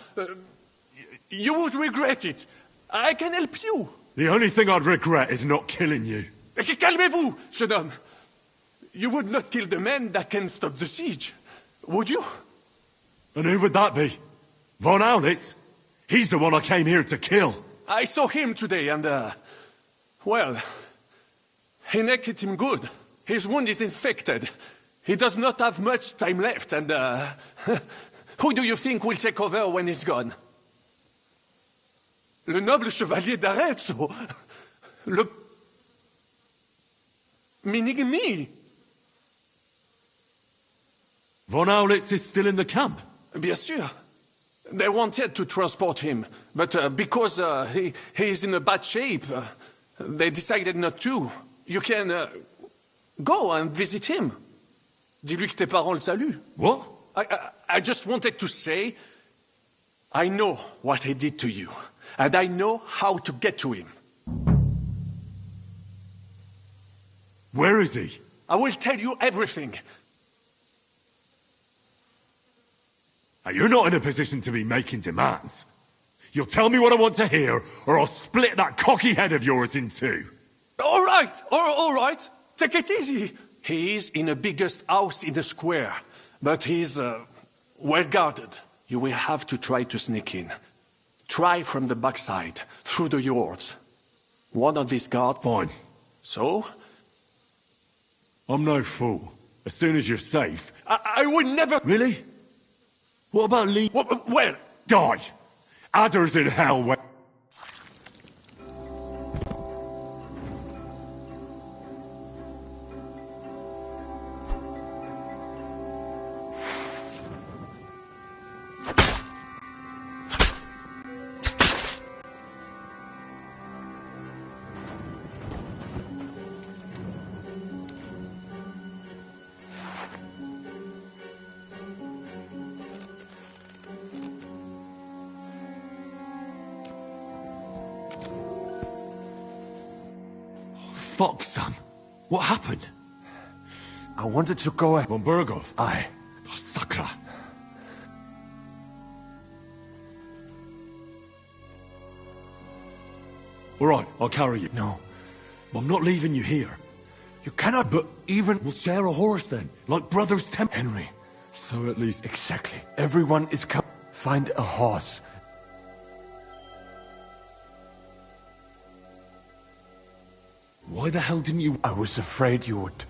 You would regret it. I can help you. The only thing I'd regret is not killing you. Calmez-vous, jeune homme. You would not kill the man that can stop the siege, would you? And who would that be? Von Aulitz? He's the one I came here to kill. I saw him today and, well, he naked him good. His wound is infected. He does not have much time left and, who do you think will take over when he's gone? Le noble chevalier d'Arezzo. Meaning me. Von Aulitz is still in the camp? Bien sûr. They wanted to transport him, but because he is in a bad shape, they decided not to. You can go and visit him. Dis-lui que tes parents le saluent. What? I just wanted to say, I know what he did to you, and I know how to get to him. Where is he? I will tell you everything. Now, you're not in a position to be making demands. You'll tell me what I want to hear, or I'll split that cocky head of yours in two. All right. Take it easy. He is in the biggest house in the square, but he's well guarded. You will have to try to sneak in. Try from the backside, through the yards. One of these guards... Fine. So? I'm no fool. As soon as you're safe... I would never... Really? What about Lee? Well... Die! Adder's in hell when... Fuck, Sam. What happened? I wanted to go... Von Berghoff? Aye. Oh, Sakra. All right, I'll carry you. No. I'm not leaving you here. You cannot, but even... We'll share a horse then, like brothers Henry. So at least... Exactly. Everyone is come. Find a horse. Why the hell didn't you... I was afraid you would...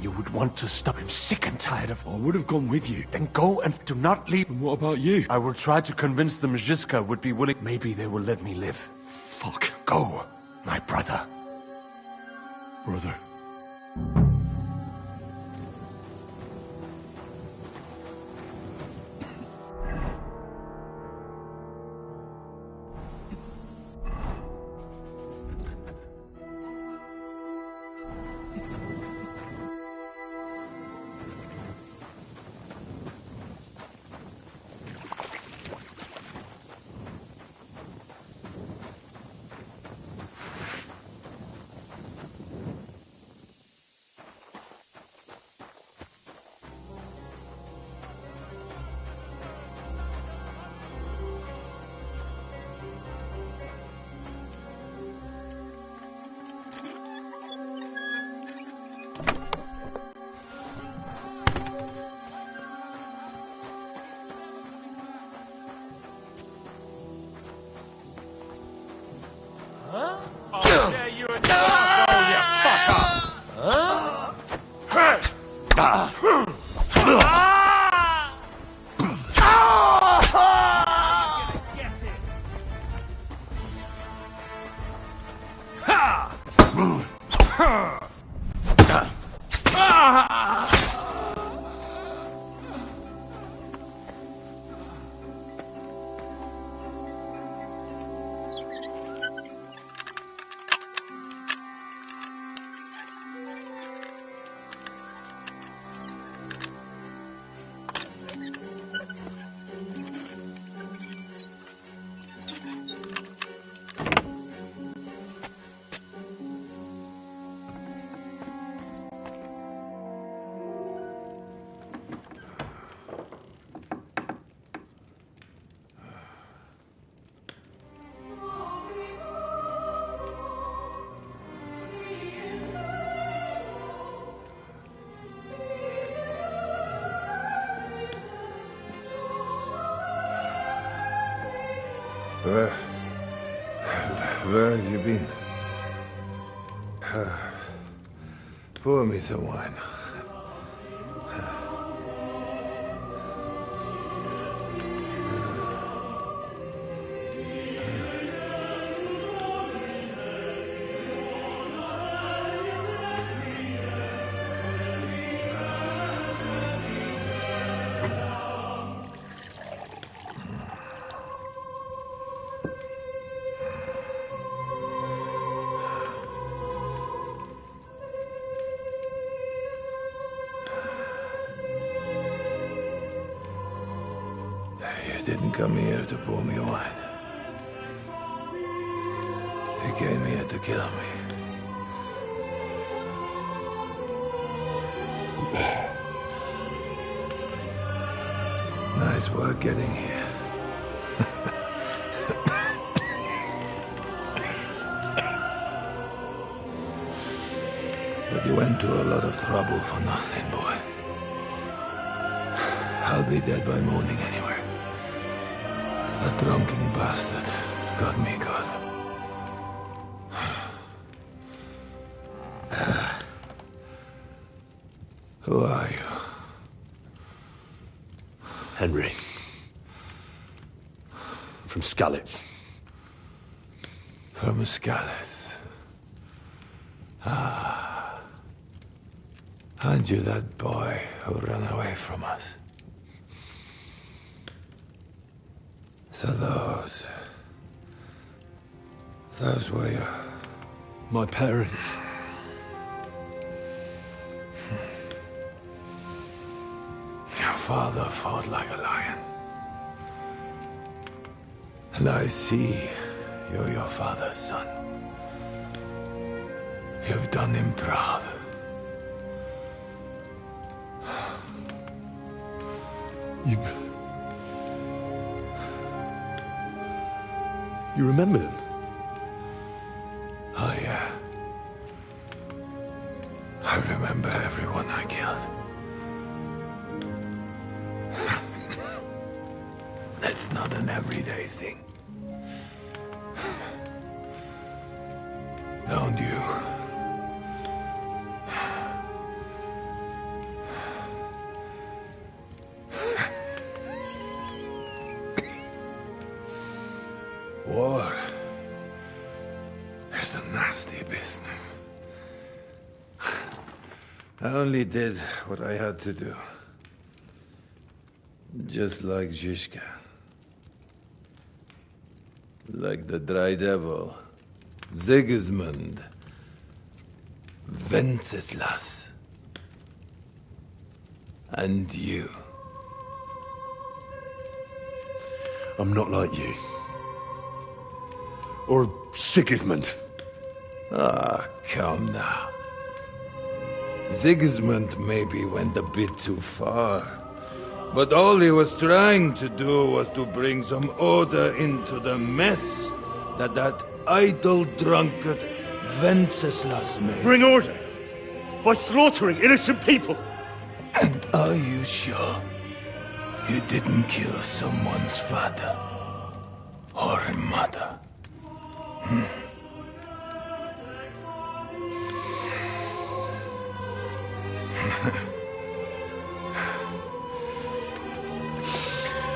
You would want to stop. I'm sick and tired of... I would have gone with you. Then go and do not leave. And what about you? I will try to convince the Mjiska would be willing. Maybe they will let me live. Fuck. Go, my brother. Brother. Where have you been? Pour me some wine. You didn't come here to pour me wine. You came here to kill me. Nice work getting here. But you went to a lot of trouble for nothing, boy. I'll be dead by morning anyway. That drunken bastard got me good. Who are you? Henry. From Skalitz. From Skalitz. Ah. Aren't you that boy who ran away from us? So those were your... My parents. Your father fought like a lion. And I see you're your father's son. You've done him proud. You remember him? Oh, yeah. I remember everyone I killed. That's not an everyday thing. Don't you? I only did what I had to do. Just like Zizka. Like the Dry Devil. Sigismund. Wenceslas. And you. I'm not like you. Or Sigismund. Ah, come now. Sigismund maybe went a bit too far. But all he was trying to do was to bring some order into the mess that idle drunkard Wenceslas made. Bring order? By slaughtering innocent people? And are you sure you didn't kill someone's father or mother?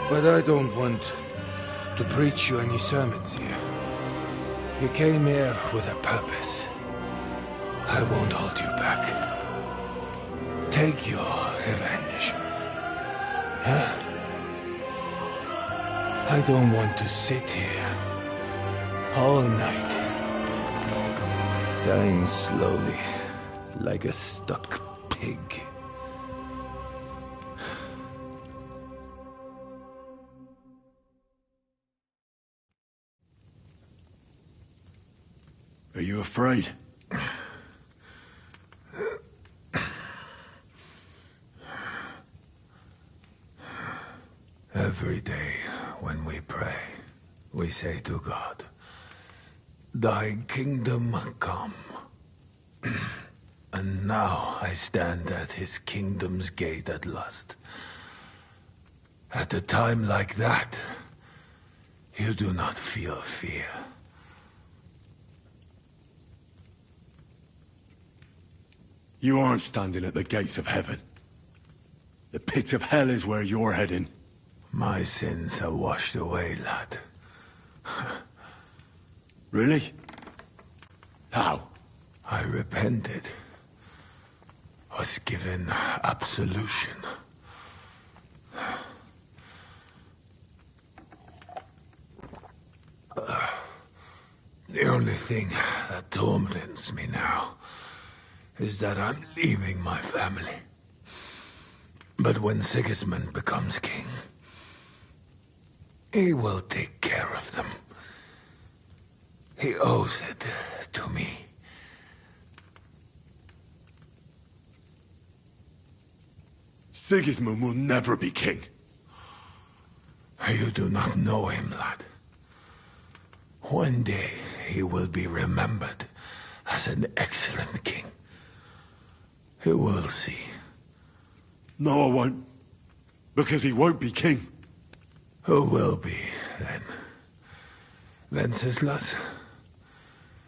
But I don't want to preach you any sermons here. You came here with a purpose. I won't hold you back. Take your revenge. Huh? I don't want to sit here all night, dying slowly like a stuck pig. Are you afraid? Every day when we pray, we say to God, "Thy kingdom come." And now I stand at his kingdom's gate at last. At a time like that, you do not feel fear. You aren't standing at the gates of heaven. The pit of hell is where you're heading. My sins are washed away, lad. Really? How? I repented. Was given absolution. The only thing that torments me now is that I'm leaving my family. But when Sigismund becomes king, he will take care of them. He owes it to me. Sigismund will never be king. You do not know him, lad. One day he will be remembered as an excellent king. You will see. No, I won't. Because he won't be king. Who will be, then? Wenceslas?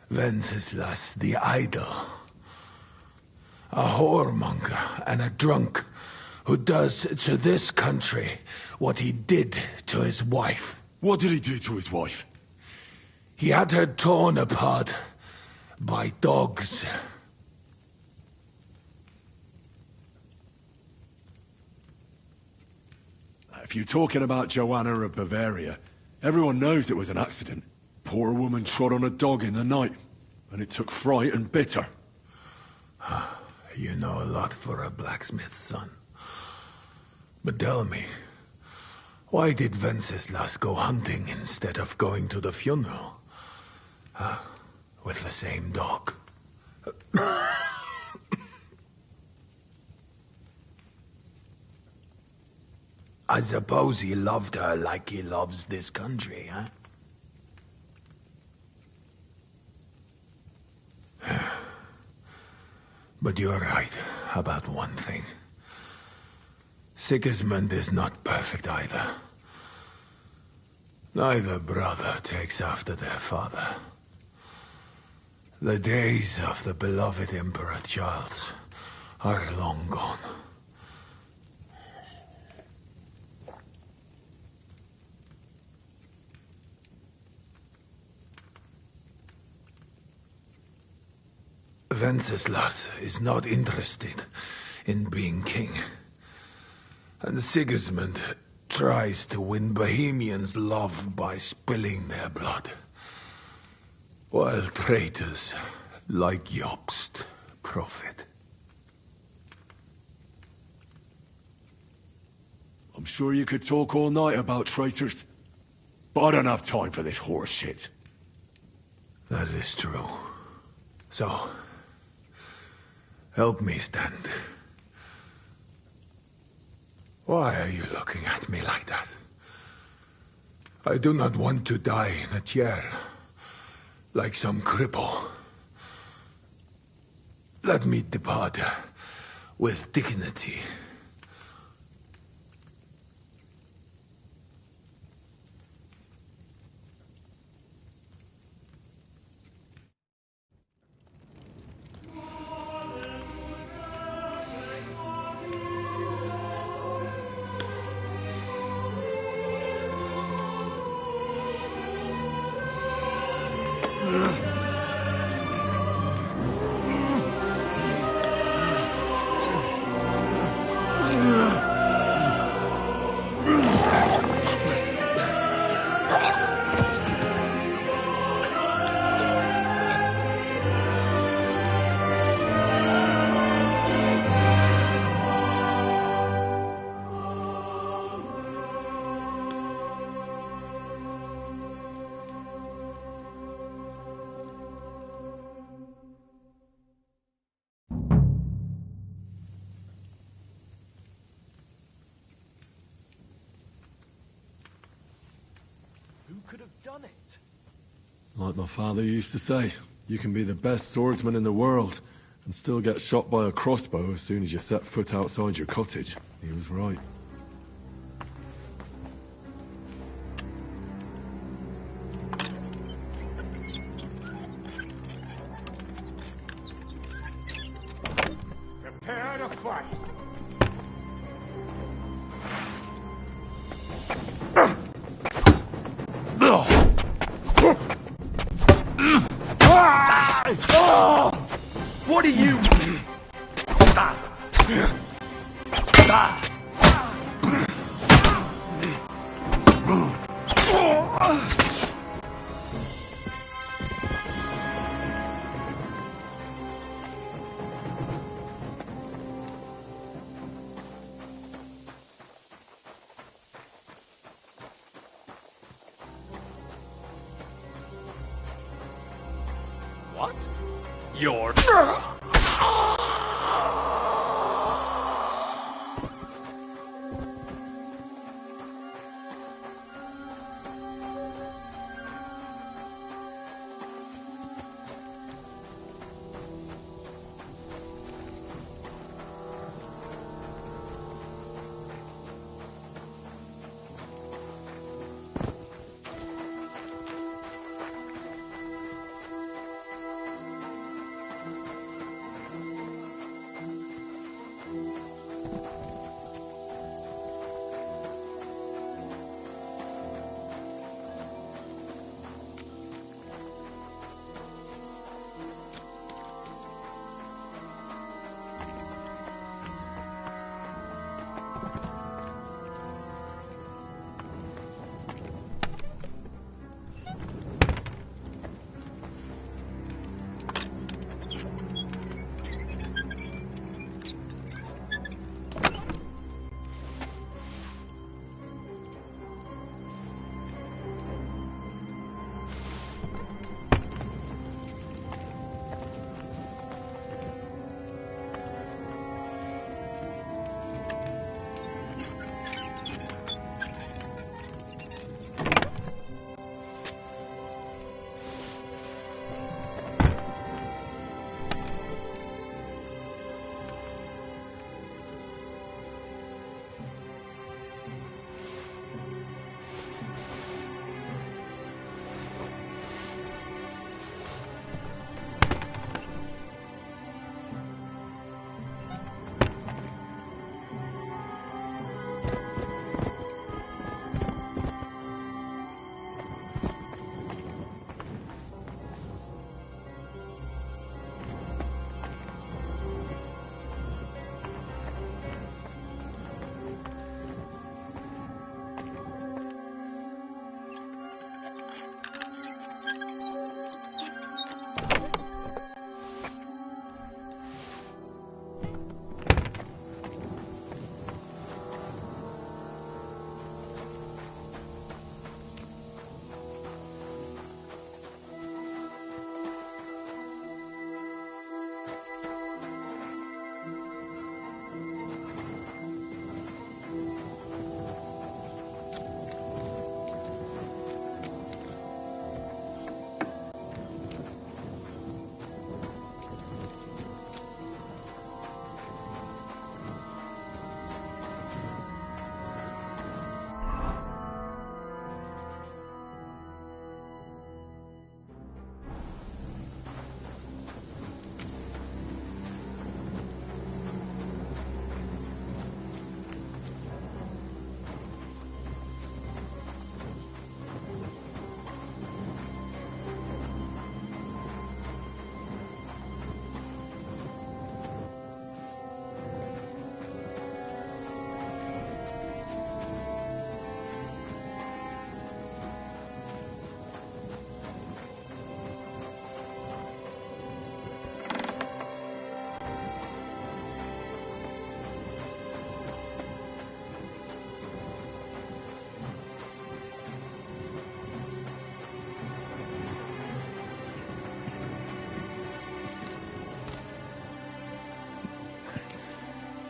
Wenceslas the idol. A whoremonger and a drunk who does to this country what he did to his wife. What did he do to his wife? He had her torn apart by dogs. If you're talking about Joanna of Bavaria, everyone knows it was an accident. Poor woman trod on a dog in the night, and it took fright and bit her. You know a lot for a blacksmith's son. But tell me, why did Wenceslas go hunting instead of going to the funeral? With the same dog. I suppose he loved her like he loves this country, huh? But you're right about one thing. Sigismund is not perfect either. Neither brother takes after their father. The days of the beloved Emperor Charles are long gone. Wenceslas is not interested in being king. And Sigismund tries to win Bohemians' love by spilling their blood. While traitors like Jobst profit. I'm sure you could talk all night about traitors, but I don't have time for this horse shit. That is true. So, help me stand. Why are you looking at me like that? I do not want to die in a chair, like some cripple. Let me depart with dignity. Could have done it. Like my father used to say, you can be the best swordsman in the world and still get shot by a crossbow as soon as you set foot outside your cottage. He was right. Prepare to fight. What are you... What? You're...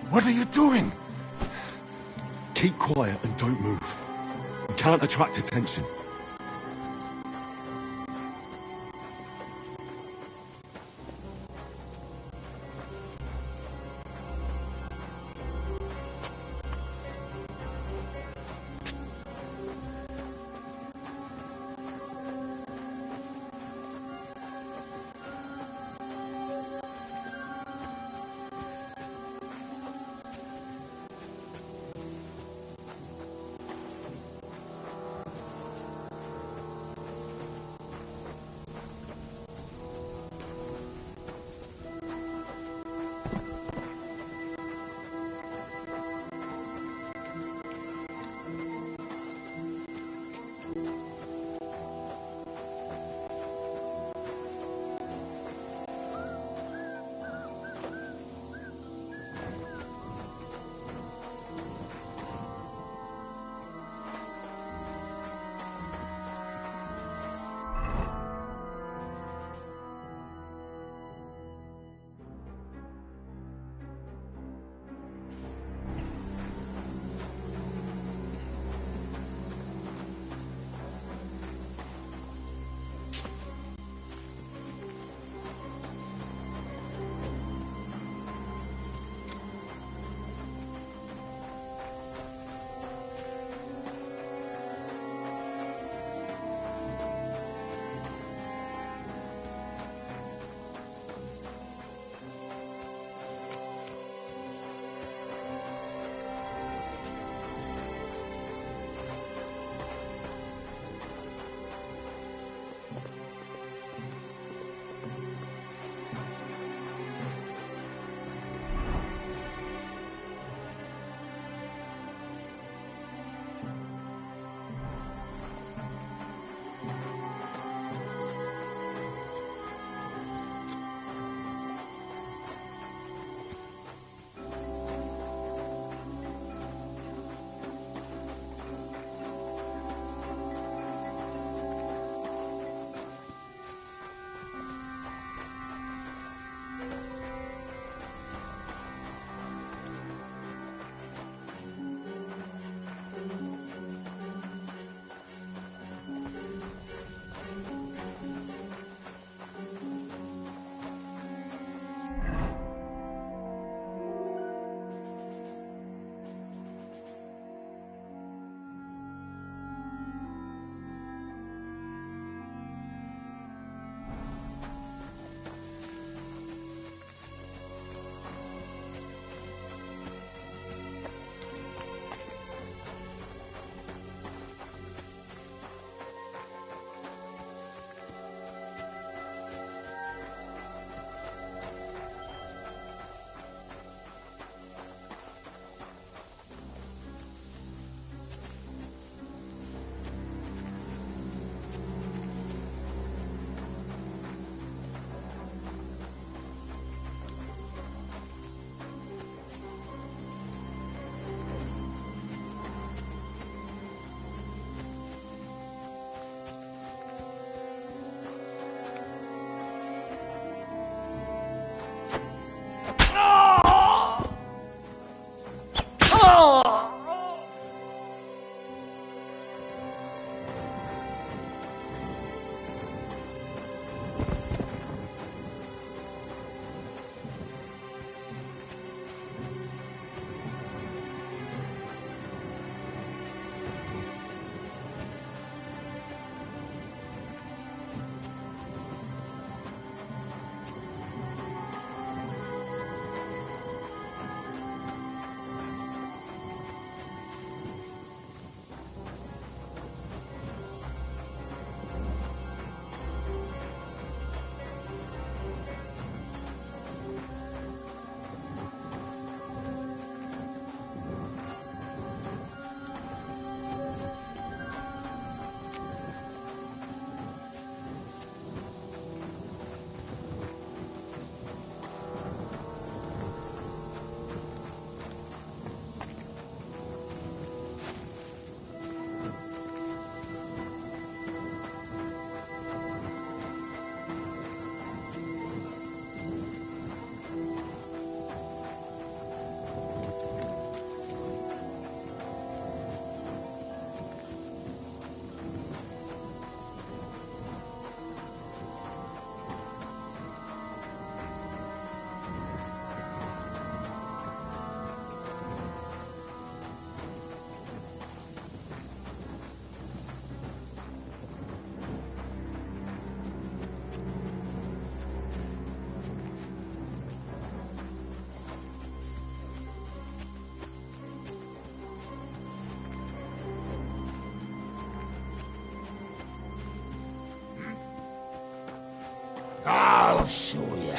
What are you doing? Keep quiet and don't move. We can't attract attention. show you.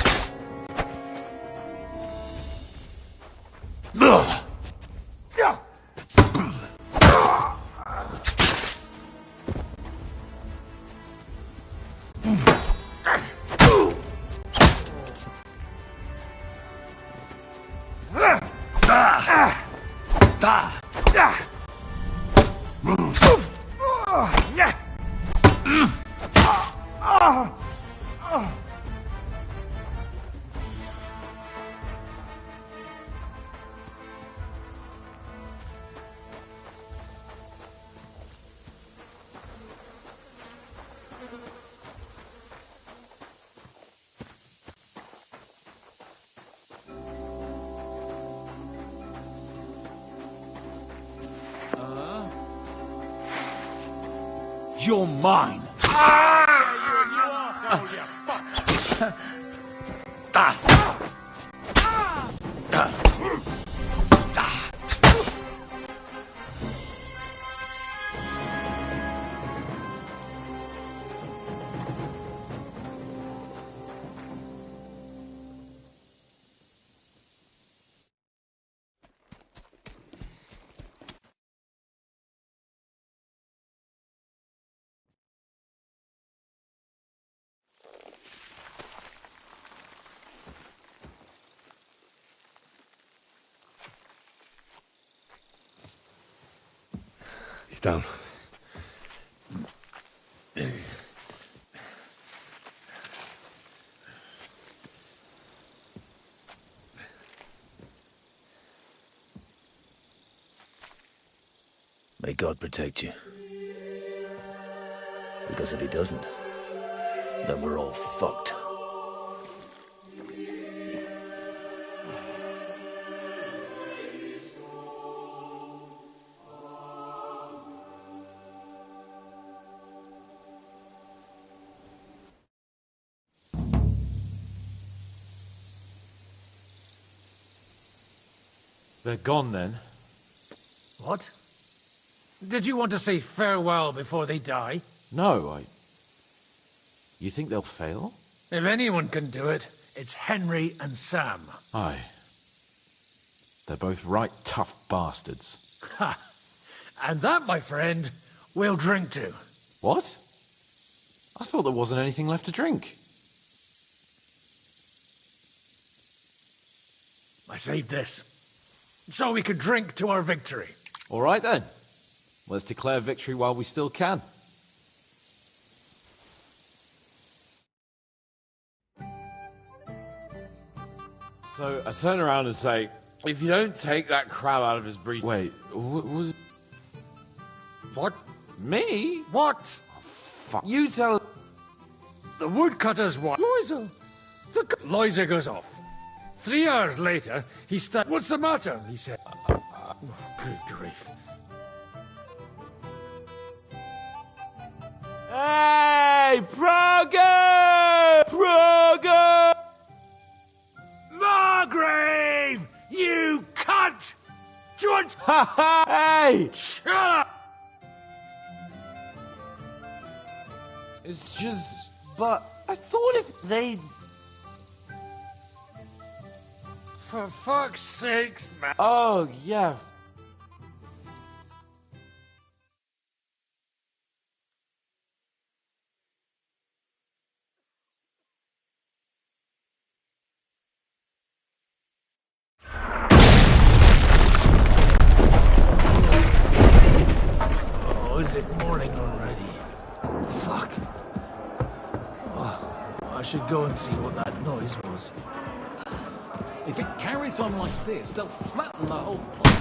You're mine. You arsehole, you fuck! He's down. May God protect you. Because if he doesn't, then we're all fucked. They're gone then. What? Did you want to say farewell before they die? No, You think they'll fail? If anyone can do it, it's Henry and Sam. Aye. They're both right tough bastards. Ha! And that, my friend, we'll drink to. What? I thought there wasn't anything left to drink. I saved this, so we could drink to our victory. All right then. Let's declare victory while we still can. So I turn around and say, if you don't take that crab out of his breech... Wait, was... What? Me? What? Oh, fuck. You tell... The woodcutter's wife. Loisa. Loisa goes off. 3 hours later, he started... What's the matter? He said. Oh, good grief. Hey, Praga! Praga! Margrave! You cunt! Do you want... Hey! Shut up! It's just... But I thought if they... For fuck's sake, man. Oh, yeah. Oh, is it morning already? Fuck. Oh, I should go and see what that noise was. If it carries on like this, they'll flatten the whole place.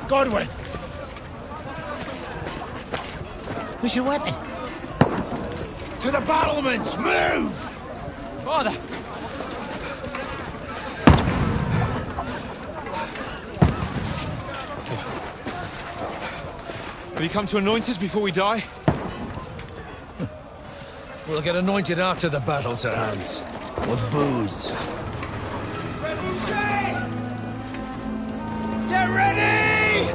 Godwin! Where's your weapon? To the battlements! Move! Father! Have you come to anoint us before we die? We'll get anointed after the battles are hands. With booze. Get ready!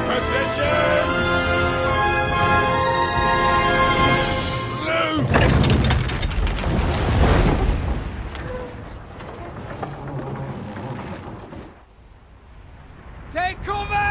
Positions! Loose! Take cover!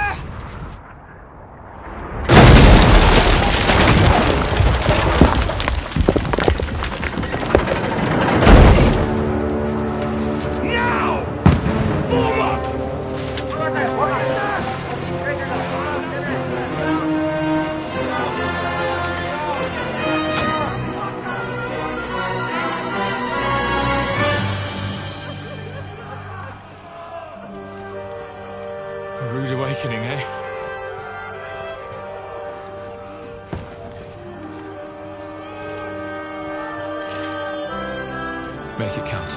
A rude awakening, eh? Make it count.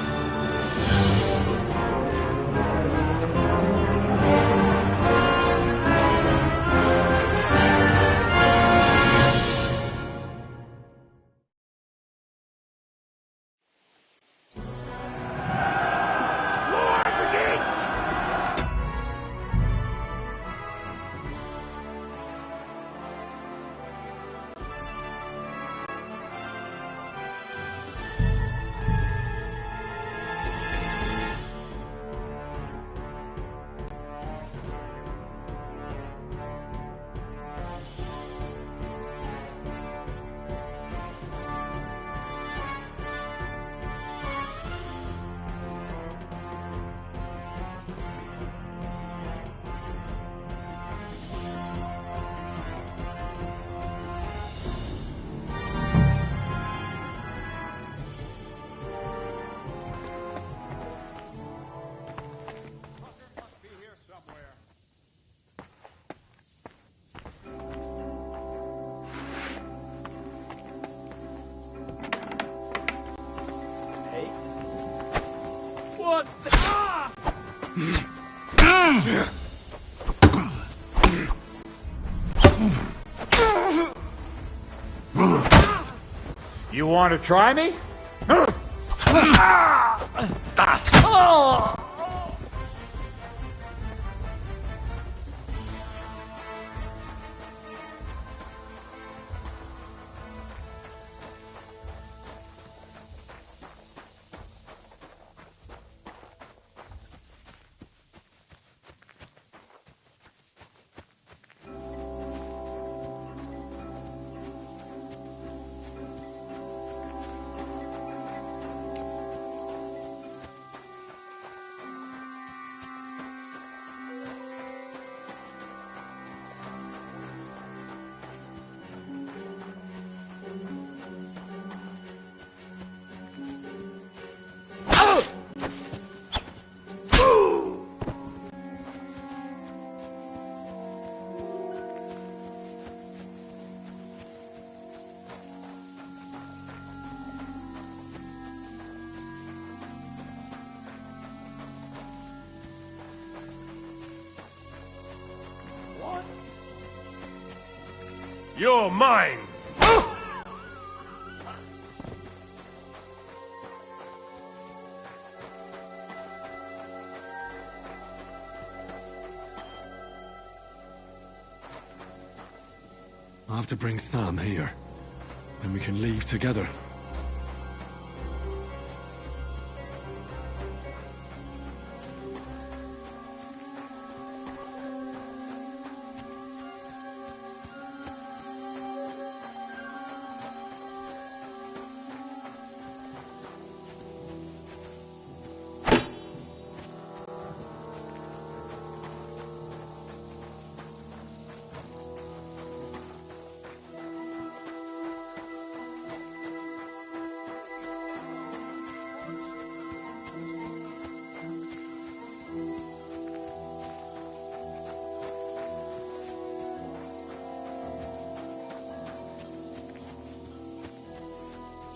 What the... You want to try me? You're mine! I'll have to bring Sam here. Then we can leave together.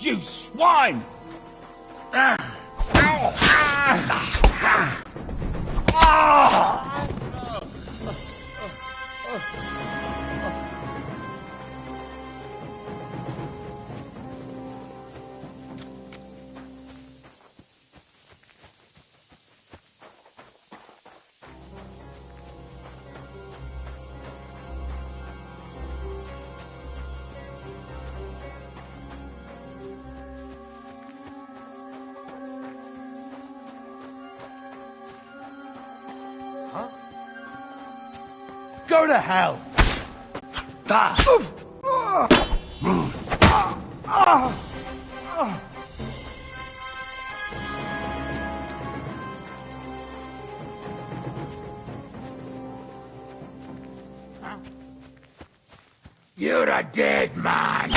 You swine! Go to hell! You're a dead man!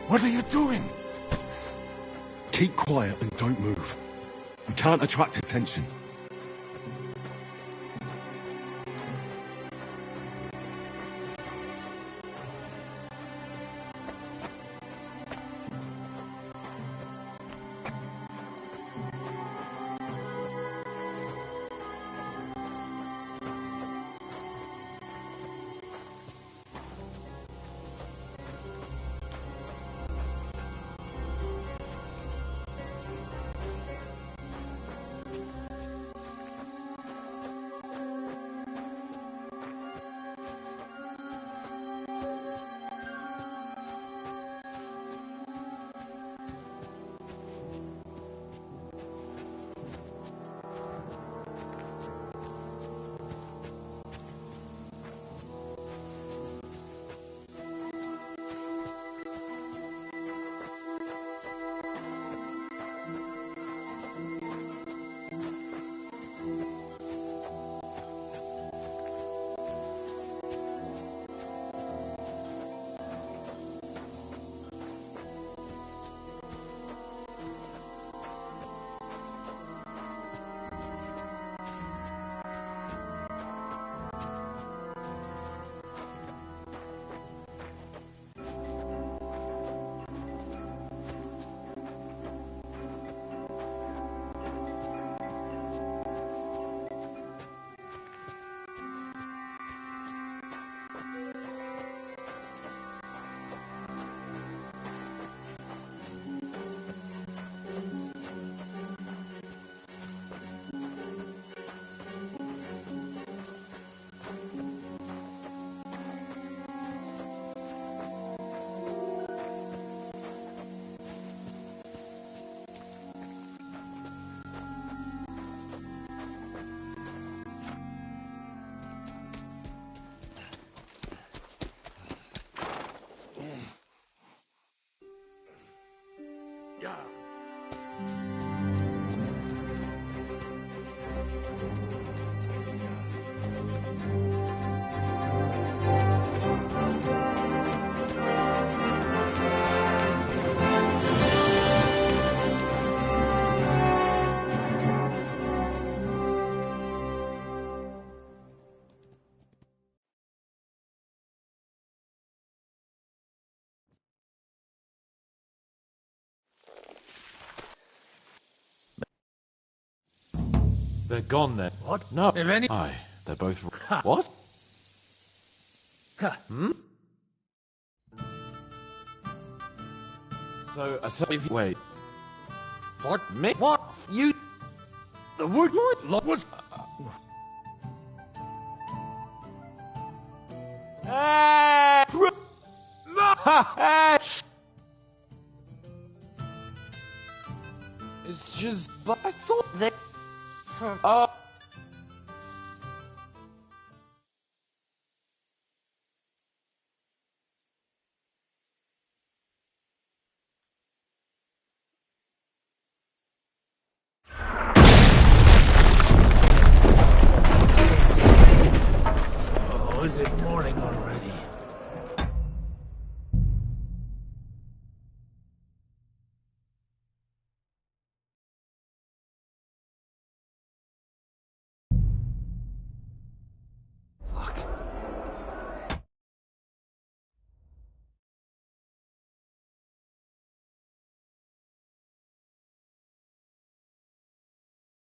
What are you doing? Keep quiet and don't move. We can't attract attention. They're gone then. What? No. If any... Aye, they're both... What? Hmm? So if... Wait. What? Me? What? You... The wood... Was... soldiers, but I thought they... Oh, is it morning already?